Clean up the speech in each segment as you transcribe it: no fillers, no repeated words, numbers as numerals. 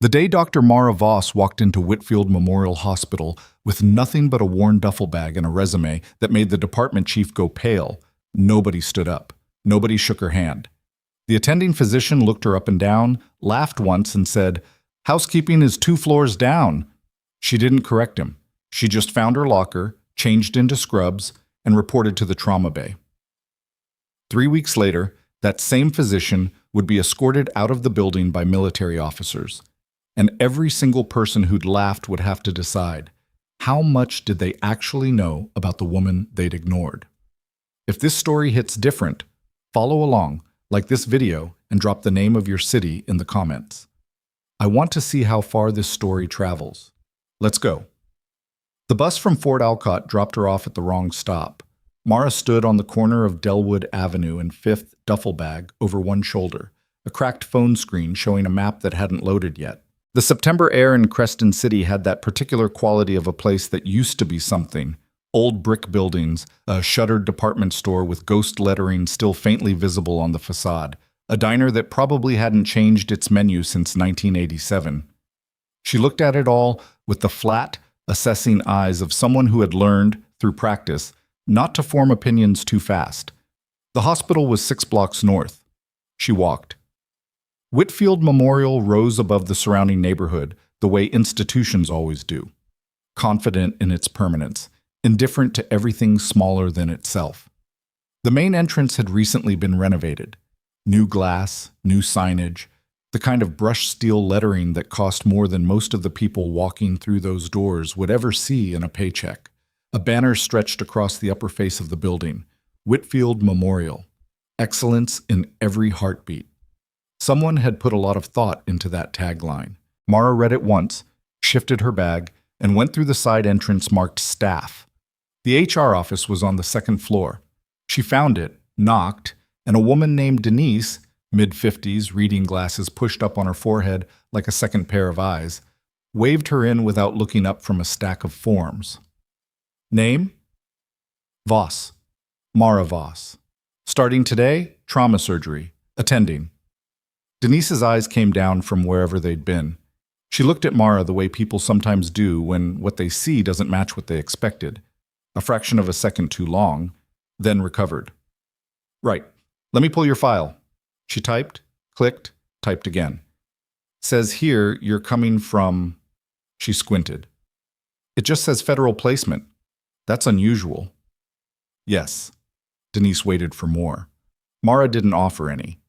The day Dr. Mara Voss walked into Whitfield Memorial Hospital with nothing but a worn duffel bag and a resume that made the department chief go pale, nobody stood up. Nobody shook her hand. The attending physician looked her up and down, laughed once, and said, "Housekeeping is 2 floors down." She didn't correct him. She just found her locker, changed into scrubs, and reported to the trauma bay. 3 weeks later, that same physician would be escorted out of the building by military officers. And every single person who'd laughed would have to decide, how much did they actually know about the woman they'd ignored? If this story hits different, follow along, like this video, and drop the name of your city in the comments. I want to see how far this story travels. Let's go. The bus from Fort Alcott dropped her off at the wrong stop. Mara stood on the corner of Delwood Avenue and 5th, duffel bag over one shoulder, a cracked phone screen showing a map that hadn't loaded yet. The September air in Creston City had that particular quality of a place that used to be something. Old brick buildings, a shuttered department store with ghost lettering still faintly visible on the facade, a diner that probably hadn't changed its menu since 1987. She looked at it all with the flat, assessing eyes of someone who had learned, through practice, not to form opinions too fast. The hospital was 6 blocks north. She walked. Whitfield Memorial rose above the surrounding neighborhood the way institutions always do, confident in its permanence, indifferent to everything smaller than itself. The main entrance had recently been renovated. New glass, new signage, the kind of brushed steel lettering that cost more than most of the people walking through those doors would ever see in a paycheck. A banner stretched across the upper face of the building, Whitfield Memorial, excellence in every heartbeat. Someone had put a lot of thought into that tagline. Mara read it once, shifted her bag, and went through the side entrance marked Staff. The HR office was on the 2nd floor. She found it, knocked, and a woman named Denise, mid-50s, reading glasses pushed up on her forehead like a second pair of eyes, waved her in without looking up from a stack of forms. Name? Voss. Mara Voss. Starting today, trauma surgery. Attending. Denise's eyes came down from wherever they'd been. She looked at Mara the way people sometimes do when what they see doesn't match what they expected. A fraction of a second too long, then recovered. Right. Let me pull your file. She typed, clicked, typed again. Says here you're coming from... She squinted. It just says federal placement. That's unusual. Yes. Denise waited for more. Mara didn't offer any.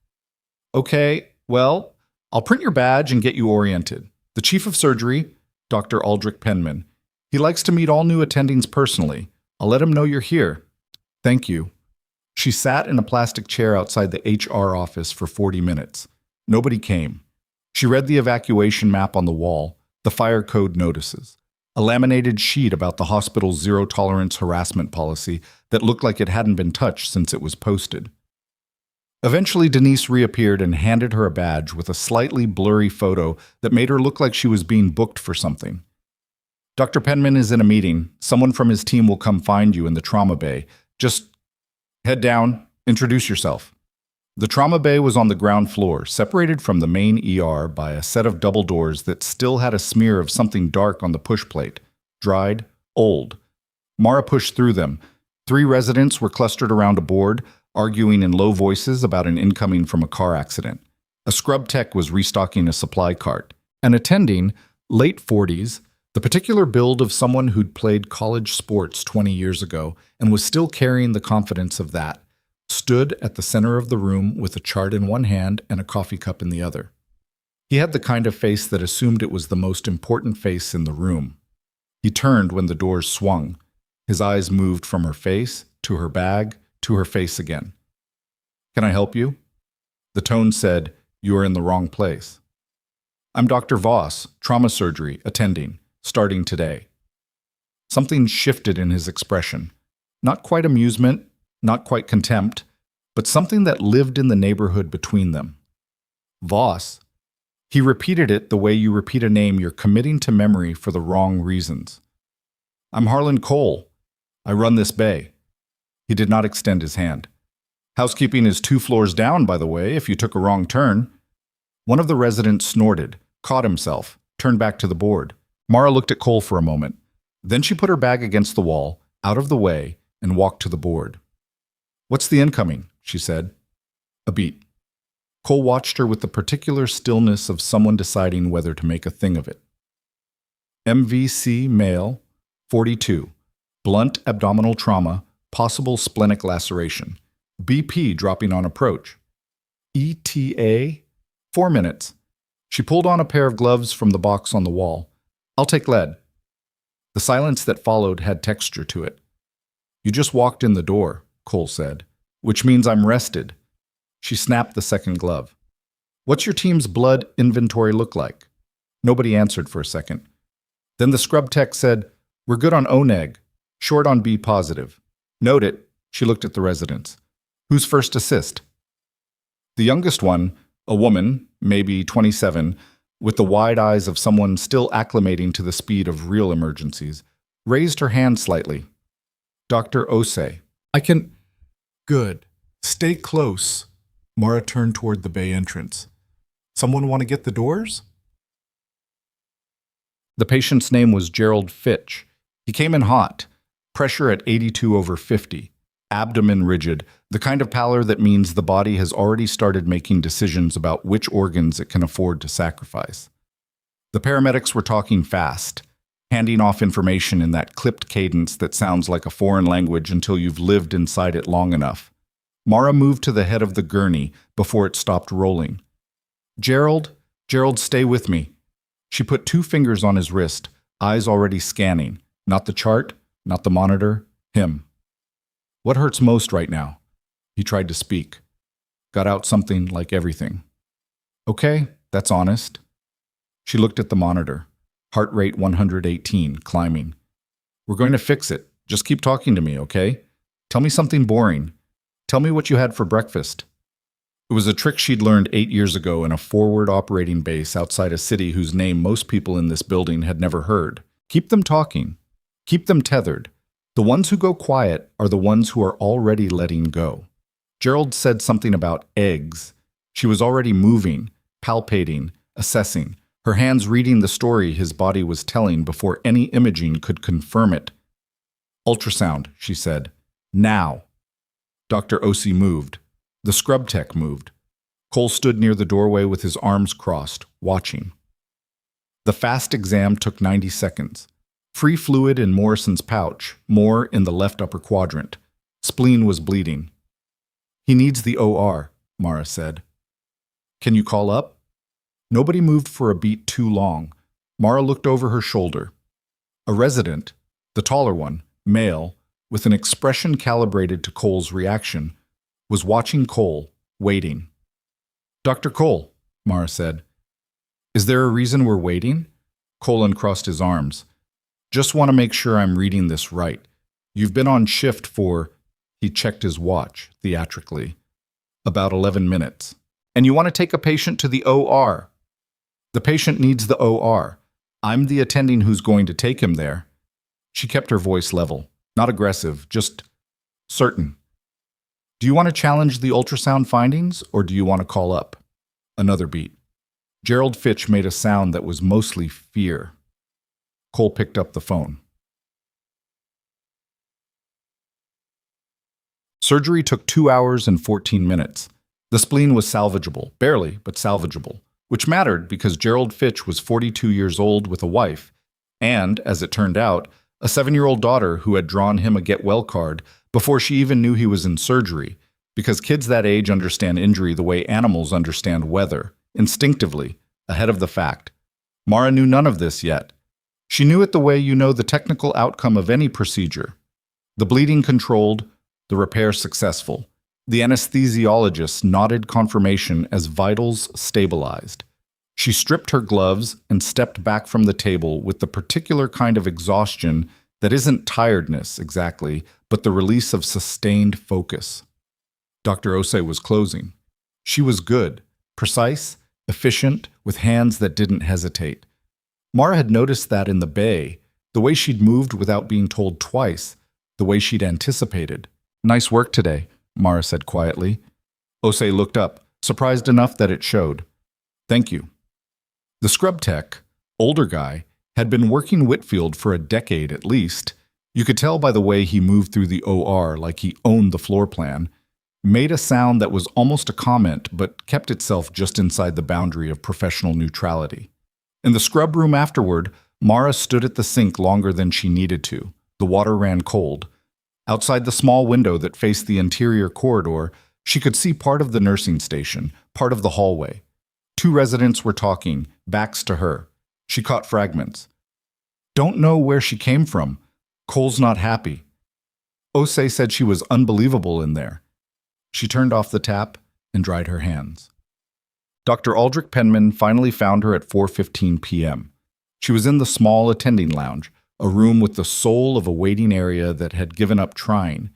Okay, well, I'll print your badge and get you oriented. The chief of surgery, Dr. Aldrich Penman. He likes to meet all new attendings personally. I'll let him know you're here. Thank you. She sat in a plastic chair outside the HR office for 40 minutes. Nobody came. She read the evacuation map on the wall, the fire code notices, a laminated sheet about the hospital's zero-tolerance harassment policy that looked like it hadn't been touched since it was posted. Eventually, Denise reappeared and handed her a badge with a slightly blurry photo that made her look like she was being booked for something. Dr. Penman is in a meeting. Someone from his team will come find you in the trauma bay. Just head down, introduce yourself. The trauma bay was on the ground floor, separated from the main ER by a set of double doors that still had a smear of something dark on the push plate. Dried, old. Mara pushed through them. 3 residents were clustered around a board, arguing in low voices about an incoming from a car accident. A scrub tech was restocking a supply cart. An attending, late 40s, the particular build of someone who'd played college sports 20 years ago and was still carrying the confidence of that, stood at the center of the room with a chart in one hand and a coffee cup in the other. He had the kind of face that assumed it was the most important face in the room. He turned when the doors swung. His eyes moved from her face to her bag to her face again. Can I help you? The tone said, you are in the wrong place. I'm Dr. Voss, trauma surgery, attending, starting today. Something shifted in his expression. Not quite amusement, not quite contempt, but something that lived in the neighborhood between them. Voss. He repeated it the way you repeat a name you're committing to memory for the wrong reasons. I'm Harlan Cole. I run this bay. He did not extend his hand. Housekeeping is 2 floors down, by the way, if you took a wrong turn. One of the residents snorted, caught himself, turned back to the board. Mara looked at Cole for a moment. Then she put her bag against the wall, out of the way, and walked to the board. "What's the incoming?" she said. "A beat." Cole watched her with the particular stillness of someone deciding whether to make a thing of it. MVC male, 42. Blunt abdominal trauma, possible splenic laceration. BP dropping on approach. ETA, 4 minutes. She pulled on a pair of gloves from the box on the wall. "I'll take lead." The silence that followed had texture to it. "You just walked in the door," Cole said, "which means I'm rested." She snapped the second glove. "What's your team's blood inventory look like?" Nobody answered for a second. Then the scrub tech said, "We're good on O-neg, short on B positive." "Note it." She looked at the residents. "Who's first assist?" The youngest one, a woman, maybe 27, with the wide eyes of someone still acclimating to the speed of real emergencies, raised her hand slightly. "Dr. Osei." "I can—" "Good. Stay close." Mara turned toward the bay entrance. "Someone want to get the doors?" The patient's name was Gerald Fitch. He came in hot, pressure at 82/50, abdomen rigid, the kind of pallor that means the body has already started making decisions about which organs it can afford to sacrifice. The paramedics were talking fast, handing off information in that clipped cadence that sounds like a foreign language until you've lived inside it long enough. Mara moved to the head of the gurney before it stopped rolling. Gerald, stay with me." She put 2 fingers on his wrist, eyes already scanning. Not the chart, not the monitor, him. "What hurts most right now?" He tried to speak. Got out something like everything. "Okay, that's honest." She looked at the monitor. Heart rate 118, climbing. "We're going to fix it. Just keep talking to me, okay? Tell me something boring. Tell me what you had for breakfast." It was a trick she'd learned 8 years ago in a forward operating base outside a city whose name most people in this building had never heard. Keep them talking. Keep them tethered. The ones who go quiet are the ones who are already letting go. Gerald said something about eggs. She was already moving, palpating, assessing, her hands reading the story his body was telling before any imaging could confirm it. "Ultrasound," she said. "Now." Dr. Osei moved. The scrub tech moved. Cole stood near the doorway with his arms crossed, watching. The fast exam took 90 seconds. Free fluid in Morrison's pouch, more in the left upper quadrant. Spleen was bleeding. "He needs the OR," Mara said. "Can you call up?" Nobody moved for a beat too long. Mara looked over her shoulder. A resident, the taller one, male, with an expression calibrated to Cole's reaction, was watching Cole, waiting. "Dr. Cole," Mara said. "Is there a reason we're waiting?" Cole uncrossed his arms. "Just want to make sure I'm reading this right. You've been on shift for—" He checked his watch, theatrically. "About 11 minutes. And you want to take a patient to the OR. The patient needs the OR. I'm the attending who's going to take him there." She kept her voice level, not aggressive, just certain. "Do you want to challenge the ultrasound findings, or do you want to call up?" Another beat. Gerald Fitch made a sound that was mostly fear. Cole picked up the phone. Surgery took 2 hours and 14 minutes. The spleen was salvageable, barely, but salvageable, which mattered because Gerald Fitch was 42 years old with a wife, and, as it turned out, a 7-year-old daughter who had drawn him a get-well card before she even knew he was in surgery, because kids that age understand injury the way animals understand weather, instinctively, ahead of the fact. Mara knew none of this yet. She knew it the way you know the technical outcome of any procedure. The bleeding controlled, the repair successful. The anesthesiologist nodded confirmation as vitals stabilized. She stripped her gloves and stepped back from the table with the particular kind of exhaustion that isn't tiredness exactly, but the release of sustained focus. Dr. Osei was closing. She was good, precise, efficient, with hands that didn't hesitate. Mara had noticed that in the bay, the way she'd moved without being told twice, the way she'd anticipated. "Nice work today," Mara said quietly. Osei looked up, surprised enough that it showed. "Thank you." The scrub tech, older guy, had been working Whitfield for a decade at least. You could tell by the way he moved through the OR like he owned the floor plan, made a sound that was almost a comment but kept itself just inside the boundary of professional neutrality. In the scrub room afterward, Mara stood at the sink longer than she needed to. The water ran cold. Outside the small window that faced the interior corridor, she could see part of the nursing station, part of the hallway. Two residents were talking, backs to her. She caught fragments. Don't know where she came from. Cole's not happy. Osei said she was unbelievable in there. She turned off the tap and dried her hands. Dr. Aldrich Penman finally found her at 4:15 p.m. She was in the small attending lounge, a room with the soul of a waiting area that had given up trying,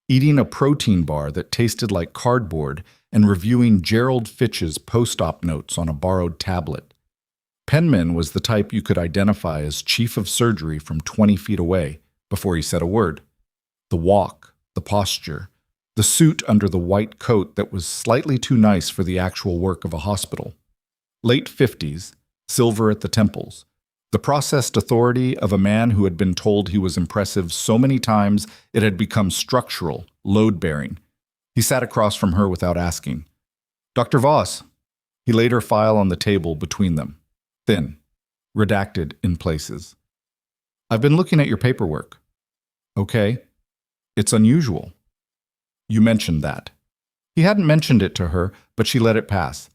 eating a protein bar that tasted like cardboard and reviewing Gerald Fitch's post-op notes on a borrowed tablet. Penman was the type you could identify as chief of surgery from 20 feet away before he said a word. The walk, the posture, the suit under the white coat that was slightly too nice for the actual work of a hospital. Late 50s, silver at the temples. The processed authority of a man who had been told he was impressive so many times it had become structural, load-bearing. He sat across from her without asking. Dr. Voss. He laid her file on the table between them. Thin, redacted in places. I've been looking at your paperwork. Okay. It's unusual. You mentioned that. He hadn't mentioned it to her, but she let it pass.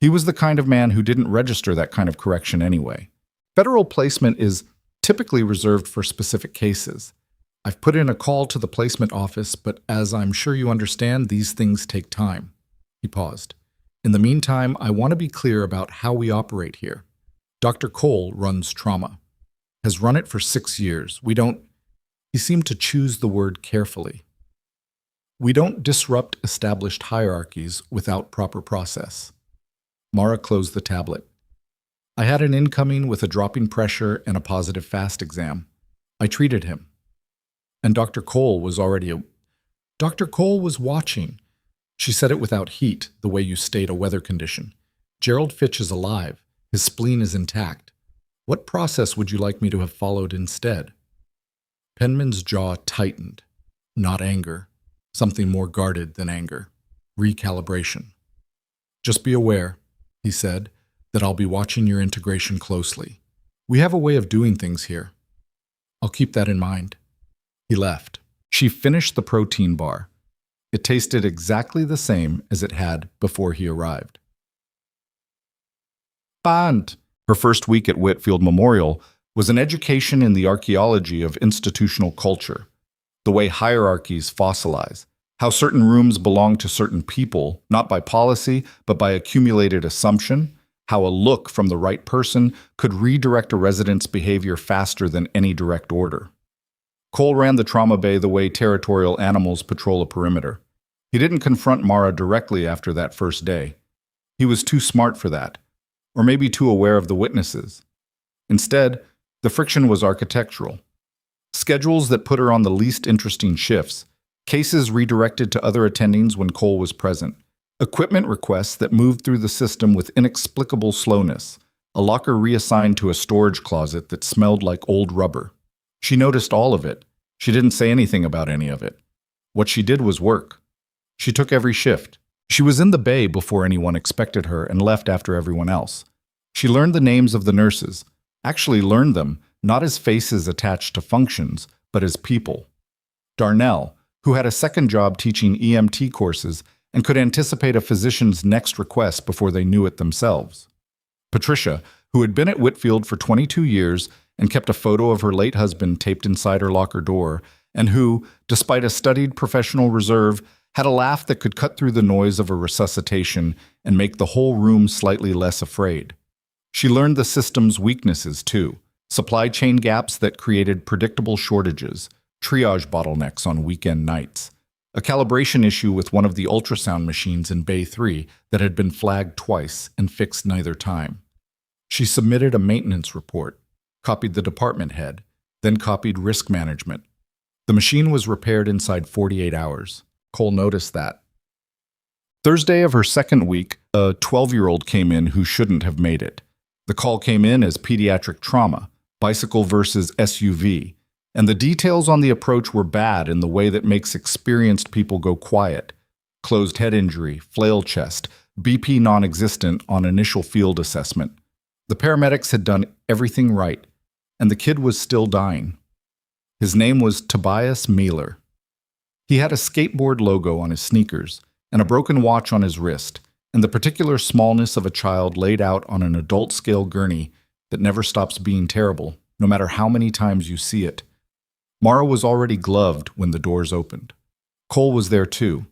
He was the kind of man who didn't register that kind of correction anyway. Federal placement is typically reserved for specific cases. I've put in a call to the placement office, but as I'm sure you understand, these things take time. He paused. In the meantime, I want to be clear about how we operate here. Dr. Cole runs trauma. Has run it for 6 years. He seemed to choose the word carefully. We don't disrupt established hierarchies without proper process. Mara closed the tablet. I had an incoming with a dropping pressure and a positive fast exam. I treated him. And Dr. Cole was Dr. Cole was watching. She said it without heat, the way you state a weather condition. Gerald Fitch is alive. His spleen is intact. What process would you like me to have followed instead? Penman's jaw tightened. Not anger. Something more guarded than anger. Recalibration. Just be aware, he said, that I'll be watching your integration closely. We have a way of doing things here. I'll keep that in mind. He left. She finished the protein bar. It tasted exactly the same as it had before he arrived. Band. Her first week at Whitfield Memorial was an education in the archaeology of institutional culture, the way hierarchies fossilize, how certain rooms belong to certain people, not by policy, but by accumulated assumption, how a look from the right person could redirect a resident's behavior faster than any direct order. Cole ran the trauma bay the way territorial animals patrol a perimeter. He didn't confront Mara directly after that first day. He was too smart for that, or maybe too aware of the witnesses. Instead, the friction was architectural. Schedules that put her on the least interesting shifts, cases redirected to other attendings when Cole was present, equipment requests that moved through the system with inexplicable slowness, a locker reassigned to a storage closet that smelled like old rubber. She noticed all of it. She didn't say anything about any of it. What she did was work. She took every shift. She was in the bay before anyone expected her and left after everyone else. She learned the names of the nurses, actually learned them, not as faces attached to functions, but as people. Darnell, who had a second job teaching EMT courses and could anticipate a physician's next request before they knew it themselves. Patricia, who had been at Whitfield for 22 years and kept a photo of her late husband taped inside her locker door, and who, despite a studied professional reserve, had a laugh that could cut through the noise of a resuscitation and make the whole room slightly less afraid. She learned the system's weaknesses, too. Supply chain gaps that created predictable shortages, triage bottlenecks on weekend nights, a calibration issue with one of the ultrasound machines in Bay 3 that had been flagged twice and fixed neither time. She submitted a maintenance report, copied the department head, then copied risk management. The machine was repaired inside 48 hours. Cole noticed that. Thursday of her second week, a 12-year-old came in who shouldn't have made it. The call came in as pediatric trauma, bicycle versus SUV, and the details on the approach were bad in the way that makes experienced people go quiet. Closed head injury, flail chest, BP non-existent on initial field assessment. The paramedics had done everything right, and the kid was still dying. His name was Tobias Mailer. He had a skateboard logo on his sneakers and a broken watch on his wrist, and the particular smallness of a child laid out on an adult-scale gurney that never stops being terrible, no matter how many times you see it. Mara was already gloved when the doors opened. Cole was there too.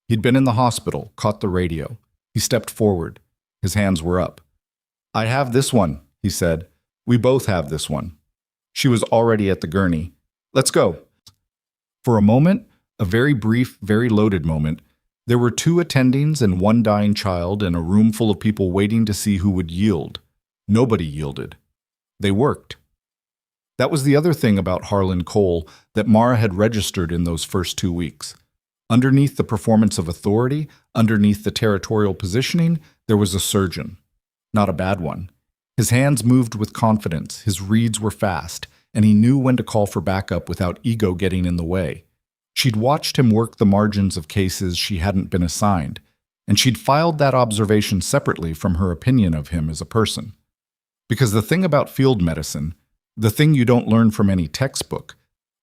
He'd been in the hospital, caught the radio. He stepped forward. His hands were up. "I have this one," he said. "We both have this one." She was already at the gurney. "Let's go." For a moment, a very brief, very loaded moment, there were 2 attendings and 1 dying child and a room full of people waiting to see who would yield. Nobody yielded. They worked. That was the other thing about Harlan Cole that Mara had registered in those first 2 weeks. Underneath the performance of authority, underneath the territorial positioning, there was a surgeon. Not a bad one. His hands moved with confidence, his reads were fast, and he knew when to call for backup without ego getting in the way. She'd watched him work the margins of cases she hadn't been assigned, and she'd filed that observation separately from her opinion of him as a person. Because the thing about field medicine, the thing you don't learn from any textbook,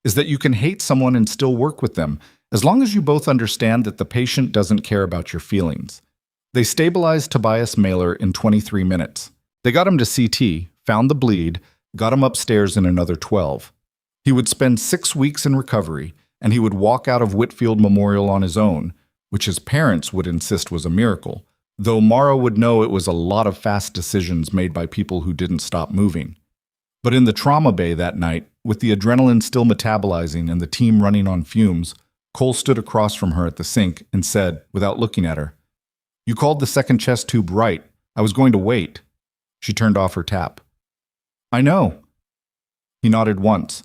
is that you can hate someone and still work with them, as long as you both understand that the patient doesn't care about your feelings. They stabilized Tobias Mailer in 23 minutes. They got him to CT, found the bleed, got him upstairs in another 12. He would spend 6 weeks in recovery, and he would walk out of Whitfield Memorial on his own, which his parents would insist was a miracle, though Mara would know it was a lot of fast decisions made by people who didn't stop moving. But in the trauma bay that night, with the adrenaline still metabolizing and the team running on fumes, Cole stood across from her at the sink and said, without looking at her, "You called the second chest tube right. I was going to wait." She turned off her tap. "I know." He nodded once.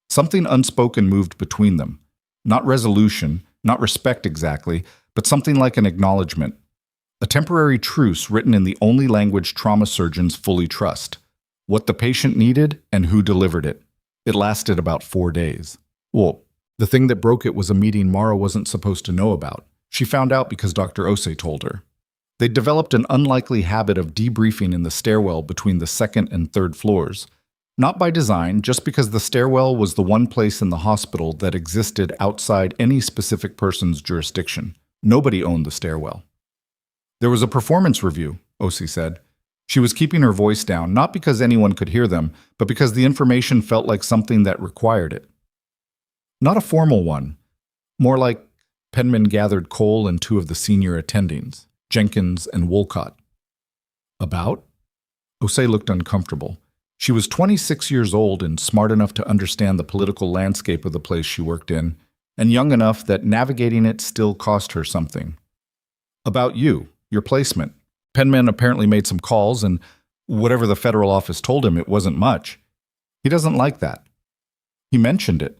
Something unspoken moved between them. Not resolution, not respect exactly, but something like an acknowledgement. A temporary truce written in the only language trauma surgeons fully trust. What the patient needed and who delivered it. It lasted about 4 days. Well, the thing that broke it was a meeting Mara wasn't supposed to know about. She found out because Dr. Ose told her. They'd developed an unlikely habit of debriefing in the stairwell between the 2nd and 3rd floors. Not by design, just because the stairwell was the one place in the hospital that existed outside any specific person's jurisdiction. Nobody owned the stairwell. "There was a performance review," Ose said. She was keeping her voice down, not because anyone could hear them, but because the information felt like something that required it. Not a formal one. More like Penman gathered Cole and 2 of the senior attendings, Jenkins and Wolcott. About? Ose looked uncomfortable. She was 26 years old and smart enough to understand the political landscape of the place she worked in, and young enough that navigating it still cost her something. "About you, your placement. Penman apparently made some calls, and whatever the federal office told him, it wasn't much. He doesn't like that. He mentioned it.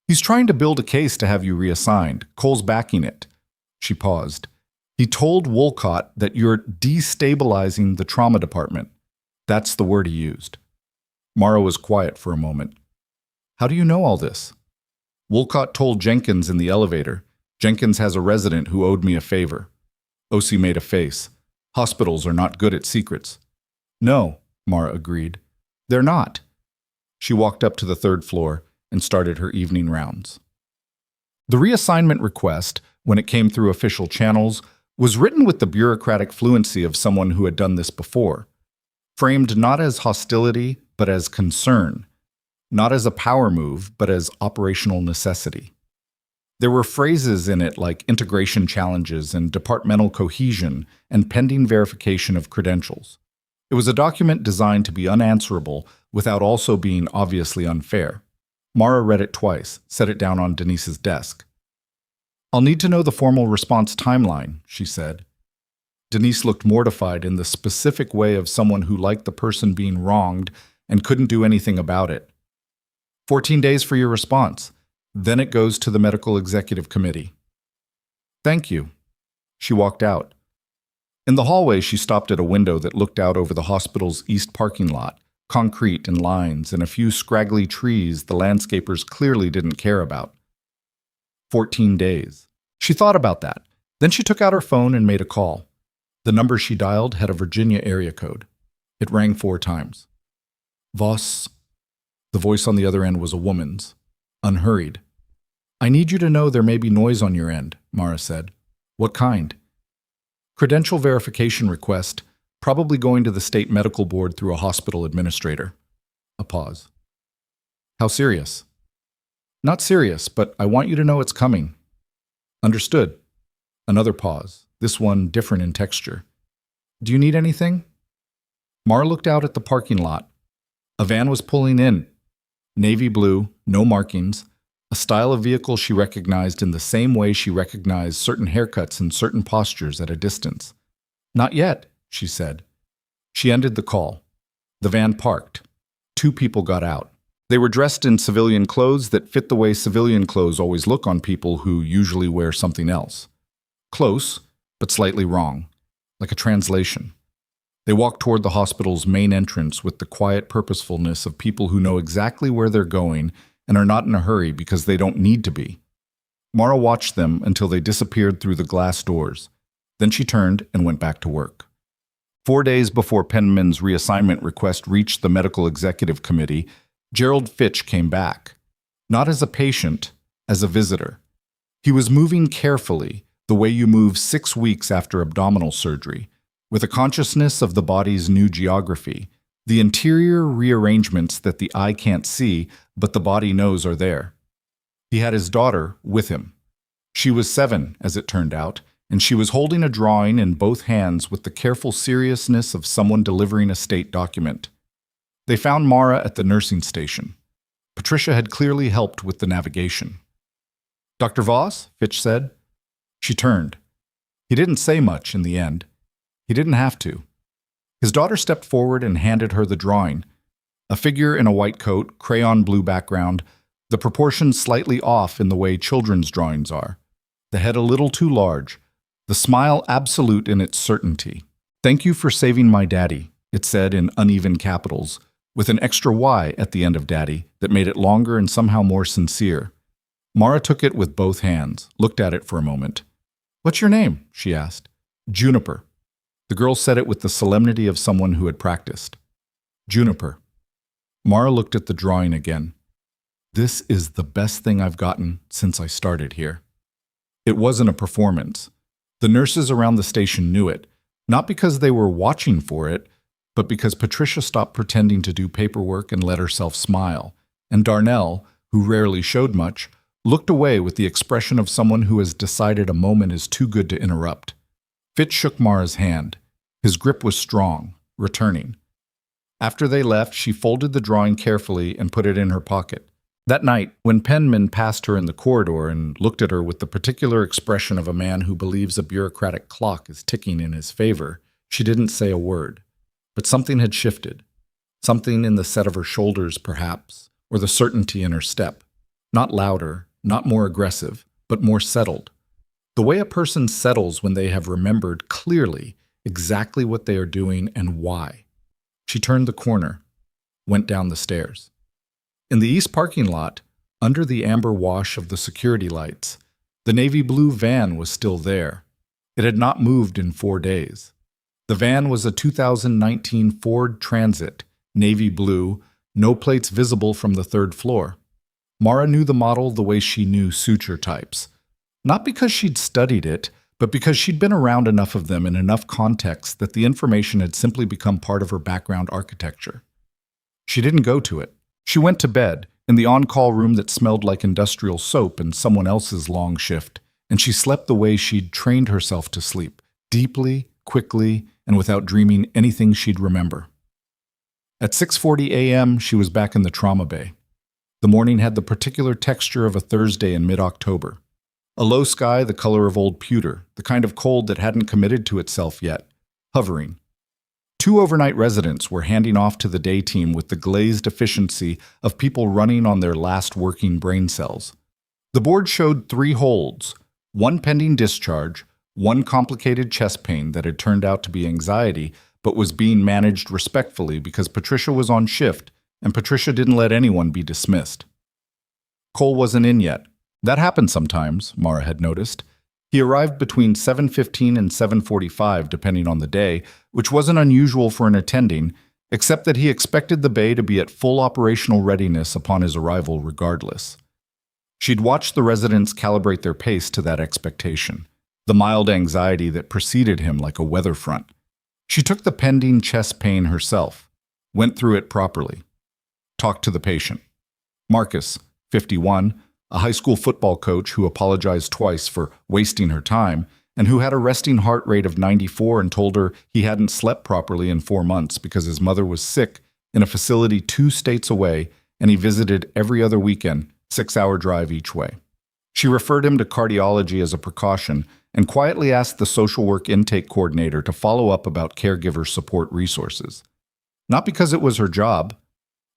He's trying to build a case to have you reassigned. Cole's backing it." She paused. "He told Wolcott that you're destabilizing the trauma department. That's the word he used." Mara was quiet for a moment. "How do you know all this?" "Wolcott told Jenkins in the elevator. Jenkins has a resident who owed me a favor." Ose made a face. "Hospitals are not good at secrets." "No," Mara agreed. "They're not." She walked up to the 3rd floor and started her evening rounds. The reassignment request, when it came through official channels, was written with the bureaucratic fluency of someone who had done this before. Framed not as hostility, but as concern. Not as a power move, but as operational necessity. There were phrases in it like integration challenges and departmental cohesion and pending verification of credentials. It was a document designed to be unanswerable without also being obviously unfair. Mara read it twice, set it down on Denise's desk. "I'll need to know the formal response timeline," she said. Denise looked mortified in the specific way of someone who liked the person being wronged and couldn't do anything about it. 14 days for your response. Then it goes to the Medical Executive Committee." "Thank you." She walked out. In the hallway, she stopped at a window that looked out over the hospital's east parking lot, concrete and lines, and a few scraggly trees the landscapers clearly didn't care about. 14 days. She thought about that. Then she took out her phone and made a call. The number she dialed had a Virginia area code. It rang 4 times. Voss. The voice on the other end was a woman's, unhurried. I need you to know there may be noise on your end, Mara said. What kind? Credential verification request, probably going to the state medical board through a hospital administrator. A pause. How serious? Not serious, but I want you to know it's coming. Understood. Another pause, this one different in texture. Do you need anything? Mara looked out at the parking lot. A van was pulling in. Navy blue, no markings, a style of vehicle she recognized in the same way she recognized certain haircuts and certain postures at a distance. Not yet, she said. She ended the call. The van parked. 2 people got out. They were dressed in civilian clothes that fit the way civilian clothes always look on people who usually wear something else. Close, but slightly wrong, like a translation. They walked toward the hospital's main entrance with the quiet purposefulness of people who know exactly where they're going and are not in a hurry because they don't need to be. Mara watched them until they disappeared through the glass doors. Then she turned and went back to work. 4 days before Penman's reassignment request reached the medical executive committee, Gerald Fitch came back. Not as a patient, as a visitor. He was moving carefully, the way you move 6 weeks after abdominal surgery, with a consciousness of the body's new geography, the interior rearrangements that the eye can't see, but the body knows are there. He had his daughter with him. She was 7, as it turned out, and she was holding a drawing in both hands with the careful seriousness of someone delivering a state document. They found Mara at the nursing station. Patricia had clearly helped with the navigation. Dr. Voss, Fitch said. She turned. He didn't say much in the end. He didn't have to. His daughter stepped forward and handed her the drawing. A figure in a white coat, crayon blue background, the proportions slightly off in the way children's drawings are. The head a little too large, the smile absolute in its certainty. Thank you for saving my daddy, it said in uneven capitals, with an extra Y at the end of daddy that made it longer and somehow more sincere. Mara took it with both hands, looked at it for a moment. What's your name? She asked. Juniper. The girl said it with the solemnity of someone who had practiced. Juniper. Mara looked at the drawing again. This is the best thing I've gotten since I started here. It wasn't a performance. The nurses around the station knew it, not because they were watching for it, but because Patricia stopped pretending to do paperwork and let herself smile, and Darnell, who rarely showed much, looked away with the expression of someone who has decided a moment is too good to interrupt. Fitch shook Mara's hand. His grip was strong, returning. After they left, she folded the drawing carefully and put it in her pocket. That night, when Penman passed her in the corridor and looked at her with the particular expression of a man who believes a bureaucratic clock is ticking in his favor, she didn't say a word. But something had shifted. Something in the set of her shoulders, perhaps, or the certainty in her step. Not louder, not more aggressive, but more settled. The way a person settles when they have remembered clearly exactly what they are doing and why. She turned the corner, went down the stairs. In the east parking lot, under the amber wash of the security lights, the navy blue van was still there. It had not moved in 4 days. The van was a 2019 Ford Transit, navy blue, no plates visible from the 3rd floor. Mara knew the model the way she knew suture types. Not because she'd studied it, but because she'd been around enough of them in enough context that the information had simply become part of her background architecture. She didn't go to it. She went to bed, in the on-call room that smelled like industrial soap and someone else's long shift, and she slept the way she'd trained herself to sleep, deeply, quickly, and without dreaming anything she'd remember. At 6:40 a.m., she was back in the trauma bay. The morning had the particular texture of a Thursday in mid-October. A low sky the color of old pewter, the kind of cold that hadn't committed to itself yet, hovering. 2 overnight residents were handing off to the day team with the glazed efficiency of people running on their last working brain cells. The board showed 3 holds, 1 pending discharge, One complicated chest pain that had turned out to be anxiety, but was being managed respectfully because Patricia was on shift, and Patricia didn't let anyone be dismissed. Cole wasn't in yet. That happened sometimes, Mara had noticed. He arrived between 7:15 and 7:45, depending on the day, which wasn't unusual for an attending, except that he expected the bay to be at full operational readiness upon his arrival regardless. She'd watched the residents calibrate their pace to that expectation, the mild anxiety that preceded him like a weather front. She took the pending chest pain herself, went through it properly, talked to the patient. Marcus, 51, a high school football coach who apologized twice for wasting her time, and who had a resting heart rate of 94 and told her he hadn't slept properly in 4 months because his mother was sick in a facility 2 states away, and he visited every other weekend, 6-hour drive each way. She referred him to cardiology as a precaution and quietly asked the social work intake coordinator to follow up about caregiver support resources. Not because it was her job,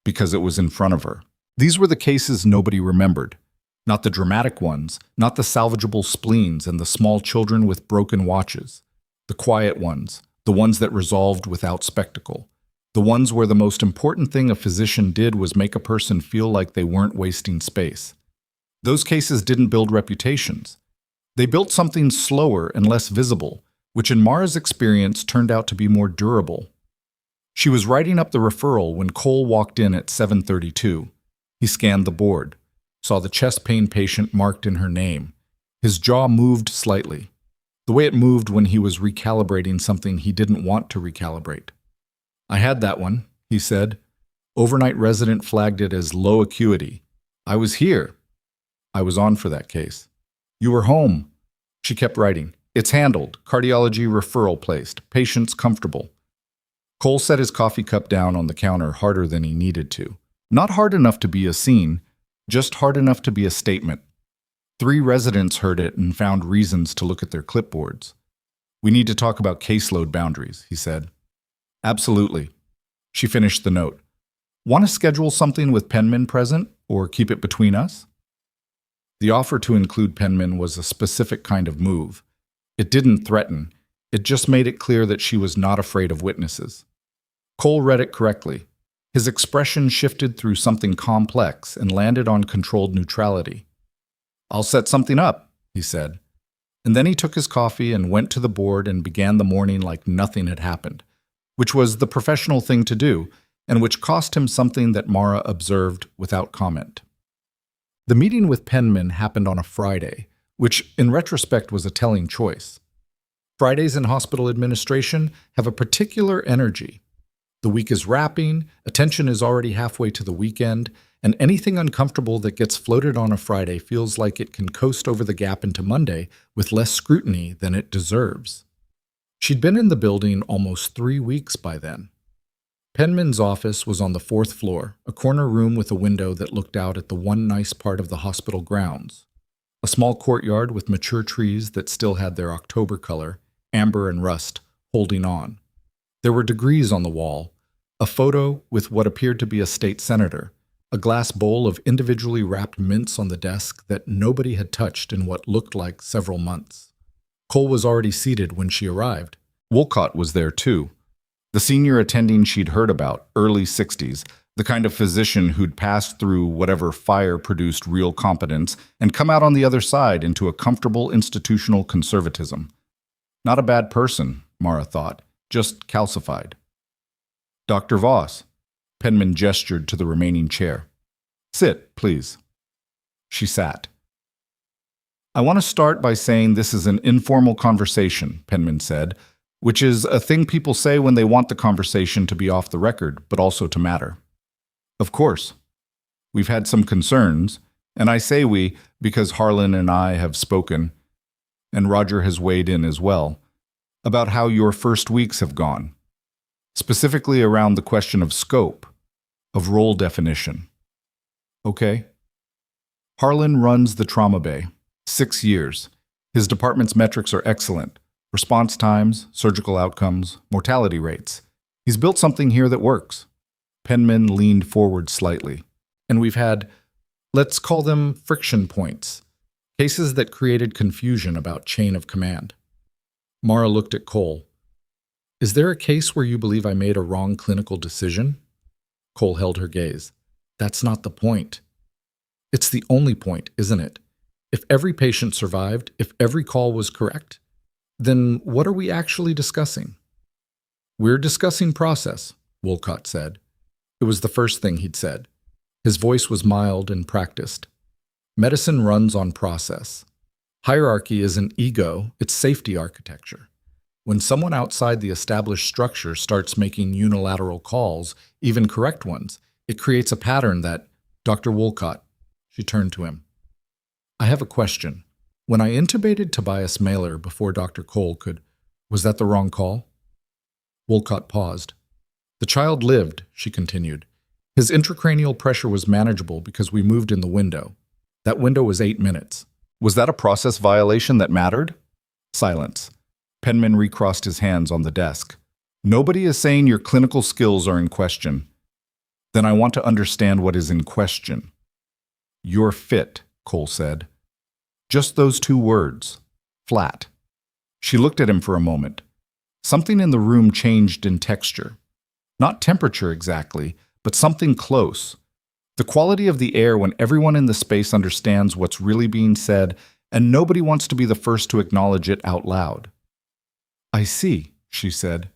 because it was in front of her. These were the cases nobody remembered. Not the dramatic ones, not the salvageable spleens and the small children with broken watches. The quiet ones, the ones that resolved without spectacle. The ones where the most important thing a physician did was make a person feel like they weren't wasting space. Those cases didn't build reputations. They built something slower and less visible, which in Mara's experience turned out to be more durable. She was writing up the referral when Cole walked in at 7:32. He scanned the board, saw the chest pain patient marked in her name. His jaw moved slightly, the way it moved when he was recalibrating something he didn't want to recalibrate. "I had that one," he said. "Overnight resident flagged it as low acuity. I was here. I was on for that case." "You were home." She kept writing. "It's handled. Cardiology referral placed. Patient's comfortable." Cole set his coffee cup down on the counter harder than he needed to. Not hard enough to be a scene, just hard enough to be a statement. 3 residents heard it and found reasons to look at their clipboards. "We need to talk about caseload boundaries," he said. "Absolutely." She finished the note. "Want to schedule something with Penman present, or keep it between us?" The offer to include Penman was a specific kind of move. It didn't threaten. It just made it clear that she was not afraid of witnesses. Cole read it correctly. His expression shifted through something complex and landed on controlled neutrality. "I'll set something up," he said. And then he took his coffee and went to the board and began the morning like nothing had happened, which was the professional thing to do, and which cost him something that Mara observed without comment. The meeting with Penman happened on a Friday, which in retrospect was a telling choice. Fridays in hospital administration have a particular energy. The week is wrapping, attention is already halfway to the weekend, and anything uncomfortable that gets floated on a Friday feels like it can coast over the gap into Monday with less scrutiny than it deserves. She'd been in the building almost 3 weeks by then. Penman's office was on the 4th floor, a corner room with a window that looked out at the one nice part of the hospital grounds. A small courtyard with mature trees that still had their October color, amber and rust, holding on. There were degrees on the wall, a photo with what appeared to be a state senator, a glass bowl of individually wrapped mints on the desk that nobody had touched in what looked like several months. Cole was already seated when she arrived. Wolcott was there too. The senior attending she'd heard about, early 60s, the kind of physician who'd passed through whatever fire produced real competence and come out on the other side into a comfortable institutional conservatism. Not a bad person, Mara thought, just calcified. "Dr. Voss," Penman gestured to the remaining chair. "Sit, please." She sat. "I want to start by saying this is an informal conversation," Penman said, which is a thing people say when they want the conversation to be off the record, but also to matter. "Of course. We've had some concerns, and I say we because Harlan and I have spoken, and Roger has weighed in as well, about how your first weeks have gone, specifically around the question of scope, of role definition." "Okay." "Harlan runs the trauma bay. 6 years. His department's metrics are excellent. Response times, surgical outcomes, mortality rates. He's built something here that works." Penman leaned forward slightly. "And we've had, let's call them friction points, cases that created confusion about chain of command." Mara looked at Cole. Is there a case where you believe I made a wrong clinical decision? Cole held her gaze. That's not the point. It's the only point, isn't it? If every patient survived, if every call was correct, then what are we actually discussing? We're discussing process, Wolcott said. It was the first thing he'd said. His voice was mild and practiced. Medicine runs on process. Hierarchy isn't ego, it's safety architecture. When someone outside the established structure starts making unilateral calls, even correct ones, it creates a pattern that, Dr. Wolcott, she turned to him. I have a question. When I intubated Tobias Mailer before Dr. Cole could, was that the wrong call? Wolcott paused. The child lived, she continued. His intracranial pressure was manageable because we moved in the window. That window was 8 minutes. Was that a process violation that mattered? Silence. Penman recrossed his hands on the desk. Nobody is saying your clinical skills are in question. Then I want to understand what is in question. You're fit, Cole said. Just those 2 words. Flat. She looked at him for a moment. Something in the room changed in texture. Not temperature exactly, but something close. The quality of the air when everyone in the space understands what's really being said and nobody wants to be the first to acknowledge it out loud. I see, she said.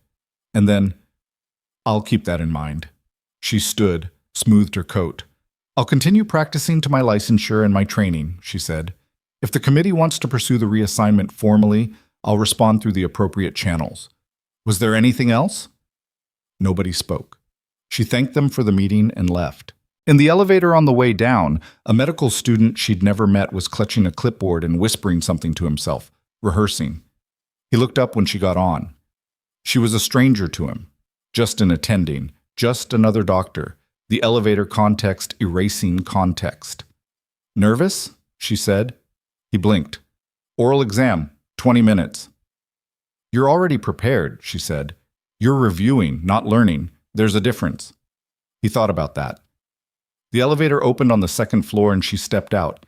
And then, I'll keep that in mind. She stood, smoothed her coat. I'll continue practicing to my licensure and my training, she said. If the committee wants to pursue the reassignment formally, I'll respond through the appropriate channels. Was there anything else? Nobody spoke. She thanked them for the meeting and left. In the elevator on the way down, a medical student she'd never met was clutching a clipboard and whispering something to himself, rehearsing. He looked up when she got on. She was a stranger to him, just an attending, just another doctor, the elevator context erasing context. Nervous? She said. He blinked. Oral exam, 20 minutes. You're already prepared, she said. You're reviewing, not learning. There's a difference. He thought about that. The elevator opened on the 2nd floor and she stepped out,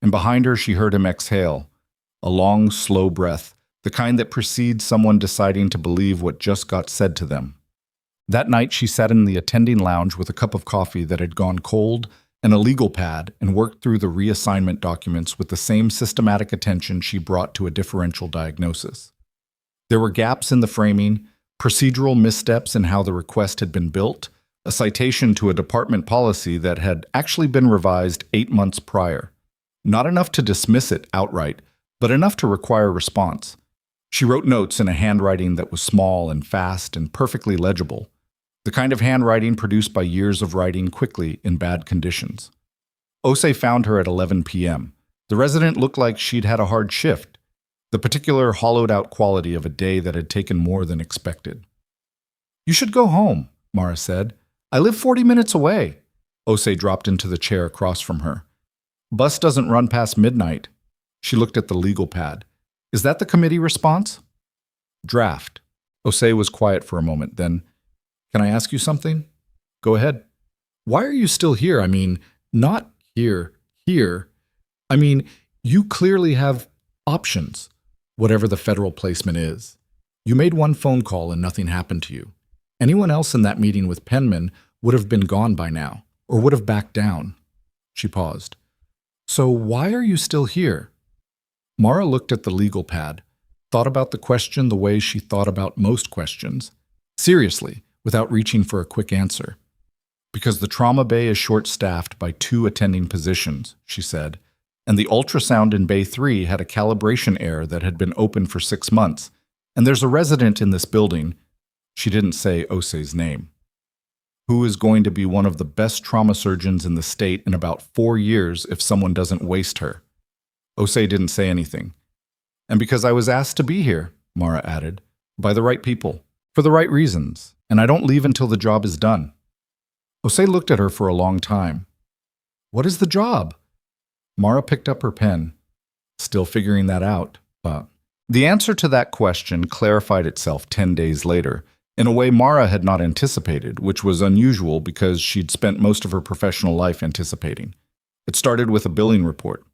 and behind her she heard him exhale, a long, slow breath, the kind that precedes someone deciding to believe what just got said to them. That night she sat in the attending lounge with a cup of coffee that had gone cold and a legal pad and worked through the reassignment documents with the same systematic attention she brought to a differential diagnosis. There were gaps in the framing, procedural missteps in how the request had been built, a citation to a department policy that had actually been revised 8 months prior. Not enough to dismiss it outright, but enough to require response. She wrote notes in a handwriting that was small and fast and perfectly legible, the kind of handwriting produced by years of writing quickly in bad conditions. Osei found her at 11 p.m. The resident looked like she'd had a hard shift, the particular hollowed-out quality of a day that had taken more than expected. You should go home, Mara said. I live 40 minutes away. Osei dropped into the chair across from her. Bus doesn't run past midnight. She looked at the legal pad. Is that the committee response? Draft. Osei was quiet for a moment, then, can I ask you something? Go ahead. Why are you still here? I mean, not here. I mean, you clearly have options, whatever the federal placement is. You made one phone call and nothing happened to you. Anyone else in that meeting with Penman would have been gone by now, or would have backed down. She paused. So why are you still here? Mara looked at the legal pad, thought about the question the way she thought about most questions, seriously, without reaching for a quick answer. Because the trauma bay is short-staffed by 2 attending positions, she said, and the ultrasound in Bay 3 had a calibration error that had been open for 6 months, and there's a resident in this building. She didn't say Osei's name, who is going to be one of the best trauma surgeons in the state in about 4 years if someone doesn't waste her. Osei didn't say anything. And because I was asked to be here, Mara added, by the right people, for the right reasons, and I don't leave until the job is done. Osei looked at her for a long time. What is the job? Mara picked up her pen. Still figuring that out. The answer to that question clarified itself 10 days later, in a way Mara had not anticipated, which was unusual because she'd spent most of her professional life anticipating. It started with a billing report.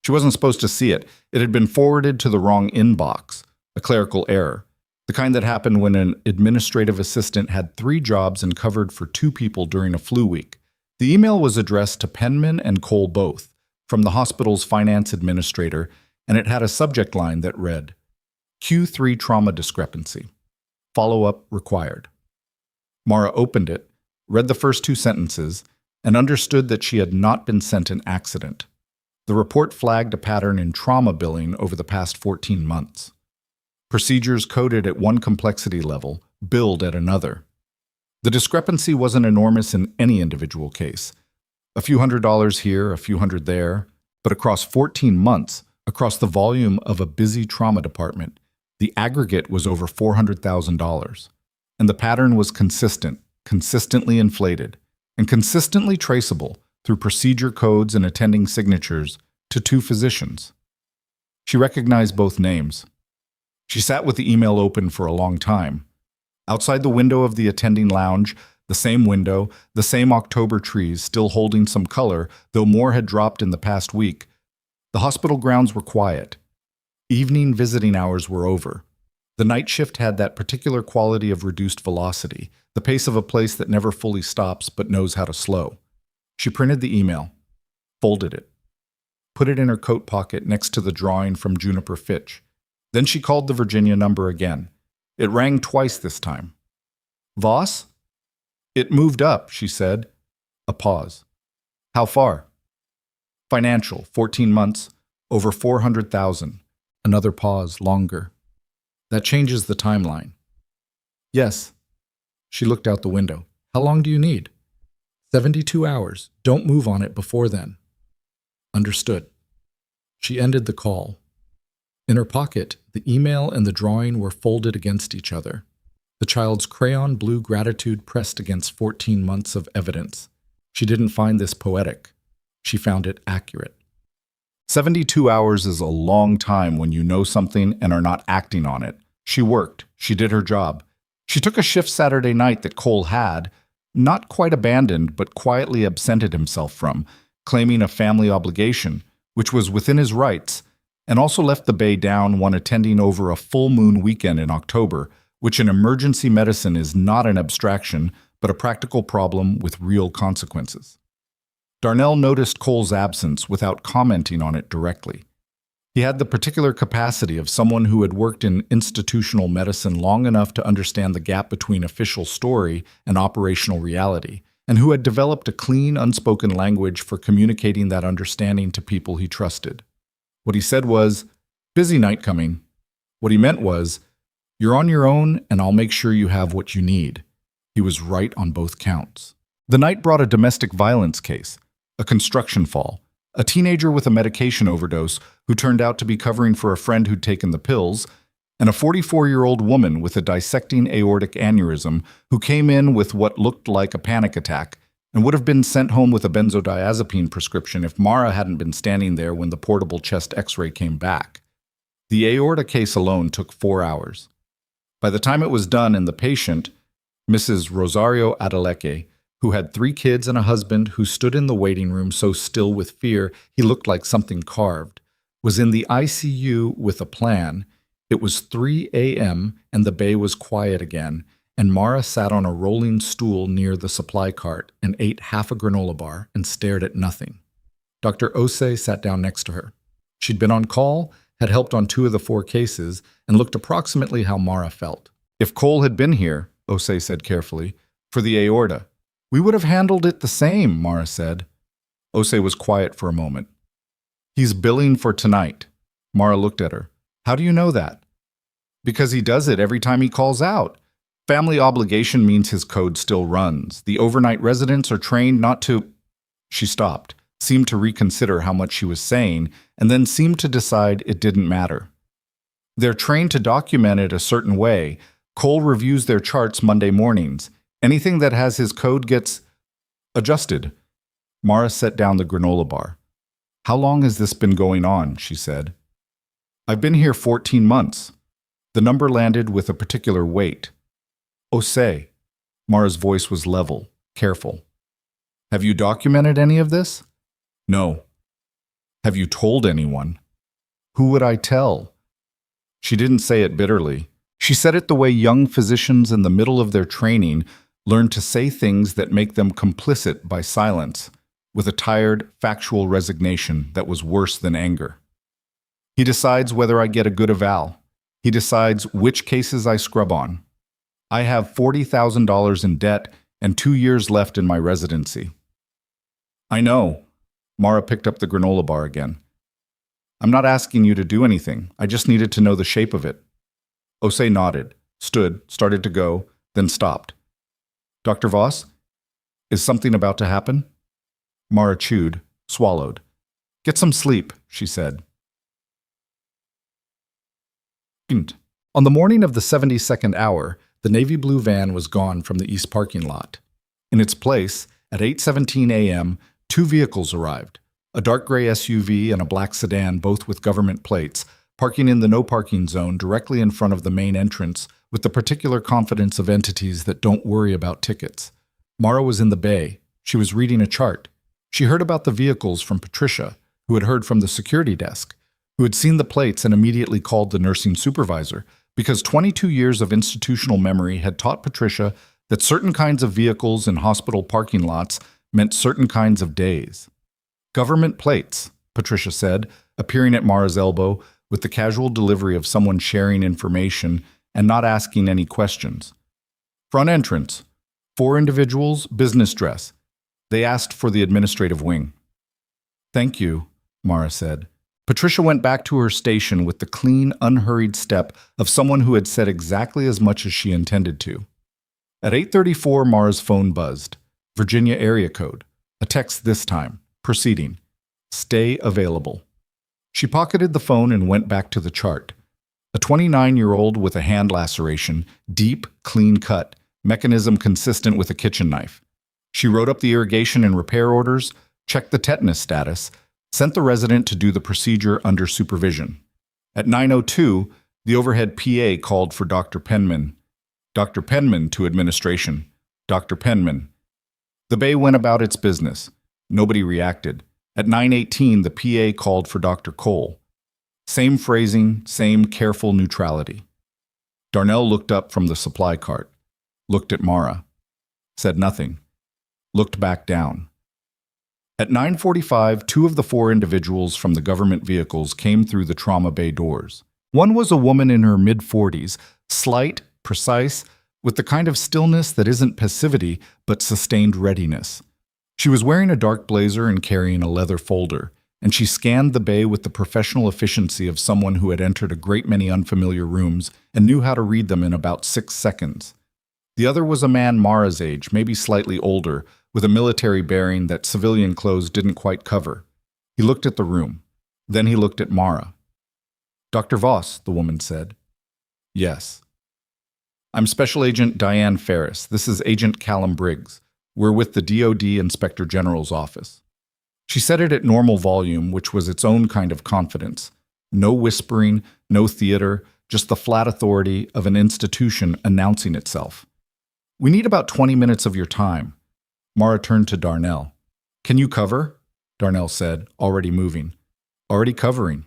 She wasn't supposed to see it. It had been forwarded to the wrong inbox. A clerical error, the kind that happened when an administrative assistant had 3 jobs and covered for 2 people during a flu week. The email was addressed to Penman and Cole both, from the hospital's finance administrator, and it had a subject line that read, Q3 trauma discrepancy. Follow-up required. Mara opened it, read the first 2 sentences, and understood that she had not been sent an accident. The report flagged a pattern in trauma billing over the past 14 months. Procedures coded at one complexity level, billed at another. The discrepancy wasn't enormous in any individual case. A few $100s here, a few hundred there, but across 14 months, across the volume of a busy trauma department, the aggregate was over $400,000. And the pattern was consistent, consistently inflated, and consistently traceable through procedure codes and attending signatures to 2 physicians. She recognized both names. She sat with the email open for a long time. Outside the window of the attending lounge, the same window, the same October trees still holding some color, though more had dropped in the past week, the hospital grounds were quiet. Evening visiting hours were over. The night shift had that particular quality of reduced velocity, the pace of a place that never fully stops but knows how to slow. She printed the email, folded it, put it in her coat pocket next to the drawing from Juniper Fitch. Then she called the Virginia number again. It rang twice this time. Voss? It moved up, she said. A pause. How far? Financial, 14 months, over 400,000. Another pause, longer. That changes the timeline. Yes. She looked out the window. How long do you need? 72 hours. Don't move on it before then. Understood. She ended the call. In her pocket, the email and the drawing were folded against each other. The child's crayon blue gratitude pressed against 14 months of evidence. She didn't find this poetic. She found it accurate. 72 hours is a long time when you know something and are not acting on it. She worked. She did her job. She took a shift Saturday night that Cole had, not quite abandoned, but quietly absented himself from, claiming a family obligation, which was within his rights, and also left the bay down when attending over a full moon weekend in October, which in emergency medicine is not an abstraction, but a practical problem with real consequences. Darnell noticed Cole's absence without commenting on it directly. He had the particular capacity of someone who had worked in institutional medicine long enough to understand the gap between official story and operational reality, and who had developed a clean, unspoken language for communicating that understanding to people he trusted. What he said was, "Busy night coming." What he meant was, "You're on your own, and I'll make sure you have what you need." He was right on both counts. The night brought a domestic violence case, a construction fall, a teenager with a medication overdose who turned out to be covering for a friend who'd taken the pills, and a 44-year-old woman with a dissecting aortic aneurysm who came in with what looked like a panic attack and would have been sent home with a benzodiazepine prescription if Mara hadn't been standing there when the portable chest x-ray came back. The aorta case alone took 4 hours. By the time it was done and the patient, Mrs. Rosario Adeleke, who had 3 kids and a husband who stood in the waiting room so still with fear he looked like something carved, was in the ICU with a plan, it was 3 a.m. and the bay was quiet again, and Mara sat on a rolling stool near the supply cart and ate half a granola bar and stared at nothing. Dr. Osei sat down next to her. She'd been on call, had helped on 2 of the 4 cases, and looked approximately how Mara felt. If Cole had been here, Osei said carefully, for the aorta, we would have handled it the same, Mara said. Osei was quiet for a moment. He's billing for tonight. Mara looked at her. How do you know that? Because he does it every time he calls out. Family obligation means his code still runs. The overnight residents are trained not to... She stopped, seemed to reconsider how much she was saying, and then seemed to decide it didn't matter. They're trained to document it a certain way. Cole reviews their charts Monday mornings. Anything that has his code gets adjusted. Mara set down the granola bar. How long has this been going on? She said. I've been here 14 months. The number landed with a particular weight. Osei. Mara's voice was level, careful. Have you documented any of this? No. Have you told anyone? Who would I tell? She didn't say it bitterly. She said it the way young physicians in the middle of their training learn to say things that make them complicit by silence, with a tired, factual resignation that was worse than anger. He decides whether I get a good eval. He decides which cases I scrub on. I have $40,000 in debt and 2 years left in my residency. I know. Mara picked up the granola bar again. I'm not asking you to do anything. I just needed to know the shape of it. Osei nodded, stood, started to go, then stopped. Dr. Voss, is something about to happen? Mara chewed, swallowed. Get some sleep, she said. On the morning of the 72nd hour, the navy blue van was gone from the east parking lot. In its place, at 8:17 a.m., 2 vehicles arrived, a dark gray SUV and a black sedan, both with government plates, parking in the no parking zone directly in front of the main entrance with the particular confidence of entities that don't worry about tickets. Mara was in the bay. She was reading a chart. She heard about the vehicles from Patricia, who had heard from the security desk, who had seen the plates and immediately called the nursing supervisor, because 22 years of institutional memory had taught Patricia that certain kinds of vehicles in hospital parking lots meant certain kinds of days. Government plates, Patricia said, appearing at Mara's elbow with the casual delivery of someone sharing information and not asking any questions. Front entrance, 4 individuals, business dress. They asked for the administrative wing. Thank you, Mara said. Patricia went back to her station with the clean, unhurried step of someone who had said exactly as much as she intended to. At 8:34, Mara's phone buzzed. Virginia area code. A text this time. Proceeding. Stay available. She pocketed the phone and went back to the chart. A 29-year-old with a hand laceration, deep, clean cut, mechanism consistent with a kitchen knife. She wrote up the irrigation and repair orders, checked the tetanus status, sent the resident to do the procedure under supervision. At 9:02, the overhead PA called for Dr. Penman. Dr. Penman to administration. Dr. Penman. The bay went about its business. Nobody reacted. At 9:18, the PA called for Dr. Cole. Same phrasing, same careful neutrality. Darnell looked up from the supply cart, looked at Mara, said nothing, looked back down. At 9:45, 2 of the 4 individuals from the government vehicles came through the trauma bay doors. One was a woman in her mid-40s, slight, precise, with the kind of stillness that isn't passivity but sustained readiness. She was wearing a dark blazer and carrying a leather folder, and she scanned the bay with the professional efficiency of someone who had entered a great many unfamiliar rooms and knew how to read them in about 6 seconds. The other was a man Mara's age, maybe slightly older, with a military bearing that civilian clothes didn't quite cover. He looked at the room. Then he looked at Mara. Dr. Voss, the woman said. Yes. I'm Special Agent Diane Ferris. This is Agent Callum Briggs. We're with the DoD Inspector General's office. She said it at normal volume, which was its own kind of confidence. No whispering, no theater, just the flat authority of an institution announcing itself. We need about 20 minutes of your time. Mara turned to Darnell. Can you cover? Darnell said, already moving. Already covering.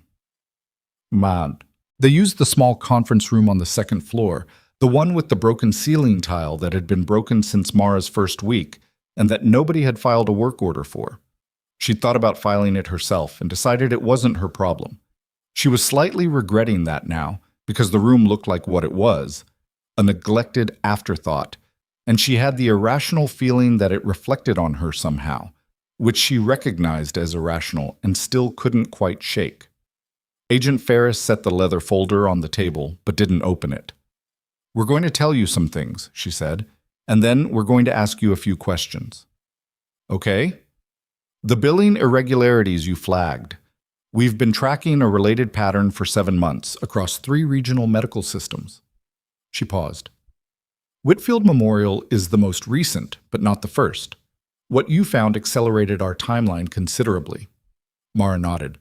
Mad. They used the small conference room on the 2nd floor, the one with the broken ceiling tile that had been broken since Mara's first week, and that nobody had filed a work order for. She'd thought about filing it herself and decided it wasn't her problem. She was slightly regretting that now, because the room looked like what it was, a neglected afterthought, and she had the irrational feeling that it reflected on her somehow, which she recognized as irrational and still couldn't quite shake. Agent Ferris set the leather folder on the table, but didn't open it. We're going to tell you some things, she said, and then we're going to ask you a few questions. Okay? The billing irregularities you flagged. We've been tracking a related pattern for 7 months across 3 regional medical systems. She paused. Whitfield Memorial is the most recent, but not the first. What you found accelerated our timeline considerably. Mara nodded.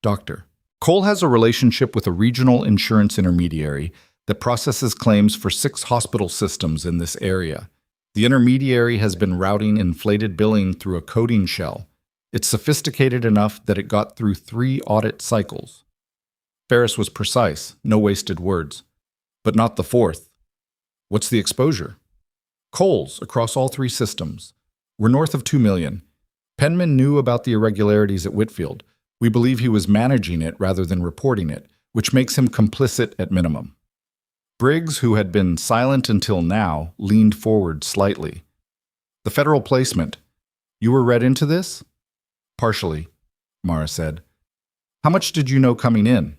Doctor, Cole has a relationship with a regional insurance intermediary that processes claims for 6 hospital systems in this area. The intermediary has been routing inflated billing through a coding shell. It's sophisticated enough that it got through 3 audit cycles. Ferris was precise, no wasted words. But not the fourth. What's the exposure? Coals across all three systems. We're north of 2 million. Penman knew about the irregularities at Whitfield. We believe he was managing it rather than reporting it, which makes him complicit at minimum. Briggs, who had been silent until now, leaned forward slightly. The federal placement. You were read into this? Partially, Mara said. How much did you know coming in?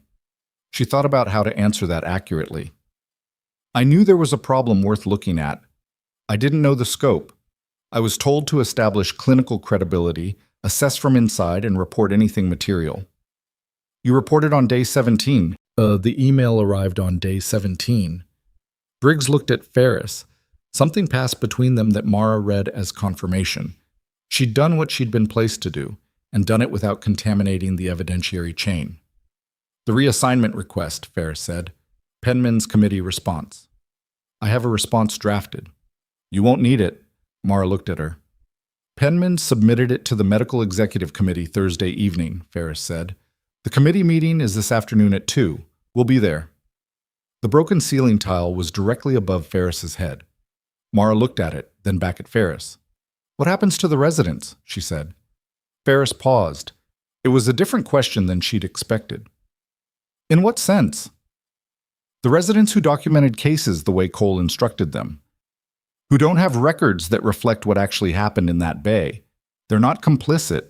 She thought about how to answer that accurately. I knew there was a problem worth looking at. I didn't know the scope. I was told to establish clinical credibility, assess from inside, and report anything material. You reported on day 17. The email arrived on day 17. Briggs looked at Ferris. Something passed between them that Mara read as confirmation. She'd done what she'd been placed to do, and done it without contaminating the evidentiary chain. The reassignment request, Ferris said. Penman's committee response. I have a response drafted. You won't need it. Mara looked at her. Penman submitted it to the Medical Executive Committee Thursday evening, Ferris said. The committee meeting is this afternoon at 2. We'll be there. The broken ceiling tile was directly above Ferris's head. Mara looked at it, then back at Ferris. What happens to the residents? She said. Ferris paused. It was a different question than she'd expected. In what sense? The residents who documented cases the way Cole instructed them, who don't have records that reflect what actually happened in that bay. They're not complicit.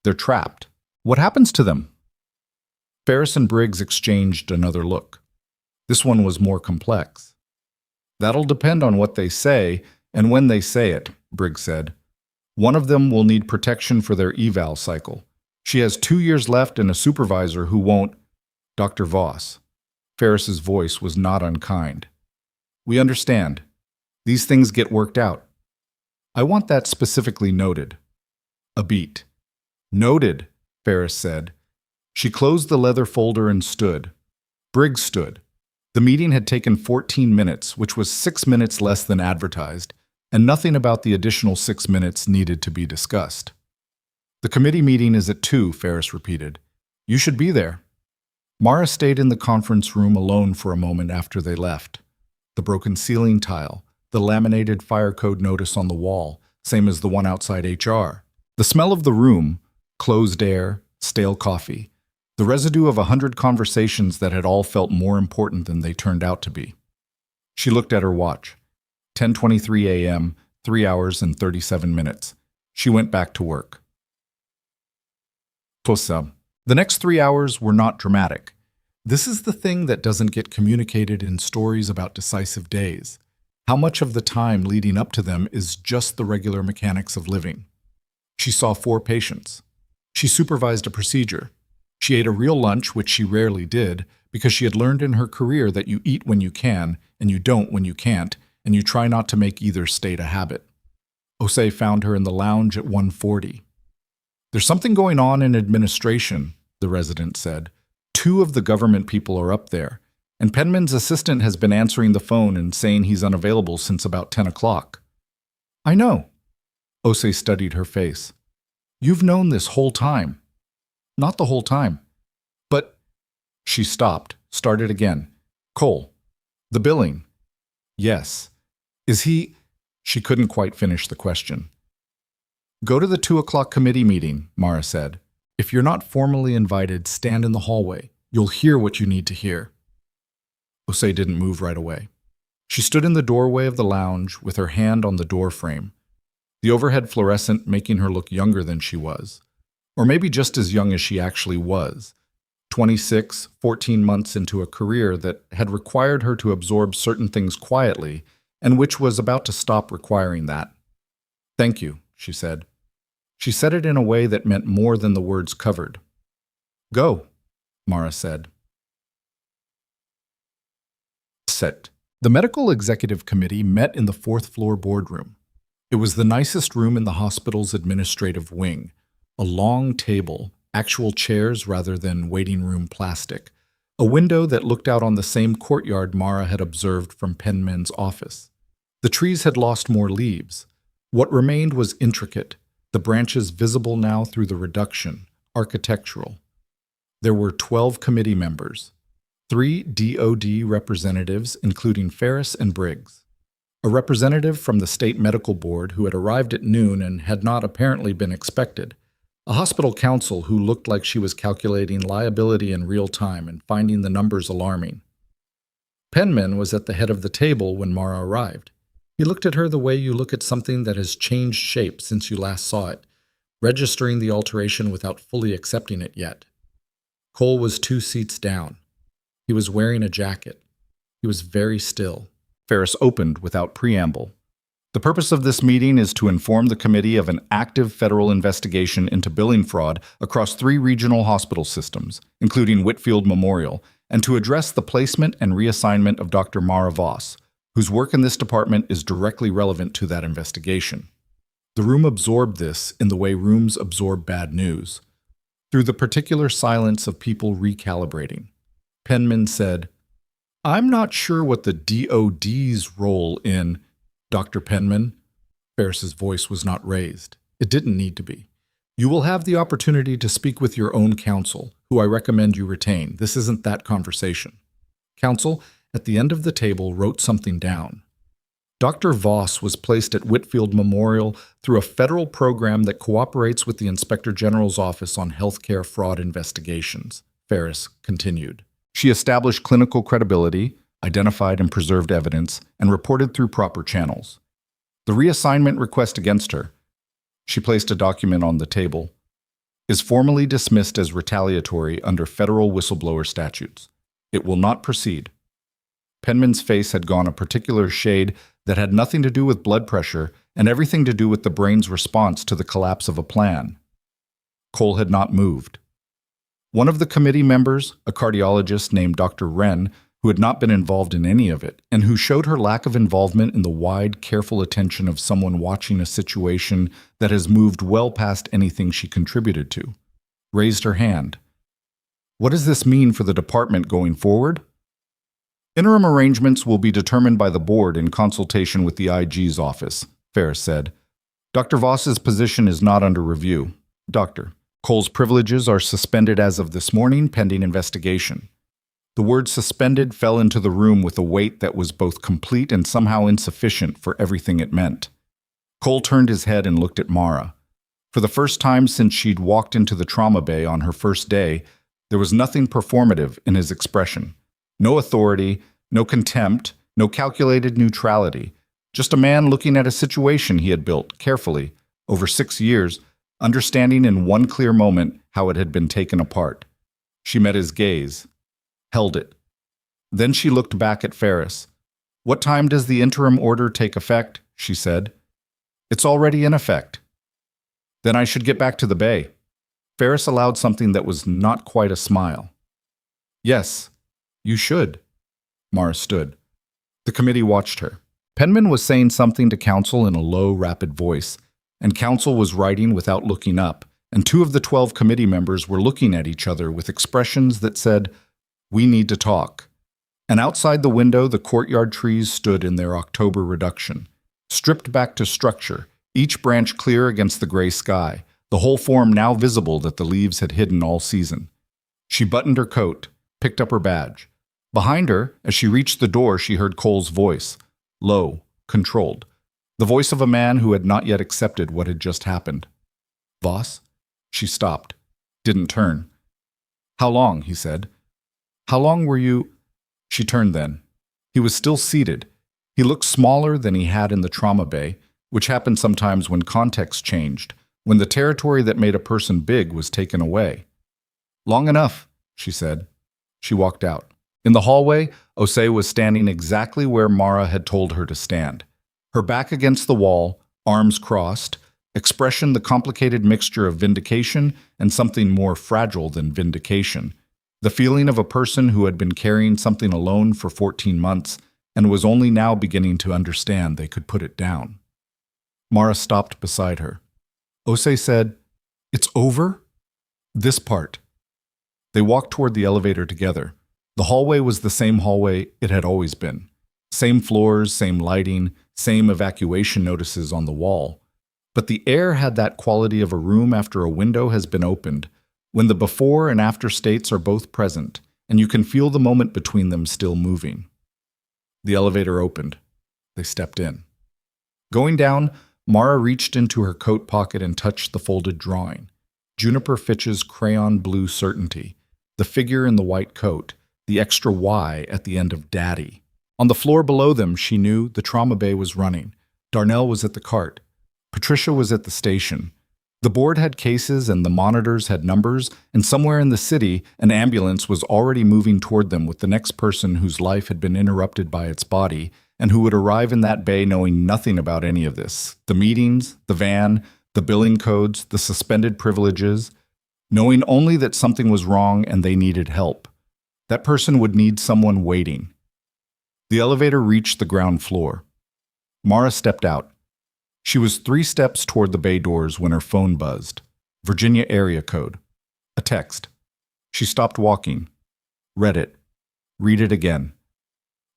They're trapped. What happens to them? Ferris and Briggs exchanged another look. This one was more complex. That'll depend on what they say and when they say it, Briggs said. One of them will need protection for their eval cycle. She has 2 years left and a supervisor who won't. Dr. Voss. Ferris's voice was not unkind. We understand. These things get worked out. I want that specifically noted. A beat. Noted, Ferris said. She closed the leather folder and stood. Briggs stood. The meeting had taken 14 minutes, which was 6 minutes less than advertised, and nothing about the additional 6 minutes needed to be discussed. The committee meeting is at 2, Ferris repeated. You should be there. Mara stayed in the conference room alone for a moment after they left. The broken ceiling tile, the laminated fire code notice on the wall, same as the one outside HR. The smell of the room, closed air, stale coffee, the residue of 100 conversations that had all felt more important than they turned out to be. She looked at her watch. 10:23 a.m., 3 hours and 37 minutes. She went back to work. The next 3 hours were not dramatic. This is the thing that doesn't get communicated in stories about decisive days. How much of the time leading up to them is just the regular mechanics of living? She saw 4 patients. She supervised a procedure. She ate a real lunch, which she rarely did, because she had learned in her career that you eat when you can, and you don't when you can't, and you try not to make either state a habit. Osei found her in the lounge at 1:40. There's something going on in administration, the resident said. 2 of the government people are up there, and Penman's assistant has been answering the phone and saying he's unavailable since about 10 o'clock. I know. Osei studied her face. You've known this whole time. Not the whole time. But... She stopped, started again. Cole. The billing. Yes. Is he... She couldn't quite finish the question. Go to the 2 o'clock committee meeting, Mara said. If you're not formally invited, stand in the hallway. You'll hear what you need to hear. Osei didn't move right away. She stood in the doorway of the lounge with her hand on the door frame, the overhead fluorescent making her look younger than she was, or maybe just as young as she actually was, 26, 14 months into a career that had required her to absorb certain things quietly and which was about to stop requiring that. Thank you, she said. She said it in a way that meant more than the words covered. Go, Mara said. Set. The Medical Executive Committee met in the 4th floor boardroom. It was the nicest room in the hospital's administrative wing. A long table, actual chairs rather than waiting room plastic. A window that looked out on the same courtyard Mara had observed from Penman's office. The trees had lost more leaves. What remained was intricate, the branches visible now through the reduction, architectural. There were 12 committee members. 3 DOD representatives, including Ferris and Briggs. A representative from the state medical board who had arrived at noon and had not apparently been expected. A hospital counsel who looked like she was calculating liability in real time and finding the numbers alarming. Penman was at the head of the table when Mara arrived. He looked at her the way you look at something that has changed shape since you last saw it, registering the alteration without fully accepting it yet. Cole was 2 seats down. He was wearing a jacket. He was very still. Ferris opened without preamble. The purpose of this meeting is to inform the committee of an active federal investigation into billing fraud across 3 regional hospital systems, including Whitfield Memorial, and to address the placement and reassignment of Dr. Mara Voss, whose work in this department is directly relevant to that investigation. The room absorbed this in the way rooms absorb bad news, through the particular silence of people recalibrating. Penman said, "I'm not sure what the DOD's role in..." Dr. Penman, Ferris's voice was not raised. It didn't need to be. "You will have the opportunity to speak with your own counsel, who I recommend you retain. This isn't that conversation." Counsel, at the end of the table, wrote something down. Dr. Voss was placed at Whitfield Memorial through a federal program that cooperates with the Inspector General's Office on Healthcare Fraud Investigations, Ferris continued. She established clinical credibility, identified and preserved evidence, and reported through proper channels. The reassignment request against her, she placed a document on the table, is formally dismissed as retaliatory under federal whistleblower statutes. It will not proceed. Penman's face had gone a particular shade that had nothing to do with blood pressure and everything to do with the brain's response to the collapse of a plan. Cole had not moved. One of the committee members, a cardiologist named Dr. Wren, who had not been involved in any of it, and who showed her lack of involvement in the wide, careful attention of someone watching a situation that has moved well past anything she contributed to, raised her hand. "What does this mean for the department going forward?" "Interim arrangements will be determined by the board in consultation with the IG's office," Ferris said. "Dr. Voss's position is not under review. Dr. Cole's privileges are suspended as of this morning, pending investigation." The word suspended fell into the room with a weight that was both complete and somehow insufficient for everything it meant. Cole turned his head and looked at Mara. For the first time since she'd walked into the trauma bay on her first day, there was nothing performative in his expression. No authority, no contempt, no calculated neutrality. Just a man looking at a situation he had built carefully over 6 years, understanding in one clear moment how it had been taken apart. She met his gaze, held it. Then she looked back at Ferris. "What time does the interim order take effect?" she said. "It's already in effect." "Then I should get back to the bay." Ferris allowed something that was not quite a smile. "Yes, you should." Mara stood. The committee watched her. Penman was saying something to counsel in a low, rapid voice, and counsel was writing without looking up, and 2 of the 12 committee members were looking at each other with expressions that said, "We need to talk." And outside the window, the courtyard trees stood in their October reduction, stripped back to structure, each branch clear against the gray sky, the whole form now visible that the leaves had hidden all season. She buttoned her coat, picked up her badge. Behind her, as she reached the door, she heard Cole's voice, low, controlled, the voice of a man who had not yet accepted what had just happened. "Voss?" She stopped, didn't turn. "How long?" he said. "How long were you—" She turned then. He was still seated. He looked smaller than he had in the trauma bay, which happened sometimes when context changed, when the territory that made a person big was taken away. "Long enough," she said. She walked out. In the hallway, Osei was standing exactly where Mara had told her to stand. Her back against the wall, arms crossed, expression the complicated mixture of vindication and something more fragile than vindication. The feeling of a person who had been carrying something alone for 14 months and was only now beginning to understand they could put it down. Mara stopped beside her. Osei said, "It's over?" "This part." They walked toward the elevator together. The hallway was the same hallway it had always been. Same floors, same lighting, same evacuation notices on the wall. But the air had that quality of a room after a window has been opened, when the before and after states are both present, and you can feel the moment between them still moving. The elevator opened. They stepped in. Going down, Mara reached into her coat pocket and touched the folded drawing. Juniper Fitch's crayon blue certainty, the figure in the white coat, the extra Y at the end of Daddy. On the floor below them, she knew the trauma bay was running. Darnell was at the cart. Patricia was at the station. The board had cases and the monitors had numbers, and somewhere in the city, an ambulance was already moving toward them with the next person whose life had been interrupted by its body, and who would arrive in that bay knowing nothing about any of this. The meetings, the van, the billing codes, the suspended privileges, knowing only that something was wrong and they needed help. That person would need someone waiting. The elevator reached the ground floor. Mara stepped out. She was 3 steps toward the bay doors when her phone buzzed. Virginia area code. A text. She stopped walking. Read it. Read it again.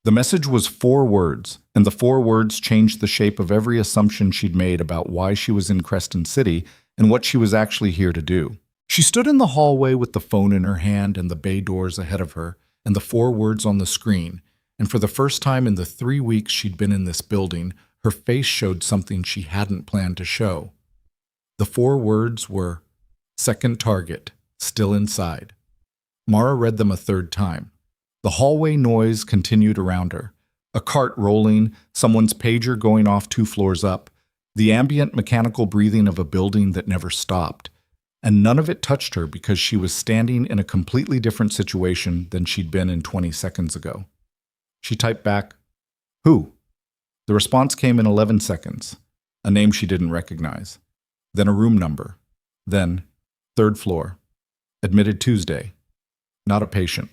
The message was 4 words, and the 4 words changed the shape of every assumption she'd made about why she was in Creston City and what she was actually here to do. She stood in the hallway with the phone in her hand and the bay doors ahead of her, and the 4 words on the screen, and for the first time in the 3 weeks she'd been in this building, her face showed something she hadn't planned to show. The 4 words were, "Second target, still inside." Mara read them a 3rd time. The hallway noise continued around her. A cart rolling, someone's pager going off 2 floors up, the ambient mechanical breathing of a building that never stopped. And none of it touched her because she was standing in a completely different situation than she'd been in 20 seconds ago. She typed back, "Who?" The response came in 11 seconds, a name she didn't recognize. Then a room number. Then, 3rd floor. Admitted Tuesday. Not a patient.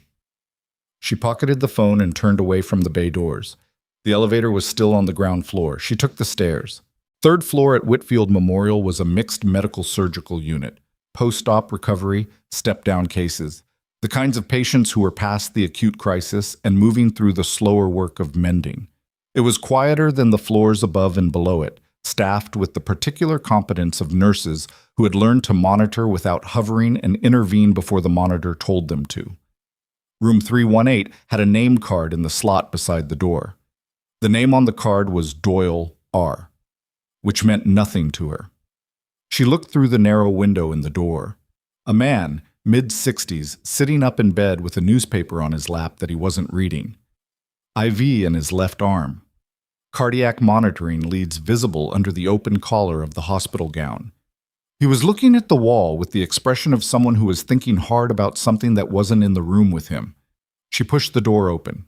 She pocketed the phone and turned away from the bay doors. The elevator was still on the ground floor. She took the stairs. 3rd floor at Whitfield Memorial was a mixed medical surgical unit. Post-op recovery, step-down cases. The kinds of patients who were past the acute crisis and moving through the slower work of mending. It was quieter than the floors above and below it, staffed with the particular competence of nurses who had learned to monitor without hovering and intervene before the monitor told them to. Room 318 had a name card in the slot beside the door. The name on the card was Doyle R., which meant nothing to her. She looked through the narrow window in the door. A man, mid-60s, sitting up in bed with a newspaper on his lap that he wasn't reading. IV in his left arm. Cardiac monitoring leads visible under the open collar of the hospital gown. He was looking at the wall with the expression of someone who was thinking hard about something that wasn't in the room with him. She pushed the door open.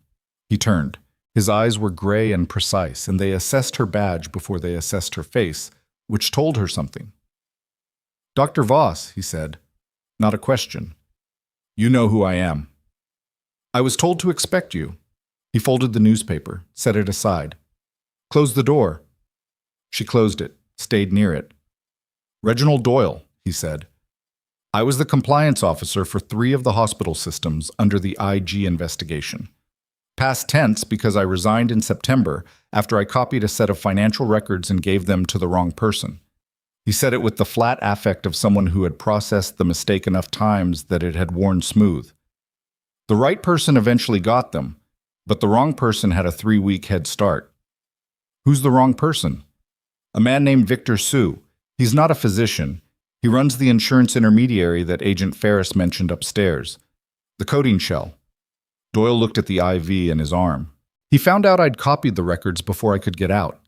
He turned. His eyes were gray and precise, and they assessed her badge before they assessed her face, which told her something. "Dr. Voss," he said. Not a question. "You know who I am." "I was told to expect you." He folded the newspaper, set it aside. "Close the door." She closed it, stayed near it. "Reginald Doyle," he said. "I was the compliance officer for 3 of the hospital systems under the IG investigation. Past tense because I resigned in September after I copied a set of financial records and gave them to the wrong person." He said it with the flat affect of someone who had processed the mistake enough times that it had worn smooth. The right person eventually got them, but the wrong person had a 3-week head start. "Who's the wrong person?" "A man named Victor Sue. He's not a physician. He runs the insurance intermediary that Agent Ferris mentioned upstairs. The coding shell." Doyle looked at the IV in his arm. "He found out I'd copied the records before I could get out.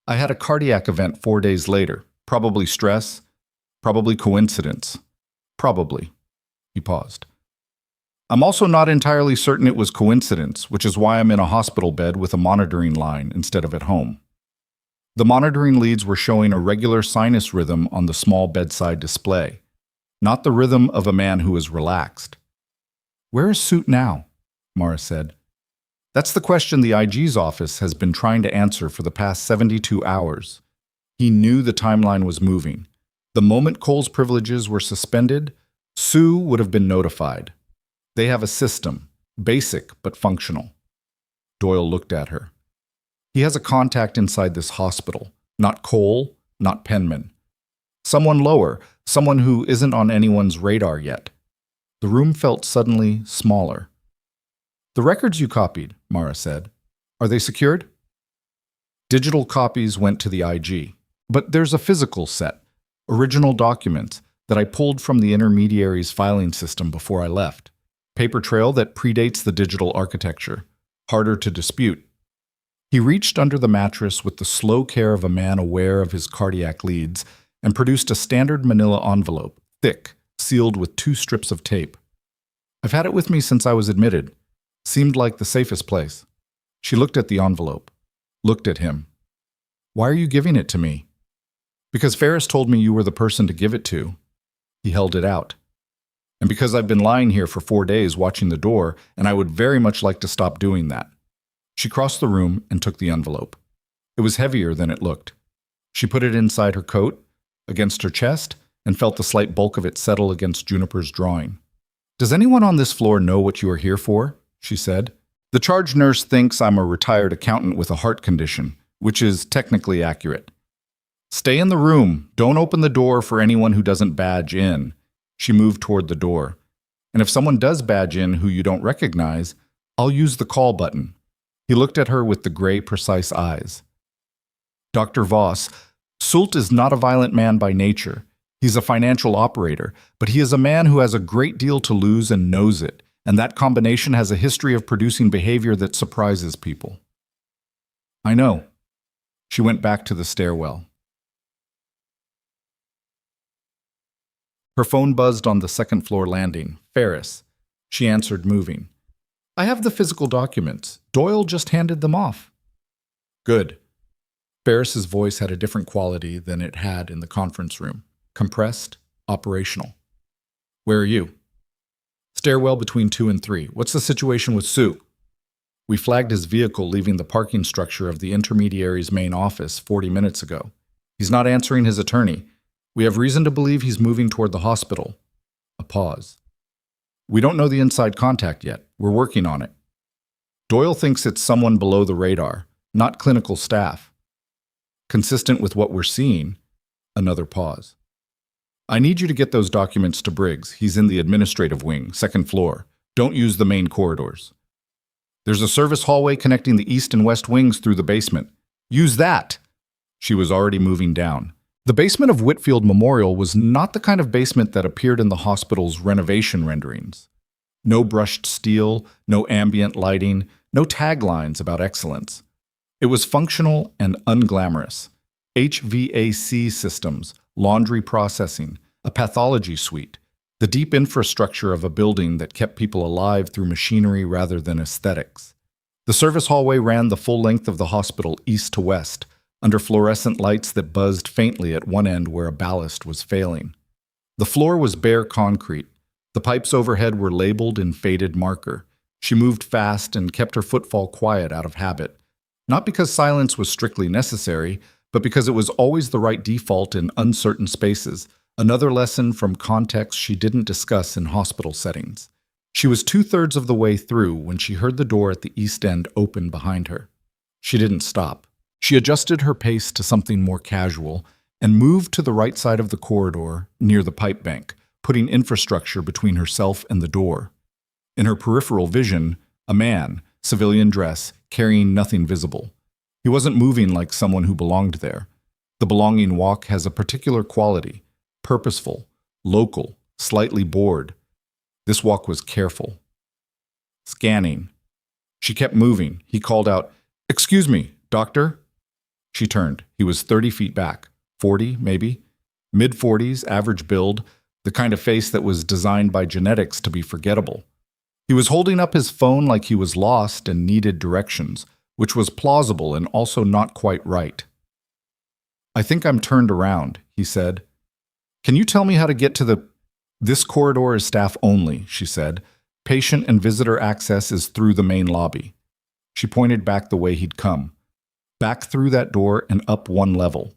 I had a cardiac event 4 days later. Probably stress. Probably coincidence. Probably." He paused. "I'm also not entirely certain it was coincidence, which is why I'm in a hospital bed with a monitoring line instead of at home." The monitoring leads were showing a regular sinus rhythm on the small bedside display, not the rhythm of a man who is relaxed. "Where is Soot now?" Mara said. "That's the question the IG's office has been trying to answer for the past 72 hours. He knew the timeline was moving. The moment Cole's privileges were suspended, Sue would have been notified. They have a system, basic but functional." Doyle looked at her. "He has a contact inside this hospital, not Cole, not Penman. Someone lower, someone who isn't on anyone's radar yet." The room felt suddenly smaller. The records you copied, Mara said. Are they secured? Digital copies went to the IG. But there's a physical set, original documents, that I pulled from the intermediary's filing system before I left. Paper trail that predates the digital architecture. Harder to dispute. He reached under the mattress with the slow care of a man aware of his cardiac leads and produced a standard manila envelope, thick, sealed with 2 strips of tape. I've had it with me since I was admitted. Seemed like the safest place. She looked at the envelope. Looked at him. Why are you giving it to me? Because Ferris told me you were the person to give it to. He held it out. And because I've been lying here for 4 days watching the door, and I would very much like to stop doing that. She crossed the room and took the envelope. It was heavier than it looked. She put it inside her coat, against her chest, and felt the slight bulk of it settle against Juniper's drawing. Does anyone on this floor know what you are here for? She said. The charge nurse thinks I'm a retired accountant with a heart condition, which is technically accurate. Stay in the room. Don't open the door for anyone who doesn't badge in. She moved toward the door. And if someone does badge in who you don't recognize, I'll use the call button. He looked at her with the gray, precise eyes. Dr. Voss, Sult is not a violent man by nature. He's a financial operator, but he is a man who has a great deal to lose and knows it, and that combination has a history of producing behavior that surprises people. I know. She went back to the stairwell. Her phone buzzed on the second-floor landing. Ferris. She answered, moving. I have the physical documents. Doyle just handed them off. Good. Ferris's voice had a different quality than it had in the conference room. Compressed, operational. Where are you? Stairwell between 2 and 3. What's the situation with Sue? We flagged his vehicle leaving the parking structure of the intermediary's main office 40 minutes ago. He's not answering his attorney. We have reason to believe he's moving toward the hospital. A pause. We don't know the inside contact yet. We're working on it. Doyle thinks it's someone below the radar, not clinical staff. Consistent with what we're seeing. Another pause. I need you to get those documents to Briggs. He's in the administrative wing, second floor. Don't use the main corridors. There's a service hallway connecting the east and west wings through the basement. Use that! She was already moving down. The basement of Whitfield Memorial was not the kind of basement that appeared in the hospital's renovation renderings. No brushed steel, no ambient lighting, no taglines about excellence. It was functional and unglamorous. HVAC systems, laundry processing, a pathology suite, the deep infrastructure of a building that kept people alive through machinery rather than aesthetics. The service hallway ran the full length of the hospital east to west, under fluorescent lights that buzzed faintly at one end where a ballast was failing. The floor was bare concrete. The pipes overhead were labeled in faded marker. She moved fast and kept her footfall quiet out of habit, not because silence was strictly necessary, but because it was always the right default in uncertain spaces, another lesson from contexts she didn't discuss in hospital settings. She was 2/3 of the way through when she heard the door at the east end open behind her. She didn't stop. She adjusted her pace to something more casual and moved to the right side of the corridor near the pipe bank, putting infrastructure between herself and the door. In her peripheral vision, a man, civilian dress, carrying nothing visible. He wasn't moving like someone who belonged there. The belonging walk has a particular quality, purposeful, local, slightly bored. This walk was careful. Scanning. She kept moving. He called out, "Excuse me, doctor?" She turned. He was 30 feet back, 40 maybe, mid-40s, average build, the kind of face that was designed by genetics to be forgettable. He was holding up his phone like he was lost and needed directions, which was plausible and also not quite right. "I think I'm turned around," he said. "Can you tell me how to get to the—" "This corridor is staff only," she said. "Patient and visitor access is through the main lobby." She pointed back the way he'd come. Back through that door and up one level.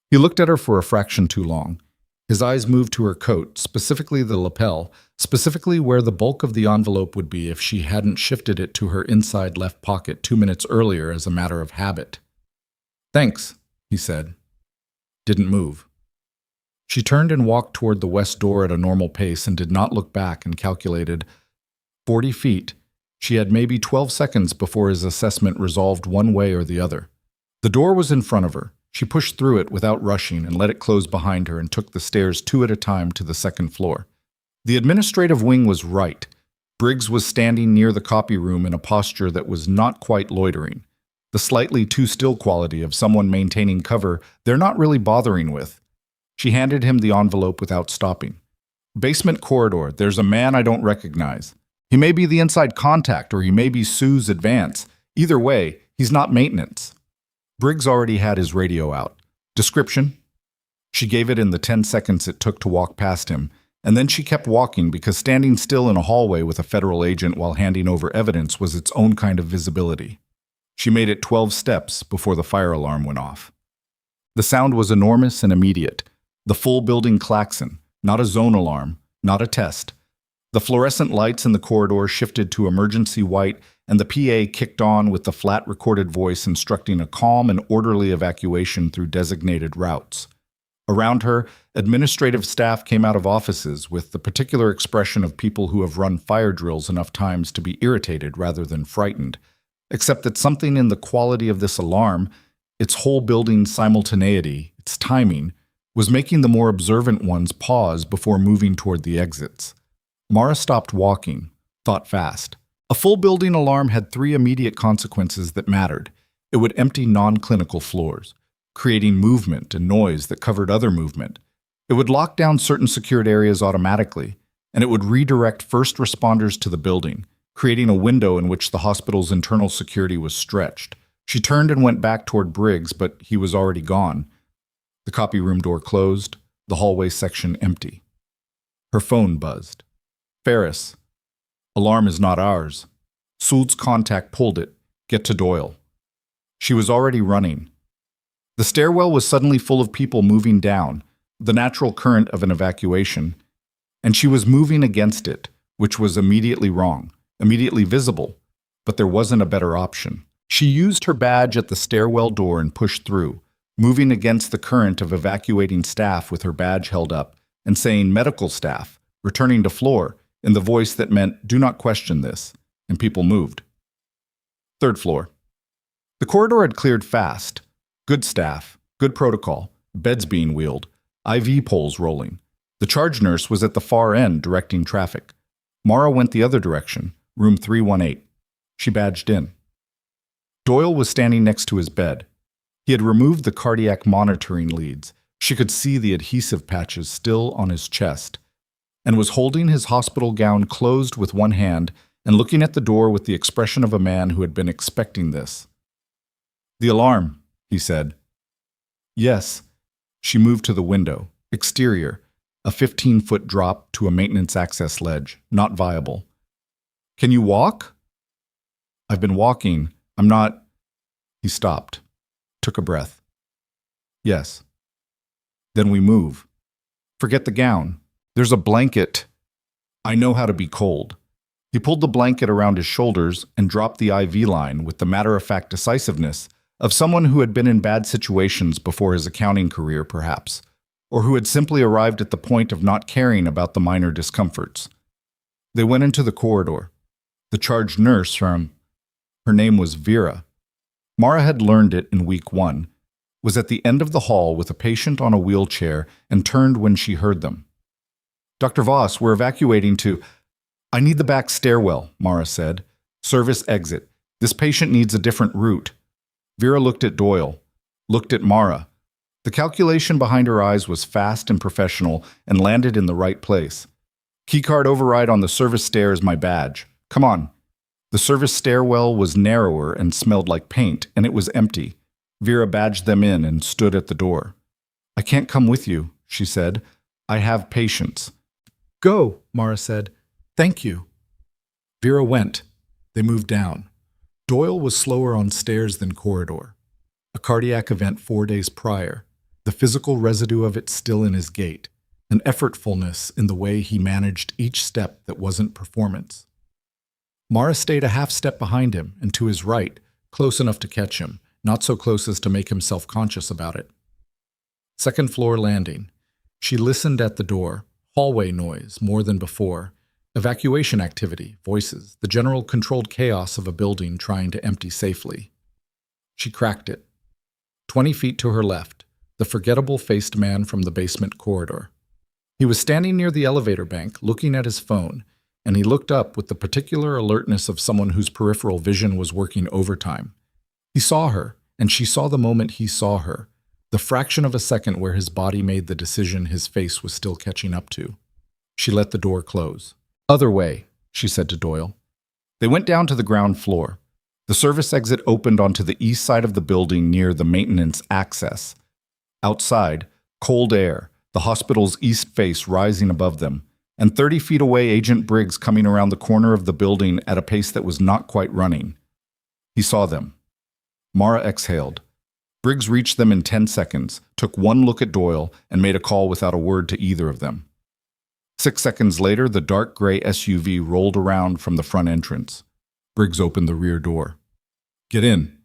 He looked at her for a fraction too long. His eyes moved to her coat, specifically the lapel, specifically where the bulk of the envelope would be if she hadn't shifted it to her inside left pocket 2 minutes earlier as a matter of habit. "Thanks," he said. Didn't move. She turned and walked toward the west door at a normal pace and did not look back and calculated 40 feet. She had maybe 12 seconds before his assessment resolved one way or the other. The door was in front of her. She pushed through it without rushing and let it close behind her and took the stairs 2 at a time to the second floor. The administrative wing was right. Briggs was standing near the copy room in a posture that was not quite loitering. The slightly too still quality of someone maintaining cover they're not really bothering with. She handed him the envelope without stopping. Basement corridor, there's a man I don't recognize. He may be the inside contact or he may be Sue's advance. Either way, he's not maintenance. Briggs already had his radio out. Description? She gave it in the 10 seconds it took to walk past him, and then she kept walking because standing still in a hallway with a federal agent while handing over evidence was its own kind of visibility. She made it 12 steps before the fire alarm went off. The sound was enormous and immediate. The full building klaxon, not a zone alarm, not a test. The fluorescent lights in the corridor shifted to emergency white, and the PA kicked on with the flat recorded voice instructing a calm and orderly evacuation through designated routes. Around her, administrative staff came out of offices with the particular expression of people who have run fire drills enough times to be irritated rather than frightened, except that something in the quality of this alarm, its whole building's simultaneity, its timing, was making the more observant ones pause before moving toward the exits. Mara stopped walking, thought fast. A full building alarm had 3 immediate consequences that mattered. It would empty non-clinical floors, creating movement and noise that covered other movement. It would lock down certain secured areas automatically, and it would redirect first responders to the building, creating a window in which the hospital's internal security was stretched. She turned and went back toward Briggs, but he was already gone. The copy room door closed, the hallway section empty. Her phone buzzed. Ferris. Alarm is not ours. Soul's contact pulled it. Get to Doyle. She was already running. The stairwell was suddenly full of people moving down, the natural current of an evacuation, and she was moving against it, which was immediately wrong, immediately visible, but there wasn't a better option. She used her badge at the stairwell door and pushed through, moving against the current of evacuating staff with her badge held up and saying medical staff, returning to floor, in the voice that meant, do not question this, and people moved. 3rd floor. The corridor had cleared fast. Good staff, good protocol, beds being wheeled, IV poles rolling. The charge nurse was at the far end directing traffic. Mara went the other direction, room 318. She badged in. Doyle was standing next to his bed. He had removed the cardiac monitoring leads. She could see the adhesive patches still on his chest, and was holding his hospital gown closed with one hand and looking at the door with the expression of a man who had been expecting this. The alarm, he said. Yes. She moved to the window. Exterior. A 15-foot drop to a maintenance access ledge. Not viable. Can you walk? I've been walking. I'm not... He stopped. Took a breath. Yes. Then we move. Forget the gown. There's a blanket. I know how to be cold. He pulled the blanket around his shoulders and dropped the IV line with the matter-of-fact decisiveness of someone who had been in bad situations before his accounting career, perhaps, or who had simply arrived at the point of not caring about the minor discomforts. They went into the corridor. The charge nurse her name was Vera. Mara had learned it in week 1, was at the end of the hall with a patient on a wheelchair and turned when she heard them. Dr. Voss, we're evacuating to... I need the back stairwell, Mara said. Service exit. This patient needs a different route. Vera looked at Doyle, looked at Mara. The calculation behind her eyes was fast and professional and landed in the right place. Keycard override on the service stair is my badge. Come on. The service stairwell was narrower and smelled like paint, and it was empty. Vera badged them in and stood at the door. I can't come with you, she said. I have patients. Go, Mara said. Thank you. Vera went. They moved down. Doyle was slower on stairs than corridor. A cardiac event 4 days prior, the physical residue of it still in his gait, an effortfulness in the way he managed each step that wasn't performance. Mara stayed a half step behind him and to his right, close enough to catch him, not so close as to make him self-conscious about it. 2nd floor landing. She listened at the door, hallway noise more than before, Evacuation activity, voices, the general controlled chaos of a building trying to empty safely. She cracked it. 20 feet to her left, the forgettable-faced man from the basement corridor. He was standing near the elevator bank, looking at his phone, and he looked up with the particular alertness of someone whose peripheral vision was working overtime. He saw her, and she saw the moment he saw her, the fraction of a second where his body made the decision his face was still catching up to. She let the door close. "Other way," she said to Doyle. They went down to the ground floor. The service exit opened onto the east side of the building near the maintenance access. Outside, cold air, the hospital's east face rising above them, and 30 feet away Agent Briggs coming around the corner of the building at a pace that was not quite running. He saw them. Mara exhaled. Briggs reached them in 10 seconds, took one look at Doyle, and made a call without a word to either of them. 6 seconds later, the dark gray SUV rolled around from the front entrance. Briggs opened the rear door. "Get in."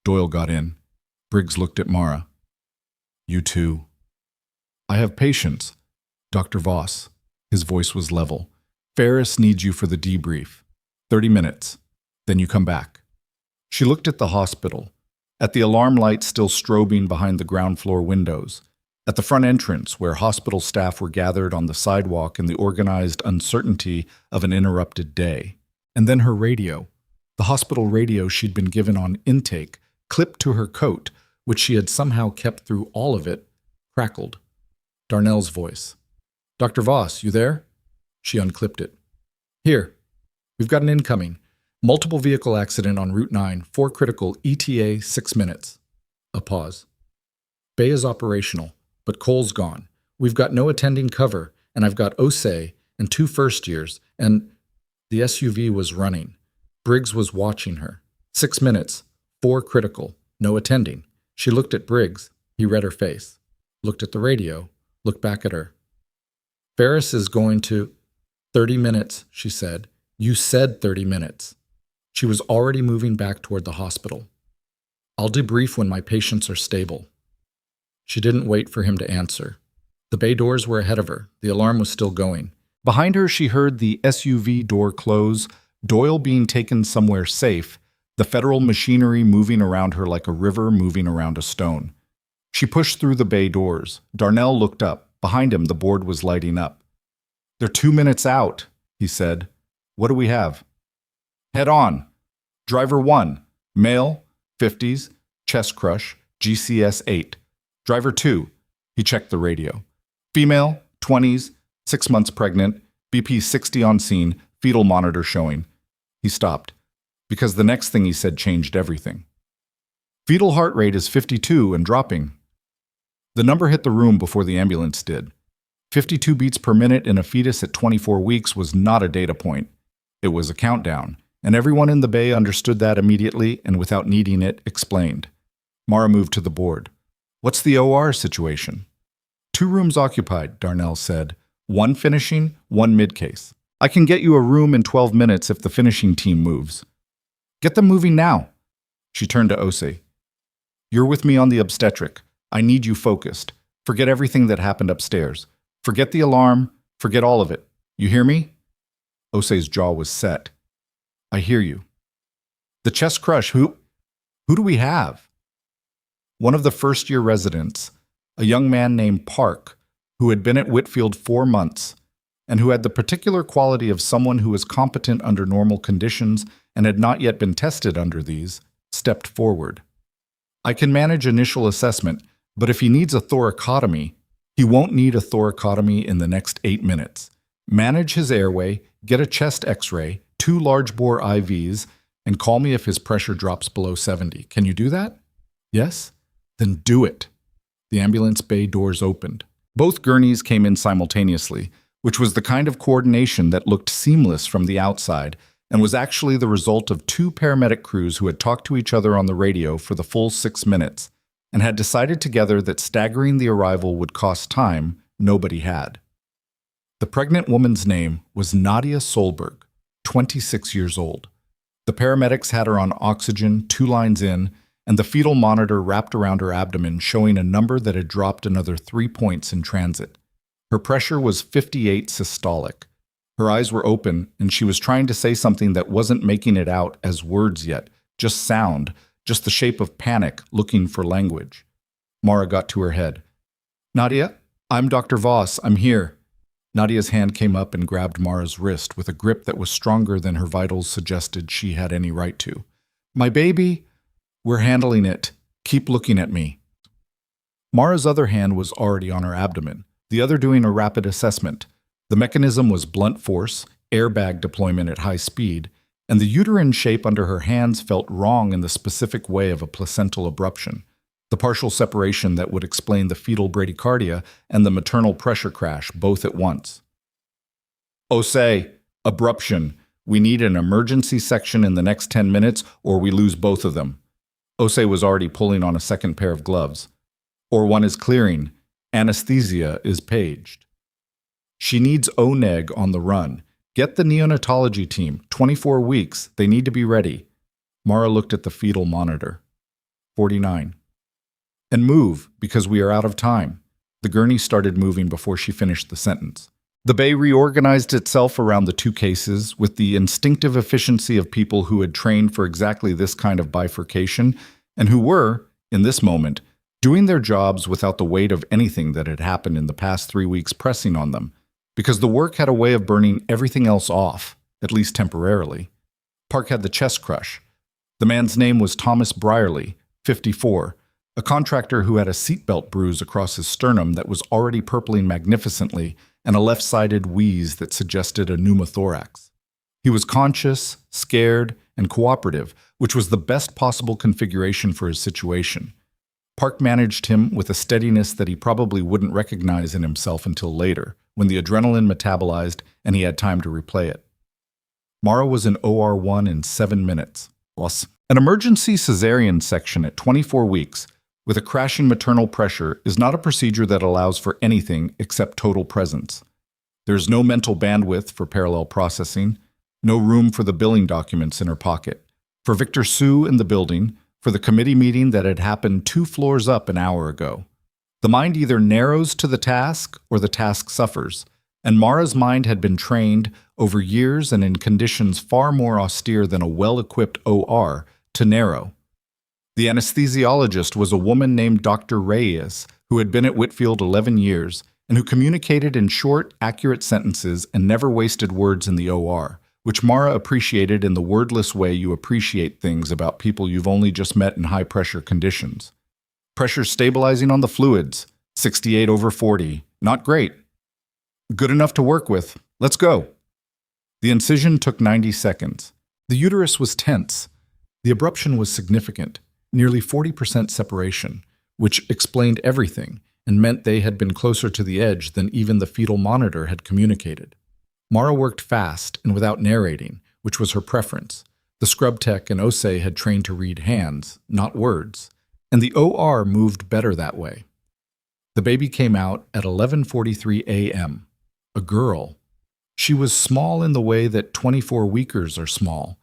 Doyle got in. Briggs looked at Mara. "You too." "I have patience. Dr. Voss." His voice was level. "Ferris needs you for the debrief. 30 minutes. Then you come back." She looked at the hospital, at the alarm lights still strobing behind the ground floor windows, at the front entrance where hospital staff were gathered on the sidewalk in the organized uncertainty of an interrupted day. And then her radio, the hospital radio she'd been given on intake, clipped to her coat, which she had somehow kept through all of it, crackled. Darnell's voice. "Dr. Voss, you there?" She unclipped it. "Here. We've got an incoming. Multiple vehicle accident on Route 9, 4 critical, ETA 6 minutes. A pause. "Bay is operational, but Cole's gone. We've got no attending cover, and I've got Osei and 2 first years, and..." The SUV was running. Briggs was watching her. 6 minutes, 4 critical, no attending. She looked at Briggs. He read her face. Looked at the radio. Looked back at her. "Ferris is going to..." 30 minutes, she said. "You said 30 minutes." She was already moving back toward the hospital. "I'll debrief when my patients are stable." She didn't wait for him to answer. The bay doors were ahead of her. The alarm was still going. Behind her, she heard the SUV door close, Doyle being taken somewhere safe, the federal machinery moving around her like a river moving around a stone. She pushed through the bay doors. Darnell looked up. Behind him, the board was lighting up. "They're 2 minutes out," he said. "What do we have?" "Head on. Driver 1, male, 50s, chest crush, GCS 8. Driver 2, he checked the radio. Female, 20s, 6 months pregnant, BP 60 on scene, fetal monitor showing." He stopped, because the next thing he said changed everything. "Fetal heart rate is 52 and dropping." The number hit the room before the ambulance did. 52 beats per minute in a fetus at 24 weeks was not a data point. It was a countdown, and everyone in the bay understood that immediately and without needing it, explained. Mara moved to the board. "What's the OR situation?" 2 rooms occupied, Darnell said. 1 finishing, 1 mid-case. "I can get you a room in 12 minutes if the finishing team moves." "Get them moving now." She turned to Osei. "You're with me on the obstetric. I need you focused. Forget everything that happened upstairs. Forget the alarm. Forget all of it. You hear me?" Osei's jaw was set. "I hear you." "The chest crush, who do we have?" One of the first-year residents, a young man named Park, who had been at Whitfield 4 months, and who had the particular quality of someone who was competent under normal conditions and had not yet been tested under these, stepped forward. "I can manage initial assessment, but if he needs a thoracotomy, he won't need a thoracotomy in the next 8 minutes. Manage his airway, get a chest x-ray, 2 large-bore IVs, and call me if his pressure drops below 70. Can you do that?" "Yes?" "Then do it." The ambulance bay doors opened. Both gurneys came in simultaneously, which was the kind of coordination that looked seamless from the outside and was actually the result of 2 paramedic crews who had talked to each other on the radio for the full 6 minutes and had decided together that staggering the arrival would cost time nobody had. The pregnant woman's name was Nadia Solberg, 26 years old. The paramedics had her on oxygen 2 lines in, and the fetal monitor wrapped around her abdomen showing a number that had dropped another 3 points in transit. Her pressure was 58 systolic. Her eyes were open, and she was trying to say something that wasn't making it out as words yet, just sound, just the shape of panic looking for language. Mara got to her head. "Nadia? I'm Dr. Voss. I'm here." Nadia's hand came up and grabbed Mara's wrist with a grip that was stronger than her vitals suggested she had any right to. "My baby? We're handling it. Keep looking at me." Mara's other hand was already on her abdomen, the other doing a rapid assessment. The mechanism was blunt force, airbag deployment at high speed, and the uterine shape under her hands felt wrong in the specific way of a placental abruption, the partial separation that would explain the fetal bradycardia and the maternal pressure crash both at once. "Osei, abruption. We need an emergency section in the next 10 minutes or we lose both of them." Osei was already pulling on a second pair of gloves. "Or one is clearing. Anesthesia is paged." "She needs ONEG on the run. Get the neonatology team. 24 weeks. They need to be ready." Mara looked at the fetal monitor. 49. "And move, because we are out of time." The gurney started moving before she finished the sentence. The bay reorganized itself around the two cases with the instinctive efficiency of people who had trained for exactly this kind of bifurcation and who were, in this moment, doing their jobs without the weight of anything that had happened in the past 3 weeks pressing on them, because the work had a way of burning everything else off, at least temporarily. Park had the chest crush. The man's name was Thomas Brierly, 54, a contractor who had a seatbelt bruise across his sternum that was already purpling magnificently and a left-sided wheeze that suggested a pneumothorax. He was conscious, scared, and cooperative, which was the best possible configuration for his situation. Park managed him with a steadiness that he probably wouldn't recognize in himself until later, when the adrenaline metabolized and he had time to replay it. Mara was in OR1 in 7 minutes. An emergency cesarean section at 24 weeks with a crashing maternal pressure is not a procedure that allows for anything except total presence. There's no mental bandwidth for parallel processing, no room for the billing documents in her pocket, for Victor Sue in the building, for the committee meeting that had happened 2 floors up an hour ago. The mind either narrows to the task or the task suffers, and Mara's mind had been trained over years and in conditions far more austere than a well-equipped OR to narrow. The anesthesiologist was a woman named Dr. Reyes, who had been at Whitfield 11 years and who communicated in short, accurate sentences and never wasted words in the OR, which Mara appreciated in the wordless way you appreciate things about people you've only just met in high-pressure conditions. Pressure stabilizing on the fluids, 68/40. Not great. Good enough to work with. Let's go. The incision took 90 seconds. The uterus was tense. The abruption was significant, nearly 40% separation, which explained everything and meant they had been closer to the edge than even the fetal monitor had communicated. Mara worked fast and without narrating, which was her preference. The scrub tech and Osei had trained to read hands, not words, and the OR moved better that way. The baby came out at 11:43 a.m. A girl. She was small in the way that 24-weekers are small,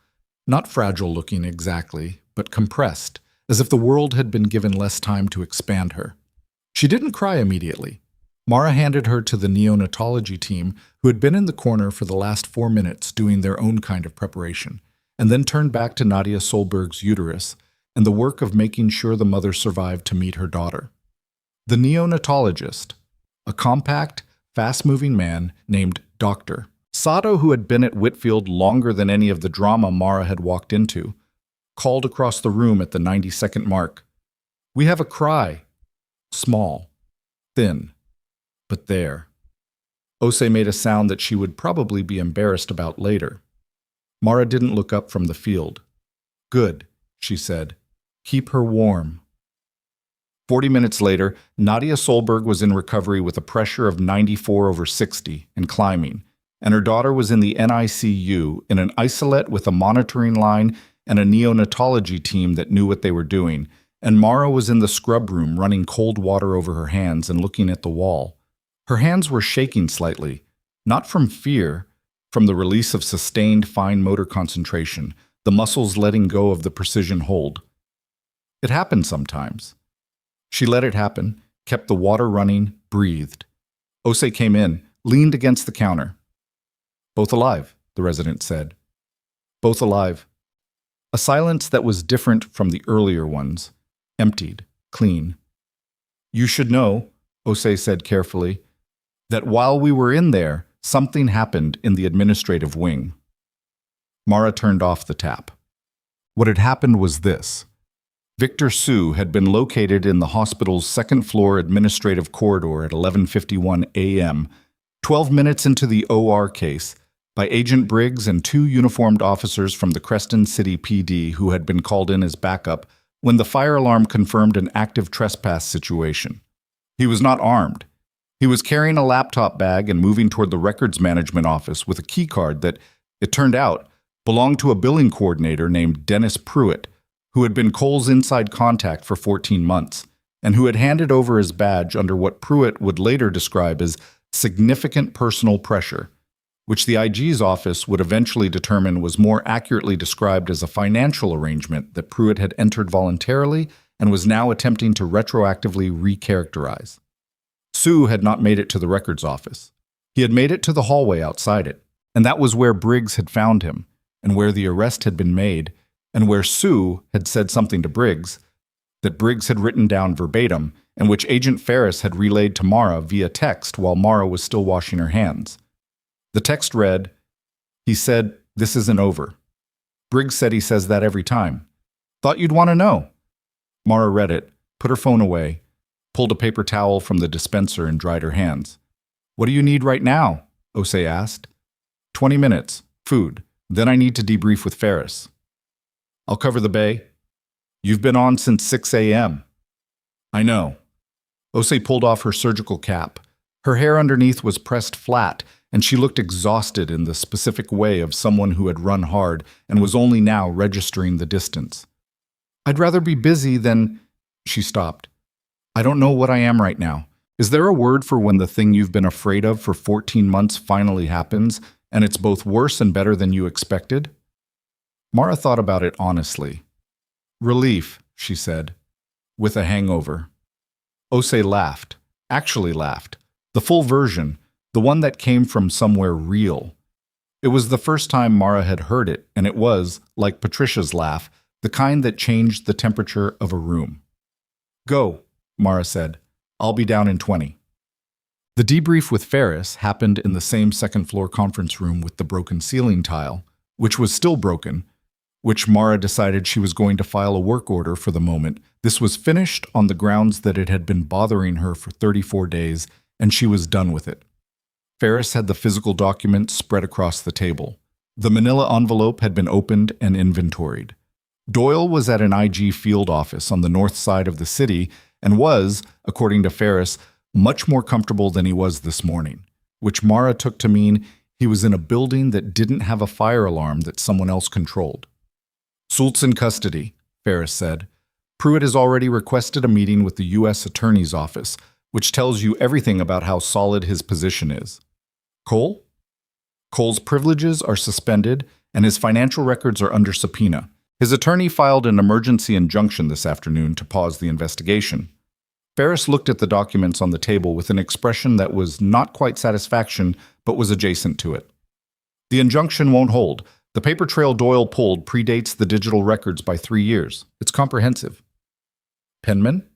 not fragile-looking exactly, but compressed, as if the world had been given less time to expand her. She didn't cry immediately. Mara handed her to the neonatology team, who had been in the corner for the last 4 minutes doing their own kind of preparation, and then turned back to Nadia Solberg's uterus and the work of making sure the mother survived to meet her daughter. The neonatologist, a compact, fast-moving man named Dr. Sato, who had been at Whitfield longer than any of the drama Mara had walked into, called across the room at the 90-second mark. "We have a cry. Small. Thin. But there." Osei made a sound that she would probably be embarrassed about later. Mara didn't look up from the field. "Good," she said. "Keep her warm." 40 minutes later, Nadia Solberg was in recovery with a pressure of 94/60 and climbing, and her daughter was in the NICU in an isolette with a monitoring line and a neonatology team that knew what they were doing, and Mara was in the scrub room running cold water over her hands and looking at the wall. Her hands were shaking slightly, not from fear, from the release of sustained fine motor concentration, the muscles letting go of the precision hold. It happened sometimes. She let it happen, kept the water running, breathed. Osei came in, leaned against the counter. Both alive, the resident said. Both alive. A silence that was different from the earlier ones, emptied, clean. You should know, Osei said carefully, that while we were in there, something happened in the administrative wing. Mara turned off the tap. What had happened was this. Victor Sue had been located in the hospital's second-floor administrative corridor at 11:51 a.m., 12 minutes into the OR case, by Agent Briggs and 2 uniformed officers from the Creston City PD who had been called in as backup when the fire alarm confirmed an active trespass situation. He was not armed. He was carrying a laptop bag and moving toward the records management office with a key card that, it turned out, belonged to a billing coordinator named Dennis Pruitt, who had been Cole's inside contact for 14 months, and who had handed over his badge under what Pruitt would later describe as significant personal pressure, which the IG's office would eventually determine was more accurately described as a financial arrangement that Pruitt had entered voluntarily and was now attempting to retroactively recharacterize. Sue had not made it to the records office. He had made it to the hallway outside it, and that was where Briggs had found him, and where the arrest had been made, and where Sue had said something to Briggs that Briggs had written down verbatim and which Agent Ferris had relayed to Mara via text while Mara was still washing her hands. The text read, "He said, 'This isn't over.' Briggs said he says that every time. Thought you'd want to know." Mara read it, put her phone away, pulled a paper towel from the dispenser and dried her hands. "What do you need right now?" Osei asked. 20 minutes, food. Then I need to debrief with Ferris." "I'll cover the bay." "You've been on since 6 a.m. "I know." Osei pulled off her surgical cap. Her hair underneath was pressed flat, and she looked exhausted in the specific way of someone who had run hard and was only now registering the distance. "I'd rather be busy than—" She stopped. "I don't know what I am right now. Is there a word for when the thing you've been afraid of for 14 months finally happens, and it's both worse and better than you expected?" Mara thought about it honestly. "Relief," she said, "with a hangover." Osei laughed, actually laughed, the full version, the one that came from somewhere real. It was the first time Mara had heard it, and it was, like Patricia's laugh, the kind that changed the temperature of a room. "Go," Mara said. "I'll be down in 20. The debrief with Ferris happened in the same second-floor conference room with the broken ceiling tile, which was still broken, which Mara decided she was going to file a work order for the moment. This was finished on the grounds that it had been bothering her for 34 days, and she was done with it. Ferris had the physical documents spread across the table. The manila envelope had been opened and inventoried. Doyle was at an IG field office on the north side of the city and was, according to Ferris, much more comfortable than he was this morning, which Mara took to mean he was in a building that didn't have a fire alarm that someone else controlled. "Sult's in custody," Ferris said. "Pruitt has already requested a meeting with the U.S. Attorney's Office, which tells you everything about how solid his position is. Cole? Cole's privileges are suspended, and his financial records are under subpoena. His attorney filed an emergency injunction this afternoon to pause the investigation." Ferris looked at the documents on the table with an expression that was not quite satisfaction, but was adjacent to it. "The injunction won't hold. The paper trail Doyle pulled predates the digital records by 3 years. It's comprehensive." "Penman?"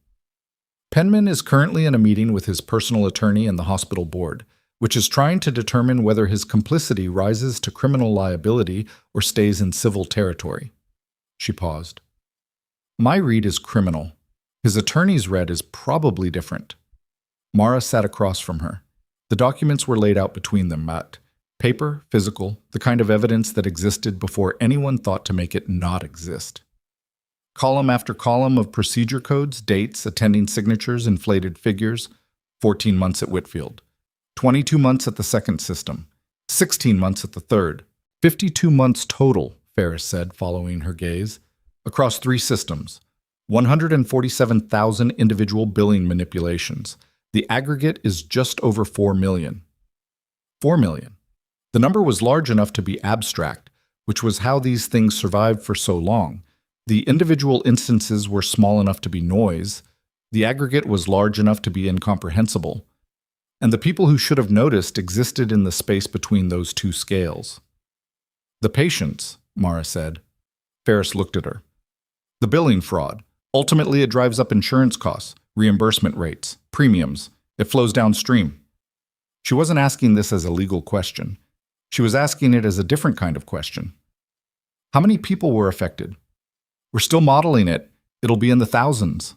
"Penman is currently in a meeting with his personal attorney and the hospital board, which is trying to determine whether his complicity rises to criminal liability or stays in civil territory." She paused. "My read is criminal. His attorney's read is probably different." Mara sat across from her. The documents were laid out between them, paper, physical, the kind of evidence that existed before anyone thought to make it not exist. Column after column of procedure codes, dates, attending signatures, inflated figures. 14 months at Whitfield. 22 months at the second system. 16 months at the third. 52 months total, Ferris said, following her gaze. Across 3 systems. 147,000 individual billing manipulations. The aggregate is just over 4 million. 4 million. The number was large enough to be abstract, which was how these things survived for so long. The individual instances were small enough to be noise. The aggregate was large enough to be incomprehensible. and the people who should have noticed existed in the space between those two scales. The patients, Mara said. Ferris looked at her. The billing fraud. Ultimately, it drives up insurance costs, reimbursement rates, premiums. It flows downstream. She wasn't asking this as a legal question. She was asking it as a different kind of question. How many people were affected? We're still modeling it. It'll be in the thousands.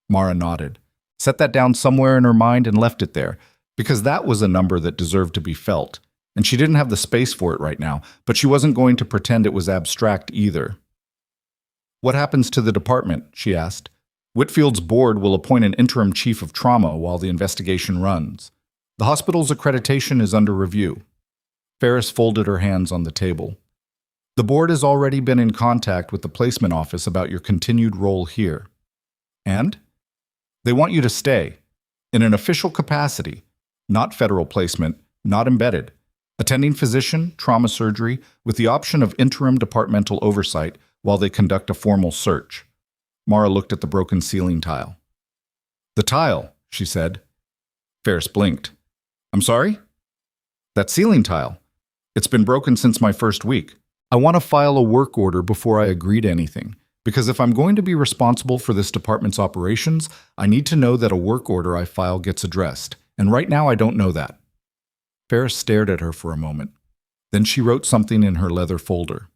Mara nodded, set that down somewhere in her mind and left it there, because that was a number that deserved to be felt, and she didn't have the space for it right now, but she wasn't going to pretend it was abstract either. What happens to the department? She asked. Whitfield's board will appoint an interim chief of trauma while the investigation runs. The hospital's accreditation is under review. Ferris folded her hands on the table. The board has already been in contact with the placement office about your continued role here. And? They want you to stay, in an official capacity, not federal placement, not embedded, attending physician, trauma surgery, with the option of interim departmental oversight while they conduct a formal search. Mara looked at the broken ceiling tile. The tile, she said. Ferris blinked. I'm sorry? That ceiling tile. It's been broken since my first week. I want to file a work order before I agree to anything, because if I'm going to be responsible for this department's operations, I need to know that a work order I file gets addressed, and right now I don't know that. Ferris stared at her for a moment. Then she wrote something in her leather folder.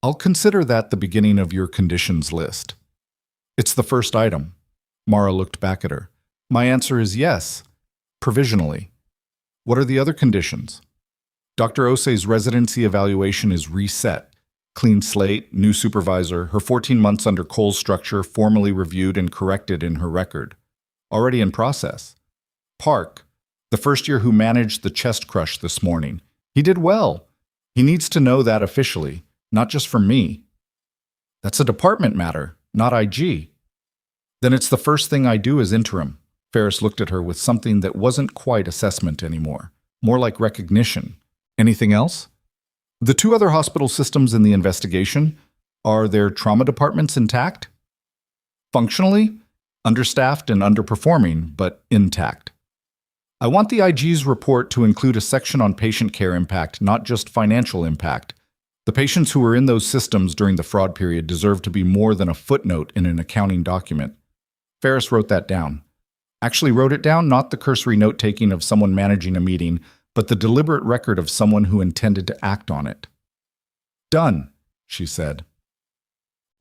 I'll consider that the beginning of your conditions list. It's the first item. Mara looked back at her. My answer is yes, provisionally. What are the other conditions? Dr. Osei's residency evaluation is reset. Clean slate, new supervisor, her 14 months under Cole's structure formally reviewed and corrected in her record. Already in process. Park, the first year who managed the chest crush this morning. He did well. He needs to know that officially, not just from me. That's a department matter, not IG. Then it's the first thing I do as interim. Ferris looked at her with something that wasn't quite assessment anymore, more like recognition. Anything else? The two other hospital systems in the investigation, are their trauma departments intact? Functionally, understaffed and underperforming, but intact. I want the IG's report to include a section on patient care impact, not just financial impact. The patients who were in those systems during the fraud period deserve to be more than a footnote in an accounting document. Ferris wrote that down. Actually wrote it down, not the cursory note-taking of someone managing a meeting, but the deliberate record of someone who intended to act on it. Done, she said.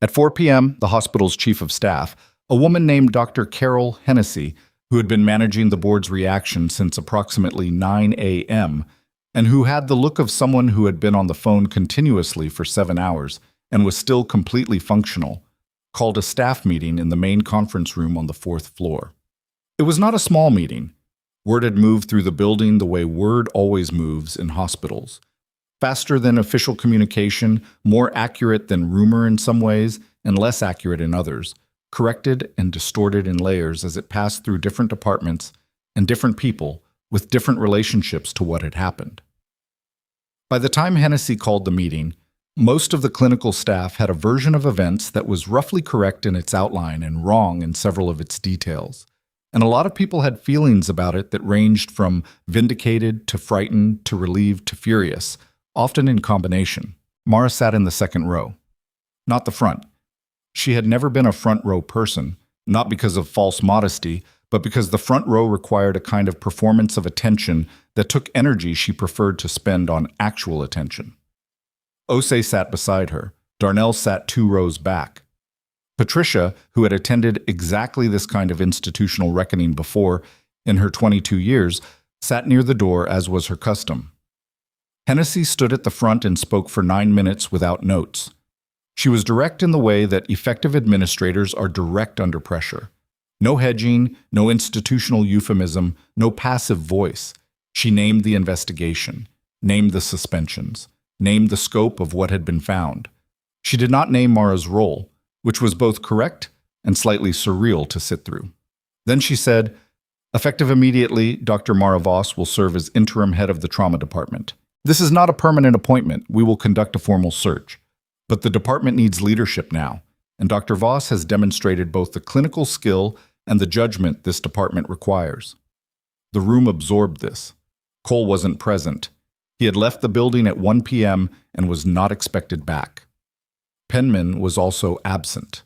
At 4 p.m., the hospital's chief of staff, a woman named Dr. Carol Hennessy, who had been managing the board's reaction since approximately 9 a.m., and who had the look of someone who had been on the phone continuously for 7 hours and was still completely functional, called a staff meeting in the main conference room on the 4th floor. It was not a small meeting. Word had moved through the building the way word always moves in hospitals. Faster than official communication, more accurate than rumor in some ways, and less accurate in others, corrected and distorted in layers as it passed through different departments and different people with different relationships to what had happened. By the time Hennessy called the meeting, most of the clinical staff had a version of events that was roughly correct in its outline and wrong in several of its details. And a lot of people had feelings about it that ranged from vindicated to frightened to relieved to furious, often in combination. Mara sat in the second row, not the front. She had never been a front row person, not because of false modesty, but because the front row required a kind of performance of attention that took energy she preferred to spend on actual attention. Osei sat beside her. Darnell sat 2 rows back. Patricia, who had attended exactly this kind of institutional reckoning before in her 22 years, sat near the door as was her custom. Hennessy stood at the front and spoke for 9 minutes without notes. She was direct in the way that effective administrators are direct under pressure. No hedging, no institutional euphemism, no passive voice. She named the investigation, named the suspensions, named the scope of what had been found. She did not name Mara's role, which was both correct and slightly surreal to sit through. Then she said, effective immediately, Dr. Mara Voss will serve as interim head of the trauma department. This is not a permanent appointment. We will conduct a formal search. But the department needs leadership now, and Dr. Voss has demonstrated both the clinical skill and the judgment this department requires. The room absorbed this. Cole wasn't present. He had left the building at 1 p.m. and was not expected back. Penman was also absent.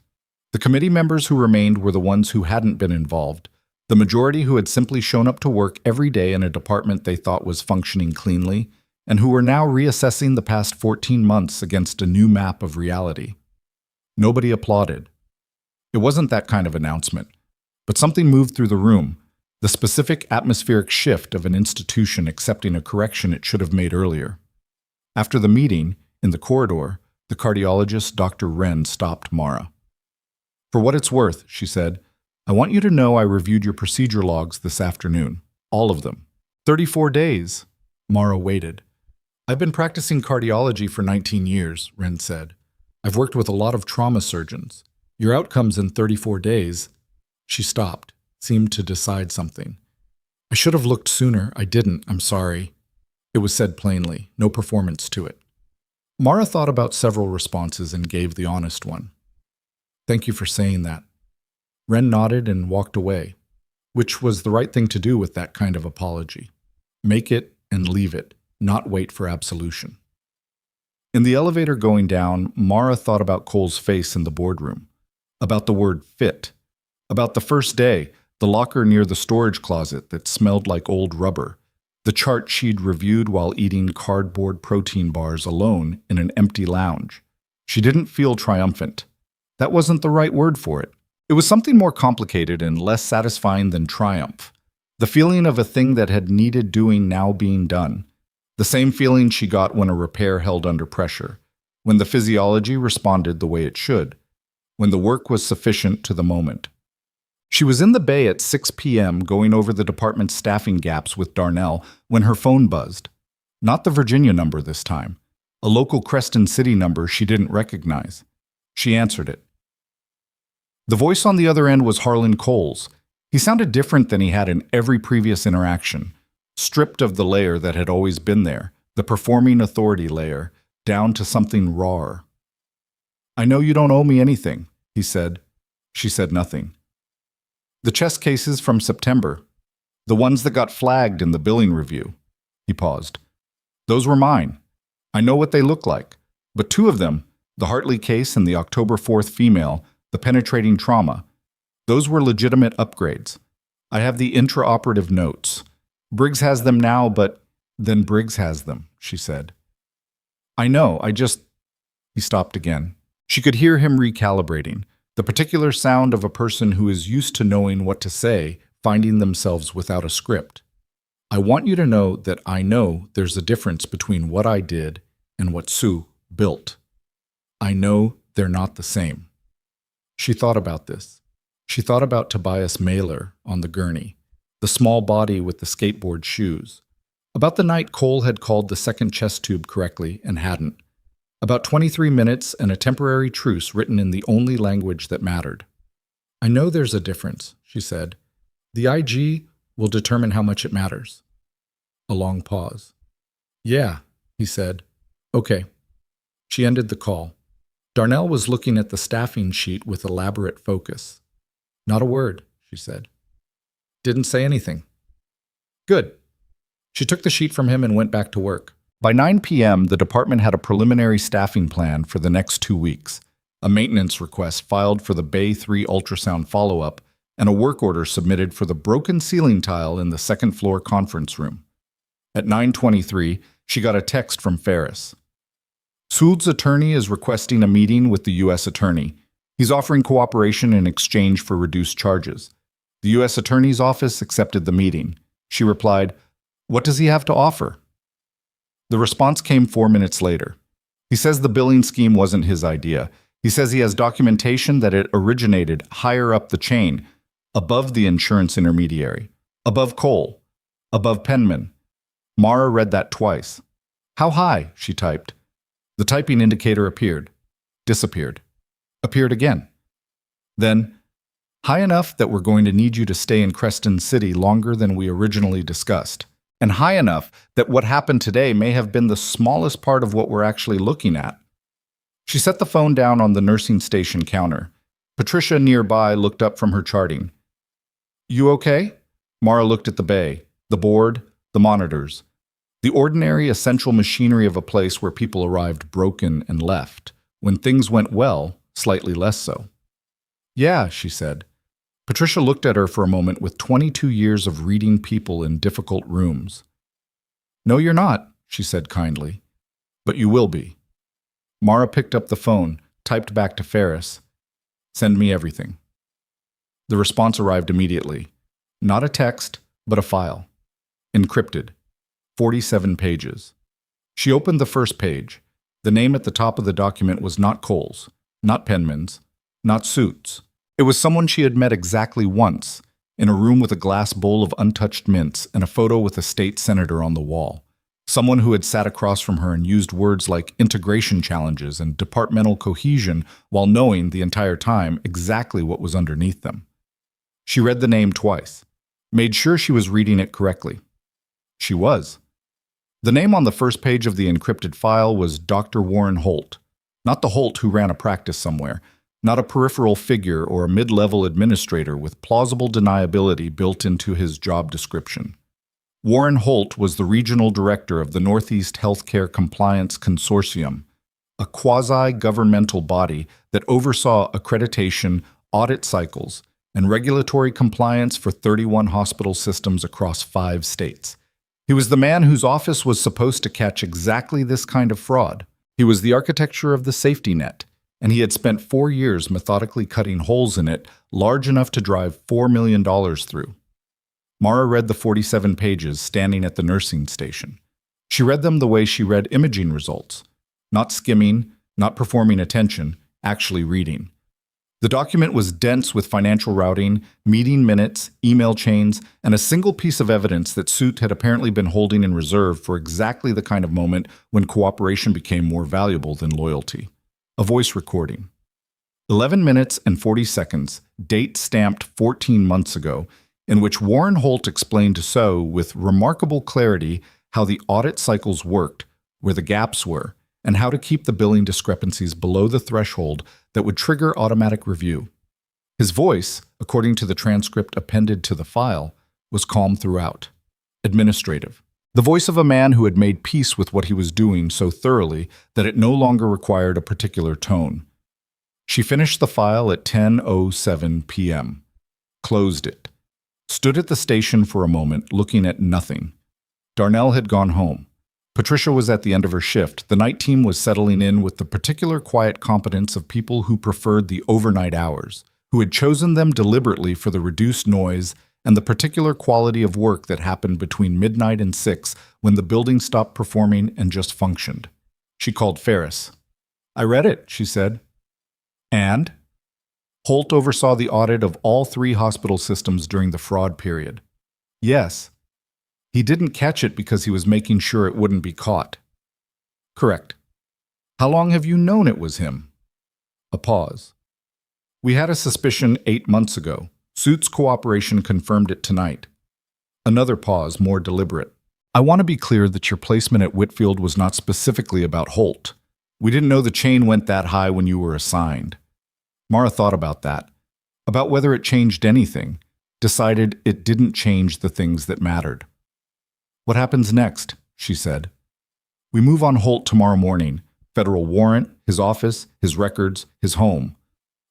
The committee members who remained were the ones who hadn't been involved, the majority who had simply shown up to work every day in a department they thought was functioning cleanly, and who were now reassessing the past 14 months against a new map of reality. Nobody applauded. It wasn't that kind of announcement, but something moved through the room, the specific atmospheric shift of an institution accepting a correction it should have made earlier. After the meeting, in the corridor, the cardiologist, Dr. Wren, stopped Mara. "For what it's worth," she said, "I want you to know I reviewed your procedure logs this afternoon. All of them. 34 days. Mara waited. "I've been practicing cardiology for 19 years, Wren said. "I've worked with a lot of trauma surgeons. Your outcomes in 34 days. She stopped, seemed to decide something. "I should have looked sooner. I didn't. I'm sorry." It was said plainly, no performance to it. Mara thought about several responses and gave the honest one. "Thank you for saying that." Wren nodded and walked away, which was the right thing to do with that kind of apology. Make it and leave it, not wait for absolution. In the elevator going down, Mara thought about Cole's face in the boardroom, about the word fit, about the first day, the locker near the storage closet that smelled like old rubber, the chart she'd reviewed while eating cardboard protein bars alone in an empty lounge. She didn't feel triumphant. That wasn't the right word for it. It was something more complicated and less satisfying than triumph. The feeling of a thing that had needed doing now being done. The same feeling she got when a repair held under pressure, when the physiology responded the way it should, when the work was sufficient to the moment. She was in the bay at 6 p.m. going over the department's staffing gaps with Darnell when her phone buzzed. Not the Virginia number this time, a local Creston City number she didn't recognize. She answered it. The voice on the other end was Harlan Cole's. He sounded different than he had in every previous interaction, stripped of the layer that had always been there, the performing authority layer, down to something rawer. "I know you don't owe me anything," he said. She said nothing. "The chest cases from September, the ones that got flagged in the billing review." He paused. "Those were mine. I know what they look like, but 2 of them, the Hartley case and the October 4th female, the penetrating trauma, those were legitimate upgrades. I have the intraoperative notes. Briggs has them now, but then Briggs has them," she said. "I know, He stopped again. She could hear him recalibrating, the particular sound of a person who is used to knowing what to say, finding themselves without a script. "I want you to know that I know there's a difference between what I did and what Sue built. I know they're not the same." She thought about this. She thought about Tobias Mailer on the gurney, the small body with the skateboard shoes. About the night Cole had called the second chest tube correctly and hadn't. About 23 minutes and a temporary truce written in the only language that mattered. "I know there's a difference," she said. "The IG will determine how much it matters." A long pause. "Yeah," he said. "Okay." She ended the call. Darnell was looking at the staffing sheet with elaborate focus. "Not a word," she said. "Didn't say anything." "Good." She took the sheet from him and went back to work. By 9 p.m., the department had a preliminary staffing plan for the next 2 weeks, a maintenance request filed for the Bay 3 ultrasound follow-up, and a work order submitted for the broken ceiling tile in the second-floor conference room. At 9:23, she got a text from Ferris. "Sule's attorney is requesting a meeting with the U.S. attorney. He's offering cooperation in exchange for reduced charges." The U.S. attorney's office accepted the meeting. She replied, "What does he have to offer?" The response came 4 minutes later. "He says the billing scheme wasn't his idea. He says he has documentation that it originated higher up the chain, above the insurance intermediary, above Cole, above Penman." Mara read that twice. "How high?" she typed. The typing indicator appeared, disappeared, appeared again. Then, "High enough that we're going to need you to stay in Creston City longer than we originally discussed. And high enough that what happened today may have been the smallest part of what we're actually looking at." She set the phone down on the nursing station counter. Patricia nearby looked up from her charting. "You okay?" Mara looked at the bay. The board, the monitors, the ordinary essential machinery of a place where people arrived broken and left. When things went well, slightly less so. Yeah, she said. Patricia looked at her for a moment with 22 years of reading people in difficult rooms. No, you're not, she said kindly. But you will be. Mara picked up the phone, typed back to Ferris. Send me everything. The response arrived immediately. Not a text, but a file. Encrypted. 47 pages. She opened the first page. The name at the top of the document was not Coles, not Penman's, not Suits. It was someone she had met exactly once, in a room with a glass bowl of untouched mints and a photo with a state senator on the wall. Someone who had sat across from her and used words like integration challenges and departmental cohesion while knowing the entire time exactly what was underneath them. She read the name twice, made sure she was reading it correctly. She was. The name on the first page of the encrypted file was Dr. Warren Holt, not the Holt who ran a practice somewhere, not a peripheral figure or a mid-level administrator with plausible deniability built into his job description. Warren Holt was the regional director of the Northeast Healthcare Compliance Consortium, a quasi-governmental body that oversaw accreditation, audit cycles, and regulatory compliance for 31 hospital systems across 5 states. He was the man whose office was supposed to catch exactly this kind of fraud. He was the architecture of the safety net, and he had spent 4 years methodically cutting holes in it large enough to drive $4 million through. Mara read the 47 pages standing at the nursing station. She read them the way she read imaging results, not skimming, not performing attention, actually reading. The document was dense with financial routing, meeting minutes, email chains, and a single piece of evidence that Soot had apparently been holding in reserve for exactly the kind of moment when cooperation became more valuable than loyalty. A voice recording. 11 minutes and 40 seconds, date stamped 14 months ago, in which Warren Holt explained to So with remarkable clarity how the audit cycles worked, where the gaps were, and how to keep the billing discrepancies below the threshold that would trigger automatic review. His voice, according to the transcript appended to the file, was calm throughout. Administrative. The voice of a man who had made peace with what he was doing so thoroughly that it no longer required a particular tone. She finished the file at 10:07 p.m., closed it, stood at the station for a moment looking at nothing. Darnell had gone home. Patricia was at the end of her shift. The night team was settling in with the particular quiet competence of people who preferred the overnight hours, who had chosen them deliberately for the reduced noise and the particular quality of work that happened between midnight and 6 when the building stopped performing and just functioned. She called Ferris. I read it, she said. And? Holt oversaw the audit of all 3 hospital systems during the fraud period. Yes. He didn't catch it because he was making sure it wouldn't be caught. Correct. How long have you known it was him? A pause. We had a suspicion 8 months ago. Suit's cooperation confirmed it tonight. Another pause, more deliberate. I want to be clear that your placement at Whitfield was not specifically about Holt. We didn't know the chain went that high when you were assigned. Mara thought about that, about whether it changed anything, decided it didn't change the things that mattered. What happens next? She said. We move on Holt tomorrow morning. Federal warrant, his office, his records, his home.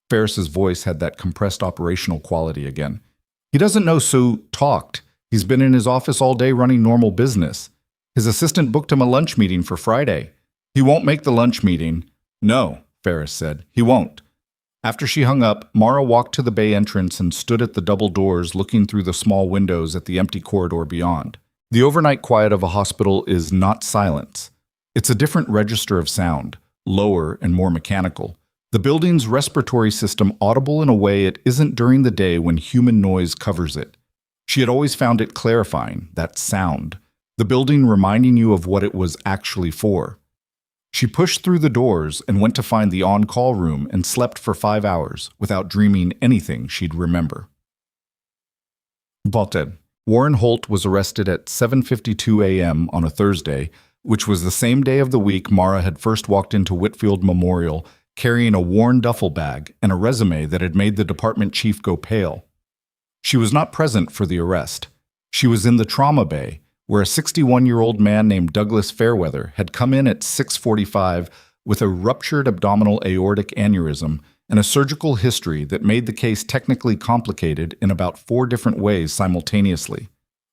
Ferris's voice had that compressed operational quality again. He doesn't know Sue talked. He's been in his office all day running normal business. His assistant booked him a lunch meeting for Friday. He won't make the lunch meeting. No, Ferris said. He won't. After she hung up, Mara walked to the bay entrance and stood at the double doors looking through the small windows at the empty corridor beyond. The overnight quiet of a hospital is not silence. It's a different register of sound, lower and more mechanical. The building's respiratory system audible in a way it isn't during the day when human noise covers it. She had always found it clarifying, that sound, the building reminding you of what it was actually for. She pushed through the doors and went to find the on-call room and slept for 5 hours without dreaming anything she'd remember. Vaulted. Warren Holt was arrested at 7:52 a.m. on a Thursday, which was the same day of the week Mara had first walked into Whitfield Memorial carrying a worn duffel bag and a resume that had made the department chief go pale. She was not present for the arrest. She was in the trauma bay, where a 61-year-old man named Douglas Fairweather had come in at 6:45 with a ruptured abdominal aortic aneurysm and a surgical history that made the case technically complicated in about 4 different ways simultaneously.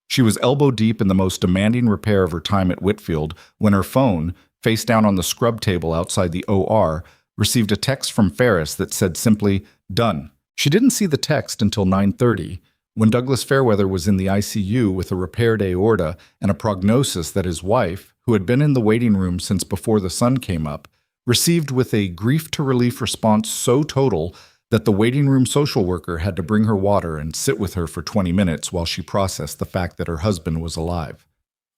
She was elbow deep in the most demanding repair of her time at Whitfield when her phone, face down on the scrub table outside the OR, received a text from Ferris that said simply, "Done." She didn't see the text until 9:30, when Douglas Fairweather was in the ICU with a repaired aorta and a prognosis that his wife, who had been in the waiting room since before the sun came up, received with a grief-to-relief response so total that the waiting room social worker had to bring her water and sit with her for 20 minutes while she processed the fact that her husband was alive.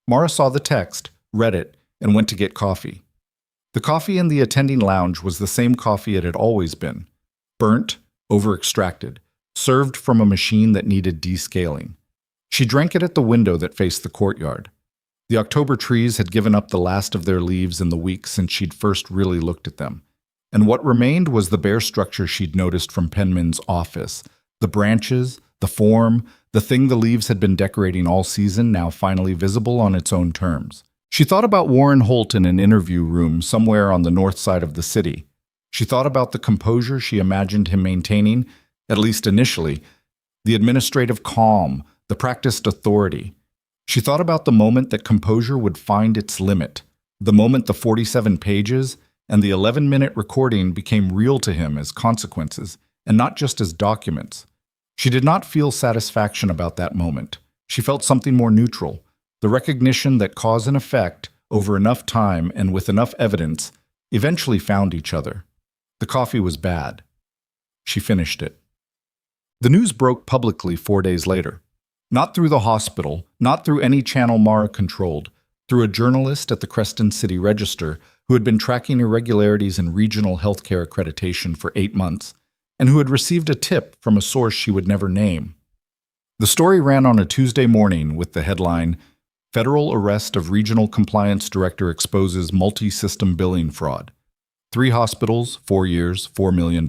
Mara saw the text, read it, and went to get coffee. The coffee in the attending lounge was the same coffee it had always been: burnt, over-extracted, served from a machine that needed descaling. She drank it at the window that faced the courtyard. The October trees had given up the last of their leaves in the week since she'd first really looked at them, and what remained was the bare structure she'd noticed from Penman's office: the branches, the form, the thing the leaves had been decorating all season, now finally visible on its own terms. She thought about Warren Holt in an interview room somewhere on the north side of the city. She thought about the composure she imagined him maintaining, at least initially, the administrative calm, the practiced authority. She thought about the moment that composure would find its limit, the moment the 47 pages and the 11-minute recording became real to him as consequences, and not just as documents. She did not feel satisfaction about that moment. She felt something more neutral, the recognition that cause and effect, over enough time and with enough evidence, eventually found each other. The coffee was bad. She finished it. The news broke publicly 4 days later. Not through the hospital, not through any channel Mara controlled, through a journalist at the Creston City Register who had been tracking irregularities in regional healthcare accreditation for 8 months, and who had received a tip from a source she would never name. The story ran on a Tuesday morning with the headline, "Federal Arrest of Regional Compliance Director Exposes Multi-System Billing Fraud. 3 hospitals, 4 years, $4 million.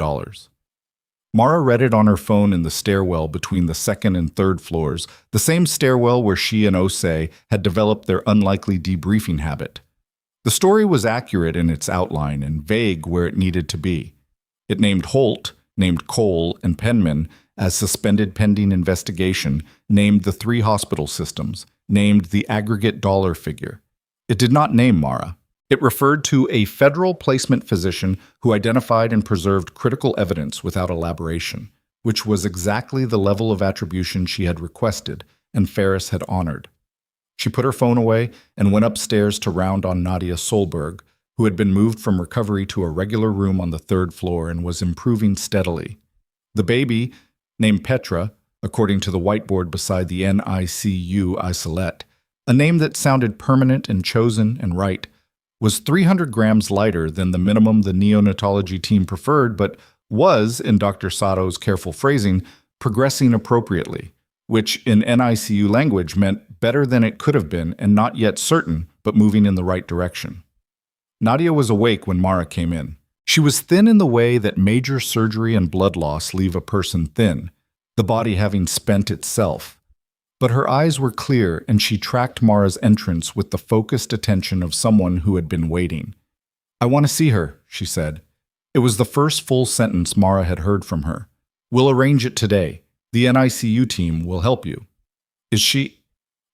Mara read it on her phone in the stairwell between the 2nd and 3rd floors, the same stairwell where she and Osei had developed their unlikely debriefing habit. The story was accurate in its outline and vague where it needed to be. It named Holt, named Cole and Penman as suspended pending investigation, named the 3 hospital systems, named the aggregate dollar figure. It did not name Mara. It referred to a federal placement physician who identified and preserved critical evidence without elaboration, which was exactly the level of attribution she had requested and Ferris had honored. She put her phone away and went upstairs to round on Nadia Solberg, who had been moved from recovery to a regular room on the 3rd floor and was improving steadily. The baby, named Petra, according to the whiteboard beside the NICU isolette, a name that sounded permanent and chosen and right, was 300 grams lighter than the minimum the neonatology team preferred, but was, in Dr. Sato's careful phrasing, progressing appropriately, which in NICU language meant better than it could have been and not yet certain, but moving in the right direction. Nadia was awake when Mara came in. She was thin in the way that major surgery and blood loss leave a person thin, the body having spent itself. But her eyes were clear, and she tracked Mara's entrance with the focused attention of someone who had been waiting. "I want to see her," she said. It was the first full sentence Mara had heard from her. "We'll arrange it today. The NICU team will help you." "Is she—"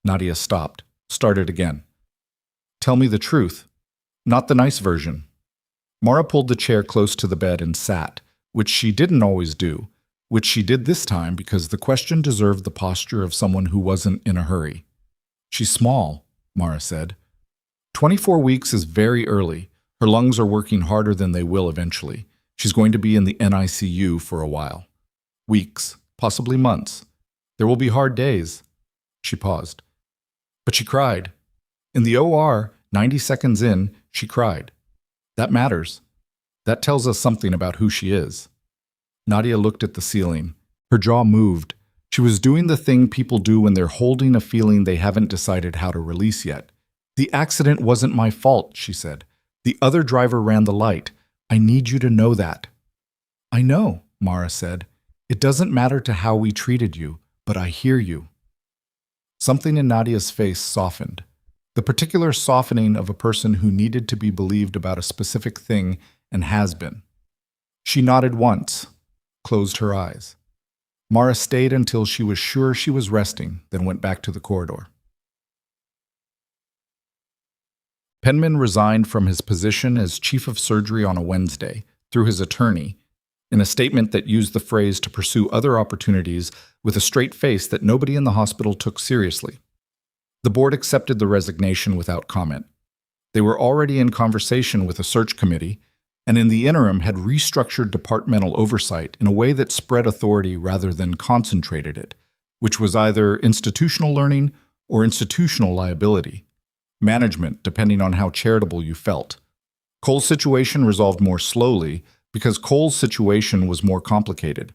Nadia stopped, started again. "Tell me the truth. Not the nice version." Mara pulled the chair close to the bed and sat, which she didn't always do, which she did this time because the question deserved the posture of someone who wasn't in a hurry. "She's small," Mara said. 24 weeks is very early. Her lungs are working harder than they will eventually. She's going to be in the NICU for a while. Weeks, possibly months. There will be hard days." She paused. "But she cried. In the OR, 90 seconds in, she cried. That matters. That tells us something about who she is." Nadia looked at the ceiling. Her jaw moved. She was doing the thing people do when they're holding a feeling they haven't decided how to release yet. "The accident wasn't my fault," she said. "The other driver ran the light. I need you to know that." "I know," Mara said. "It doesn't matter to how we treated you, but I hear you." Something in Nadia's face softened. The particular softening of a person who needed to be believed about a specific thing and has been. She nodded once, closed her eyes. Mara stayed until she was sure she was resting, then went back to the corridor. Penman resigned from his position as chief of surgery on a Wednesday, through his attorney, in a statement that used the phrase to pursue other opportunities with a straight face that nobody in the hospital took seriously. The board accepted the resignation without comment. They were already in conversation with a search committee, and in the interim had restructured departmental oversight in a way that spread authority rather than concentrated it, which was either institutional learning or institutional liability. Management, depending on how charitable you felt. Cole's situation resolved more slowly because Cole's situation was more complicated.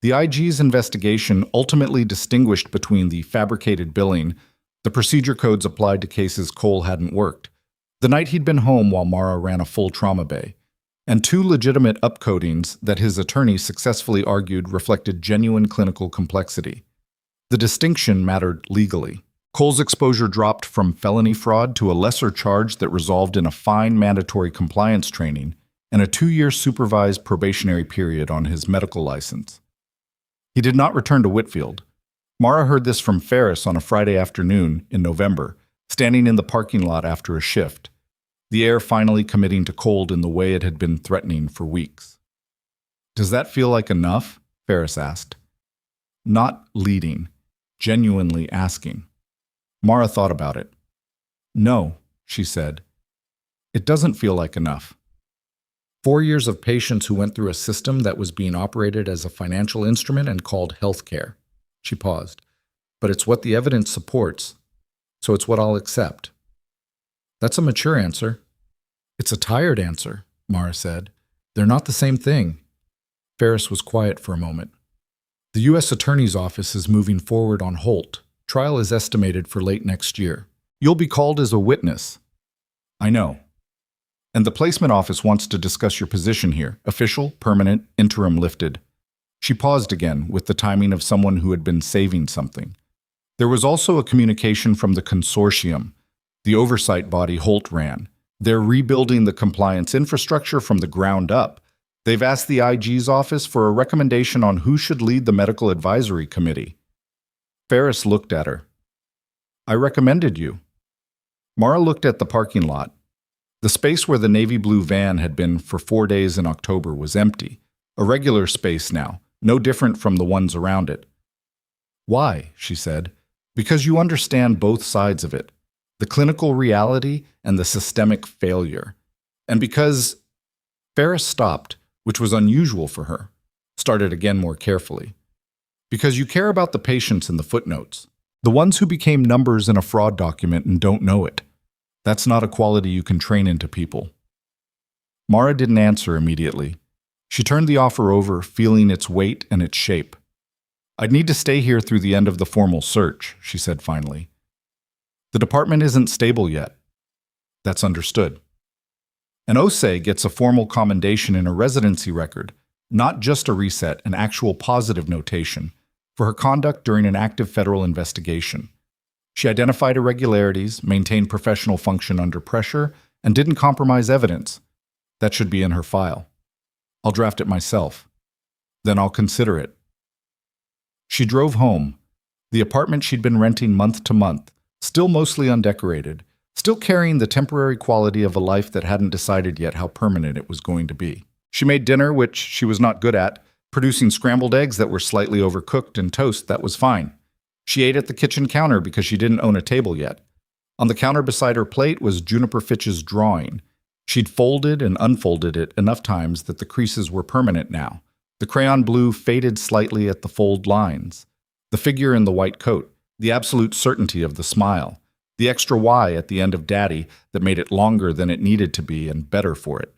The IG's investigation ultimately distinguished between the fabricated billing, the procedure codes applied to cases Cole hadn't worked, the night he'd been home while Mara ran a full trauma bay, and two legitimate upcodings that his attorney successfully argued reflected genuine clinical complexity. The distinction mattered legally. Cole's exposure dropped from felony fraud to a lesser charge that resolved in a fine mandatory compliance training and a 2-year supervised probationary period on his medical license. He did not return to Whitfield. Mara heard this from Ferris on a Friday afternoon in November, standing in the parking lot after a shift, the air finally committing to cold in the way it had been threatening for weeks. "Does that feel like enough?" Ferris asked. Not leading, genuinely asking. Mara thought about it. "No," she said. "It doesn't feel like enough. 4 years of patients who went through a system that was being operated as a financial instrument and called healthcare." She paused. "But it's what the evidence supports, so it's what I'll accept." "That's a mature answer." "It's a tired answer," Mara said. "They're not the same thing." Ferris was quiet for a moment. "The U.S. Attorney's Office is moving forward on Holt. Trial is estimated for late next year. You'll be called as a witness." "I know. And the placement office wants to discuss your position here. Official, permanent, interim lifted." She paused again, with the timing of someone who had been saving something. There was also a communication from the consortium, the oversight body Holt ran. They're rebuilding the compliance infrastructure from the ground up. They've asked the IG's office for a recommendation on who should lead the medical advisory committee. Ferris looked at her. "I recommended you." Mara looked at the parking lot. The space where the navy blue van had been for 4 days in October was empty, a regular space now, no different from the ones around it. "Why?" she said. "Because you understand both sides of it, the clinical reality and the systemic failure. And because—" Ferris stopped, which was unusual for her, started again more carefully. "Because you care about the patients in the footnotes, the ones who became numbers in a fraud document and don't know it. That's not a quality you can train into people." Mara didn't answer immediately. She turned the offer over, feeling its weight and its shape. "I'd need to stay here through the end of the formal search," she said finally. "The department isn't stable yet." "That's understood." "An OSE gets a formal commendation in a residency record, not just a reset, an actual positive notation, for her conduct during an active federal investigation. She identified irregularities, maintained professional function under pressure, and didn't compromise evidence. That should be in her file. I'll draft it myself. Then I'll consider it." She drove home. The apartment she'd been renting month to month, still mostly undecorated, still carrying the temporary quality of a life that hadn't decided yet how permanent it was going to be. She made dinner, which she was not good at, producing scrambled eggs that were slightly overcooked and toast that was fine. She ate at the kitchen counter because she didn't own a table yet. On the counter beside her plate was Juniper Fitch's drawing. She'd folded and unfolded it enough times that the creases were permanent now. The crayon blue faded slightly at the fold lines. The figure in the white coat, the absolute certainty of the smile, the extra Y at the end of Daddy that made it longer than it needed to be and better for it.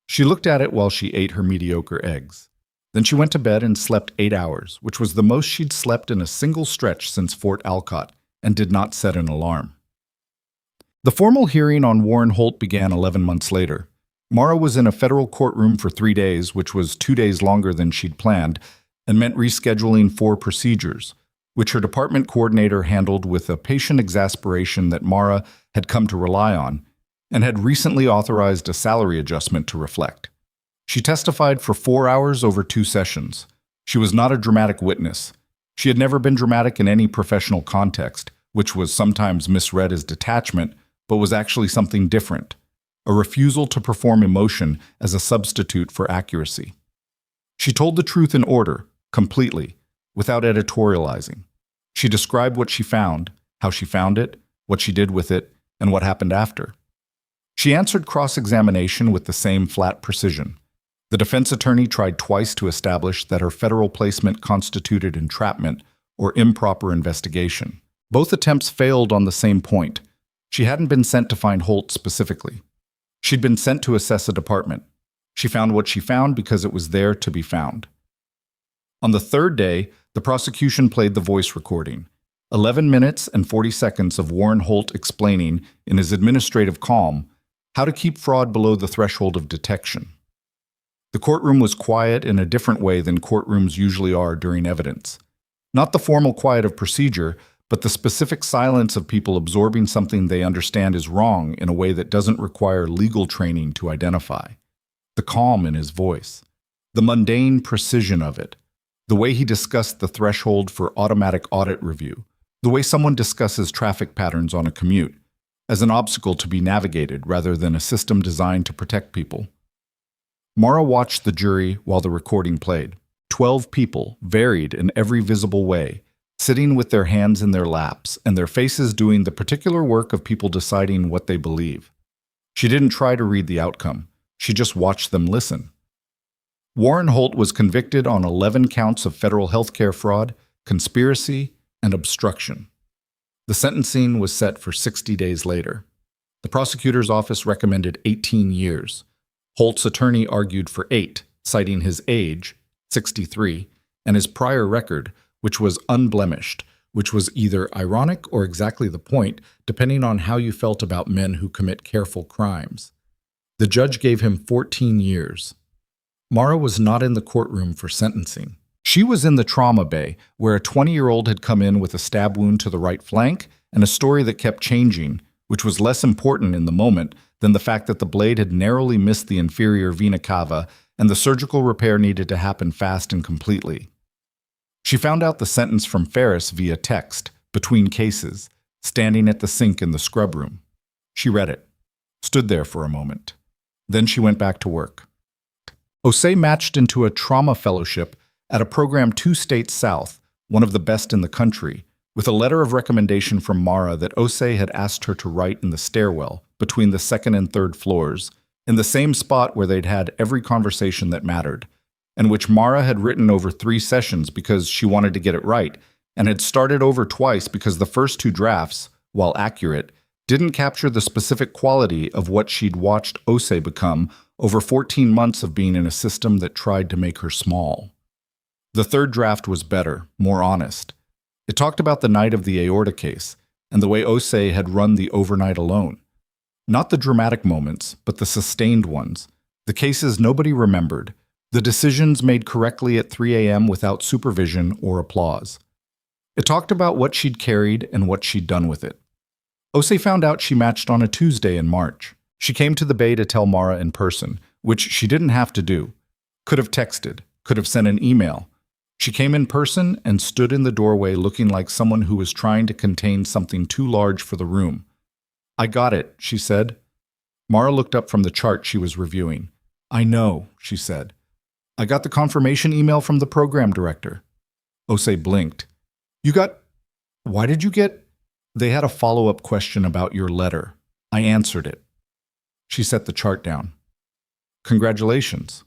She looked at it while she ate her mediocre eggs. Then she went to bed and slept 8 hours, which was the most she'd slept in a single stretch since Fort Alcott, and did not set an alarm. The formal hearing on Warren Holt began 11 months later. Mara was in a federal courtroom for 3 days, which was 2 days longer than she'd planned, and meant rescheduling 4 procedures, which her department coordinator handled with a patient exasperation that Mara had come to rely on, and had recently authorized a salary adjustment to reflect. She testified for 4 hours over 2 sessions. She was not a dramatic witness. She had never been dramatic in any professional context, which was sometimes misread as detachment, but was actually something different, a refusal to perform emotion as a substitute for accuracy. She told the truth in order, completely, without editorializing. She described what she found, how she found it, what she did with it, and what happened after. She answered cross-examination with the same flat precision. The defense attorney tried twice to establish that her federal placement constituted entrapment or improper investigation. Both attempts failed on the same point. She hadn't been sent to find Holt specifically. She'd been sent to assess a department. She found what she found because it was there to be found. On the third day, the prosecution played the voice recording. 11 minutes and 40 seconds of Warren Holt explaining, in his administrative calm, how to keep fraud below the threshold of detection. The courtroom was quiet in a different way than courtrooms usually are during evidence. Not the formal quiet of procedure, but the specific silence of people absorbing something they understand is wrong in a way that doesn't require legal training to identify. The calm in his voice, the mundane precision of it, the way he discussed the threshold for automatic audit review, the way someone discusses traffic patterns on a commute, as an obstacle to be navigated rather than a system designed to protect people. Mara watched the jury while the recording played. 12 people, varied in every visible way, sitting with their hands in their laps and their faces doing the particular work of people deciding what they believe. She didn't try to read the outcome. She just watched them listen. Warren Holt was convicted on 11 counts of federal healthcare fraud, conspiracy, and obstruction. The sentencing was set for 60 days later. The prosecutor's office recommended 18 years. Holt's attorney argued for 8, citing his age, 63, and his prior record, which was unblemished, which was either ironic or exactly the point, depending on how you felt about men who commit careful crimes. The judge gave him 14 years. Mara was not in the courtroom for sentencing. She was in the trauma bay, where a 20-year-old had come in with a stab wound to the right flank and a story that kept changing, which was less important in the moment than the fact that the blade had narrowly missed the inferior vena cava and the surgical repair needed to happen fast and completely. She found out the sentence from Ferris via text, between cases, standing at the sink in the scrub room. She read it, stood there for a moment. Then she went back to work. Osei matched into a trauma fellowship at a program 2 states south, one of the best in the country, with a letter of recommendation from Mara that Osei had asked her to write in the stairwell between the 2nd and 3rd floors, in the same spot where they'd had every conversation that mattered, and which Mara had written over 3 sessions because she wanted to get it right, and had started over twice because the first 2 drafts, while accurate, didn't capture the specific quality of what she'd watched Osei become over 14 months of being in a system that tried to make her small. The 3rd draft was better, more honest. It talked about the night of the aorta case, and the way Osei had run the overnight alone. Not the dramatic moments, but the sustained ones. The cases nobody remembered. The decisions made correctly at 3 a.m. without supervision or applause. It talked about what she'd carried and what she'd done with it. Osei found out she matched on a Tuesday in March. She came to the Bay to tell Mara in person, which she didn't have to do. Could have texted, could have sent an email. She came in person and stood in the doorway looking like someone who was trying to contain something too large for the room. "I got it," she said. Mara looked up from the chart she was reviewing. "I know," she said. "I got the confirmation email from the program director." Osei blinked. Why did you get? They had a follow-up question about your letter. I answered it." She set the chart down. "Congratulations."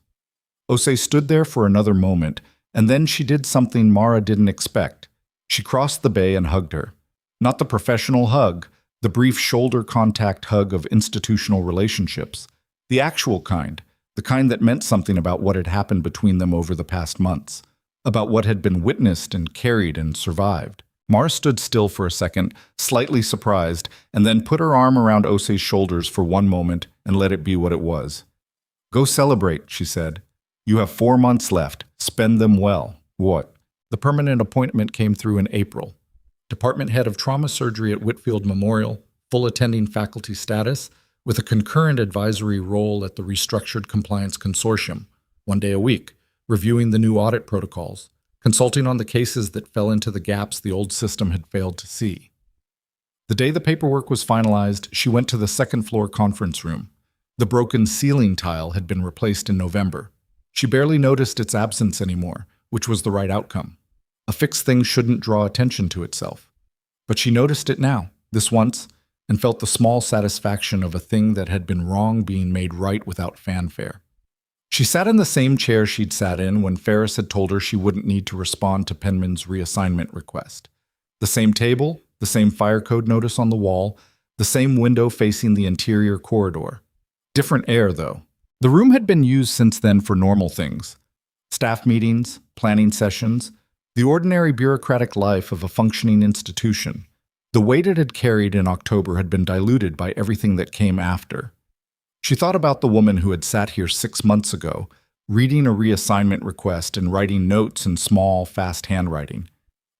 Osei stood there for another moment, and then she did something Mara didn't expect. She crossed the bay and hugged her. Not the professional hug, the brief shoulder contact hug of institutional relationships. The actual kind, the kind that meant something about what had happened between them over the past months, about what had been witnessed and carried and survived. Mara stood still for a second, slightly surprised, and then put her arm around Osei's shoulders for one moment and let it be what it was. "Go celebrate," she said. "You have 4 months left. Spend them well." "What?" The permanent appointment came through in April. Department head of trauma surgery at Whitfield Memorial, full attending faculty status, with a concurrent advisory role at the restructured compliance consortium, 1 day a week, reviewing the new audit protocols, consulting on the cases that fell into the gaps the old system had failed to see. The day the paperwork was finalized, she went to the second-floor conference room. The broken ceiling tile had been replaced in November. She barely noticed its absence anymore, which was the right outcome. A fixed thing shouldn't draw attention to itself. But she noticed it now, this once, and felt the small satisfaction of a thing that had been wrong being made right without fanfare. She sat in the same chair she'd sat in when Ferris had told her she wouldn't need to respond to Penman's reassignment request. The same table, the same fire code notice on the wall, the same window facing the interior corridor. Different air, though. The room had been used since then for normal things. Staff meetings, planning sessions, the ordinary bureaucratic life of a functioning institution. The weight it had carried in October had been diluted by everything that came after. She thought about the woman who had sat here 6 months ago, reading a reassignment request and writing notes in small, fast handwriting.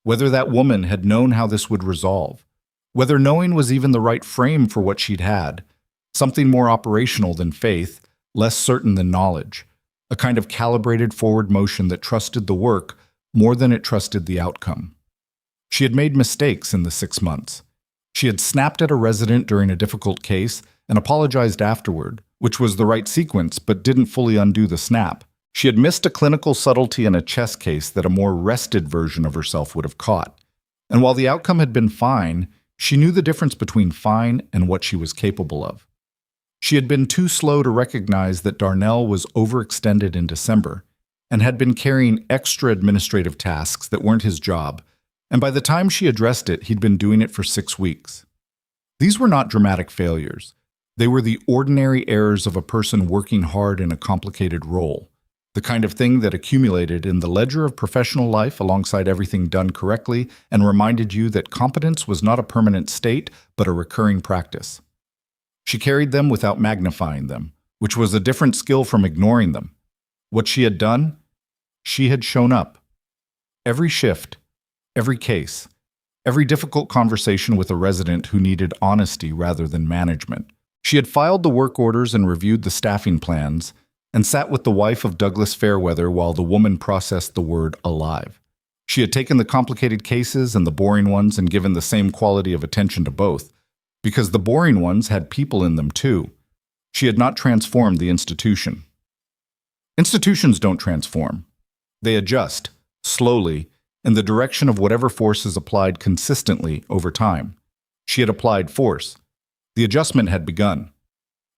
Whether that woman had known how this would resolve. Whether knowing was even the right frame for what she'd had. Something more operational than faith, less certain than knowledge. A kind of calibrated forward motion that trusted the work more than it trusted the outcome. She had made mistakes in the 6 months. She had snapped at a resident during a difficult case and apologized afterward, which was the right sequence but didn't fully undo the snap. She had missed a clinical subtlety in a chess case that a more rested version of herself would have caught. And while the outcome had been fine, she knew the difference between fine and what she was capable of. She had been too slow to recognize that Darnell was overextended in December and had been carrying extra administrative tasks that weren't his job, and by the time she addressed it, he'd been doing it for 6 weeks. These were not dramatic failures. They were the ordinary errors of a person working hard in a complicated role, the kind of thing that accumulated in the ledger of professional life alongside everything done correctly and reminded you that competence was not a permanent state, but a recurring practice. She carried them without magnifying them, which was a different skill from ignoring them. What she had done? She had shown up. Every shift, every case, every difficult conversation with a resident who needed honesty rather than management. She had filed the work orders and reviewed the staffing plans, and sat with the wife of Douglas Fairweather while the woman processed the word alive. She had taken the complicated cases and the boring ones and given the same quality of attention to both, because the boring ones had people in them too. She had not transformed the institution. Institutions don't transform. They adjust, slowly, in the direction of whatever force is applied consistently over time. She had applied force. The adjustment had begun.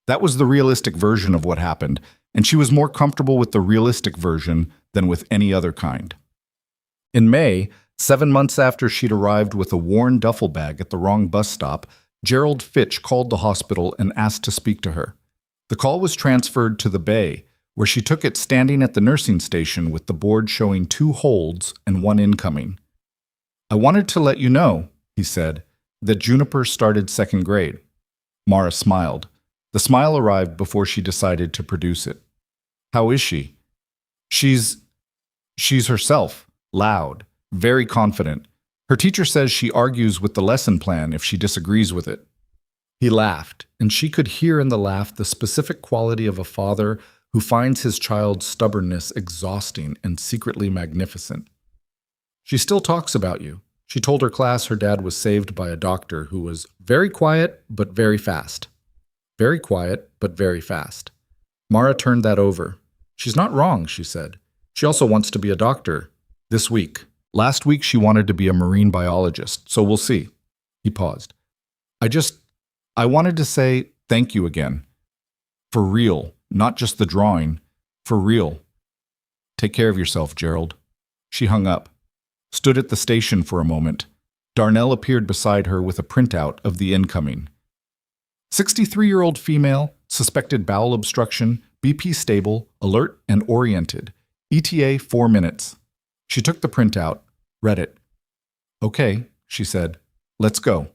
That was the realistic version of what happened, and she was more comfortable with the realistic version than with any other kind. In May, 7 months after she'd arrived with a worn duffel bag at the wrong bus stop, Gerald Fitch called the hospital and asked to speak to her. The call was transferred to the Bay, where she took it standing at the nursing station with the board showing 2 holds and 1 incoming. "I wanted to let you know," he said, "that Juniper started 2nd grade. Mara smiled. The smile arrived before she decided to produce it. "How is she?" She's herself, loud, very confident. Her teacher says she argues with the lesson plan if she disagrees with it." He laughed, and she could hear in the laugh the specific quality of a father who finds his child's stubbornness exhausting and secretly magnificent. "She still talks about you. She told her class her dad was saved by a doctor who was very quiet but very fast. Very quiet but very fast." Mara turned that over. "She's not wrong," she said. "She also wants to be a doctor. This week. Last week she wanted to be a marine biologist, so we'll see." He paused. I wanted to say thank you again. For real, not just the drawing. For real. Take care of yourself, Gerald." She hung up, stood at the station for a moment. Darnell appeared beside her with a printout of the incoming. 63-year-old female, suspected bowel obstruction, BP stable, alert and oriented. ETA 4 minutes. She took the printout, read it. "Okay," she said. "Let's go."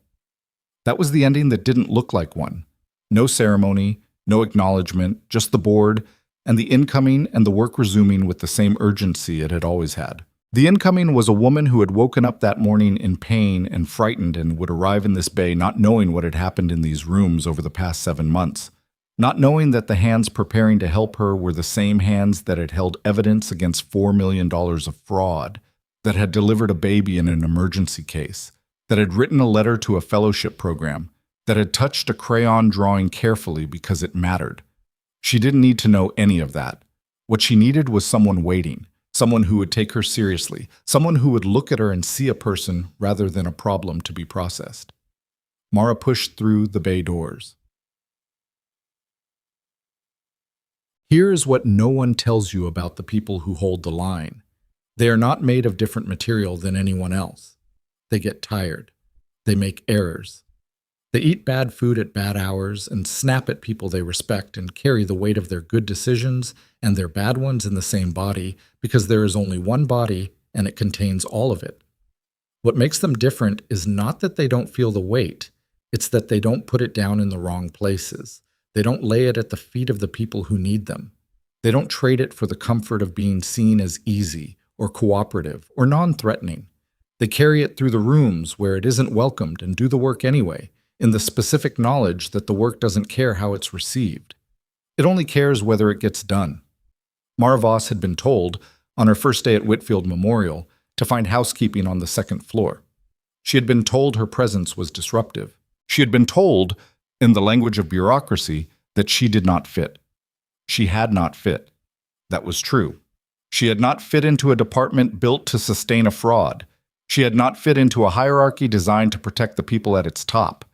That was the ending that didn't look like one. No ceremony, no acknowledgement, just the board, and the incoming and the work resuming with the same urgency it had always had. The incoming was a woman who had woken up that morning in pain and frightened and would arrive in this bay not knowing what had happened in these rooms over the past 7 months, not knowing that the hands preparing to help her were the same hands that had held evidence against $4 million of fraud, that had delivered a baby in an emergency case, that had written a letter to a fellowship program, that had touched a crayon drawing carefully because it mattered. She didn't need to know any of that. What she needed was someone waiting, someone who would take her seriously, someone who would look at her and see a person rather than a problem to be processed. Mara pushed through the bay doors. Here is what no one tells you about the people who hold the line. They are not made of different material than anyone else. They get tired. They make errors. They eat bad food at bad hours and snap at people they respect and carry the weight of their good decisions and their bad ones in the same body because there is only one body and it contains all of it. What makes them different is not that they don't feel the weight, it's that they don't put it down in the wrong places. They don't lay it at the feet of the people who need them. They don't trade it for the comfort of being seen as easy or cooperative or non-threatening. They carry it through the rooms where it isn't welcomed and do the work anyway, in the specific knowledge that the work doesn't care how it's received. It only cares whether it gets done. Mara Voss had been told, on her first day at Whitfield Memorial, to find housekeeping on the second floor. She had been told her presence was disruptive. She had been told, in the language of bureaucracy, that she did not fit. She had not fit. That was true. She had not fit into a department built to sustain a fraud. She had not fit into a hierarchy designed to protect the people at its top.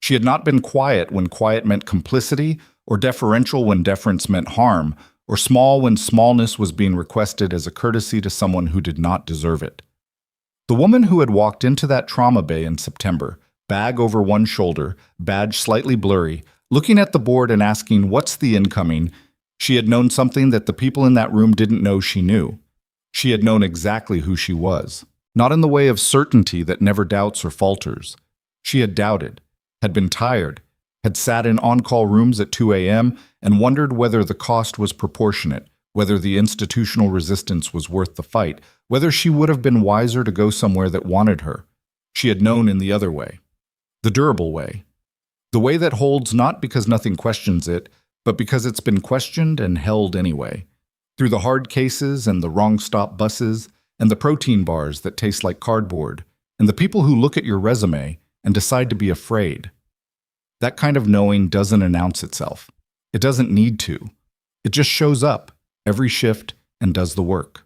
She had not been quiet when quiet meant complicity, or deferential when deference meant harm, or small when smallness was being requested as a courtesy to someone who did not deserve it. The woman who had walked into that trauma bay in September, bag over one shoulder, badge slightly blurry, looking at the board and asking, "What's the incoming?" She had known something that the people in that room didn't know she knew. She had known exactly who she was, not in the way of certainty that never doubts or falters. She had doubted, had been tired, had sat in on-call rooms at 2 a.m. and wondered whether the cost was proportionate, whether the institutional resistance was worth the fight, whether she would have been wiser to go somewhere that wanted her. She had known in the other way, the durable way, the way that holds not because nothing questions it, but because it's been questioned and held anyway, through the hard cases and the wrong-stop buses and the protein bars that taste like cardboard, and the people who look at your resume and decide to be afraid. That kind of knowing doesn't announce itself. It doesn't need to. It just shows up every shift and does the work.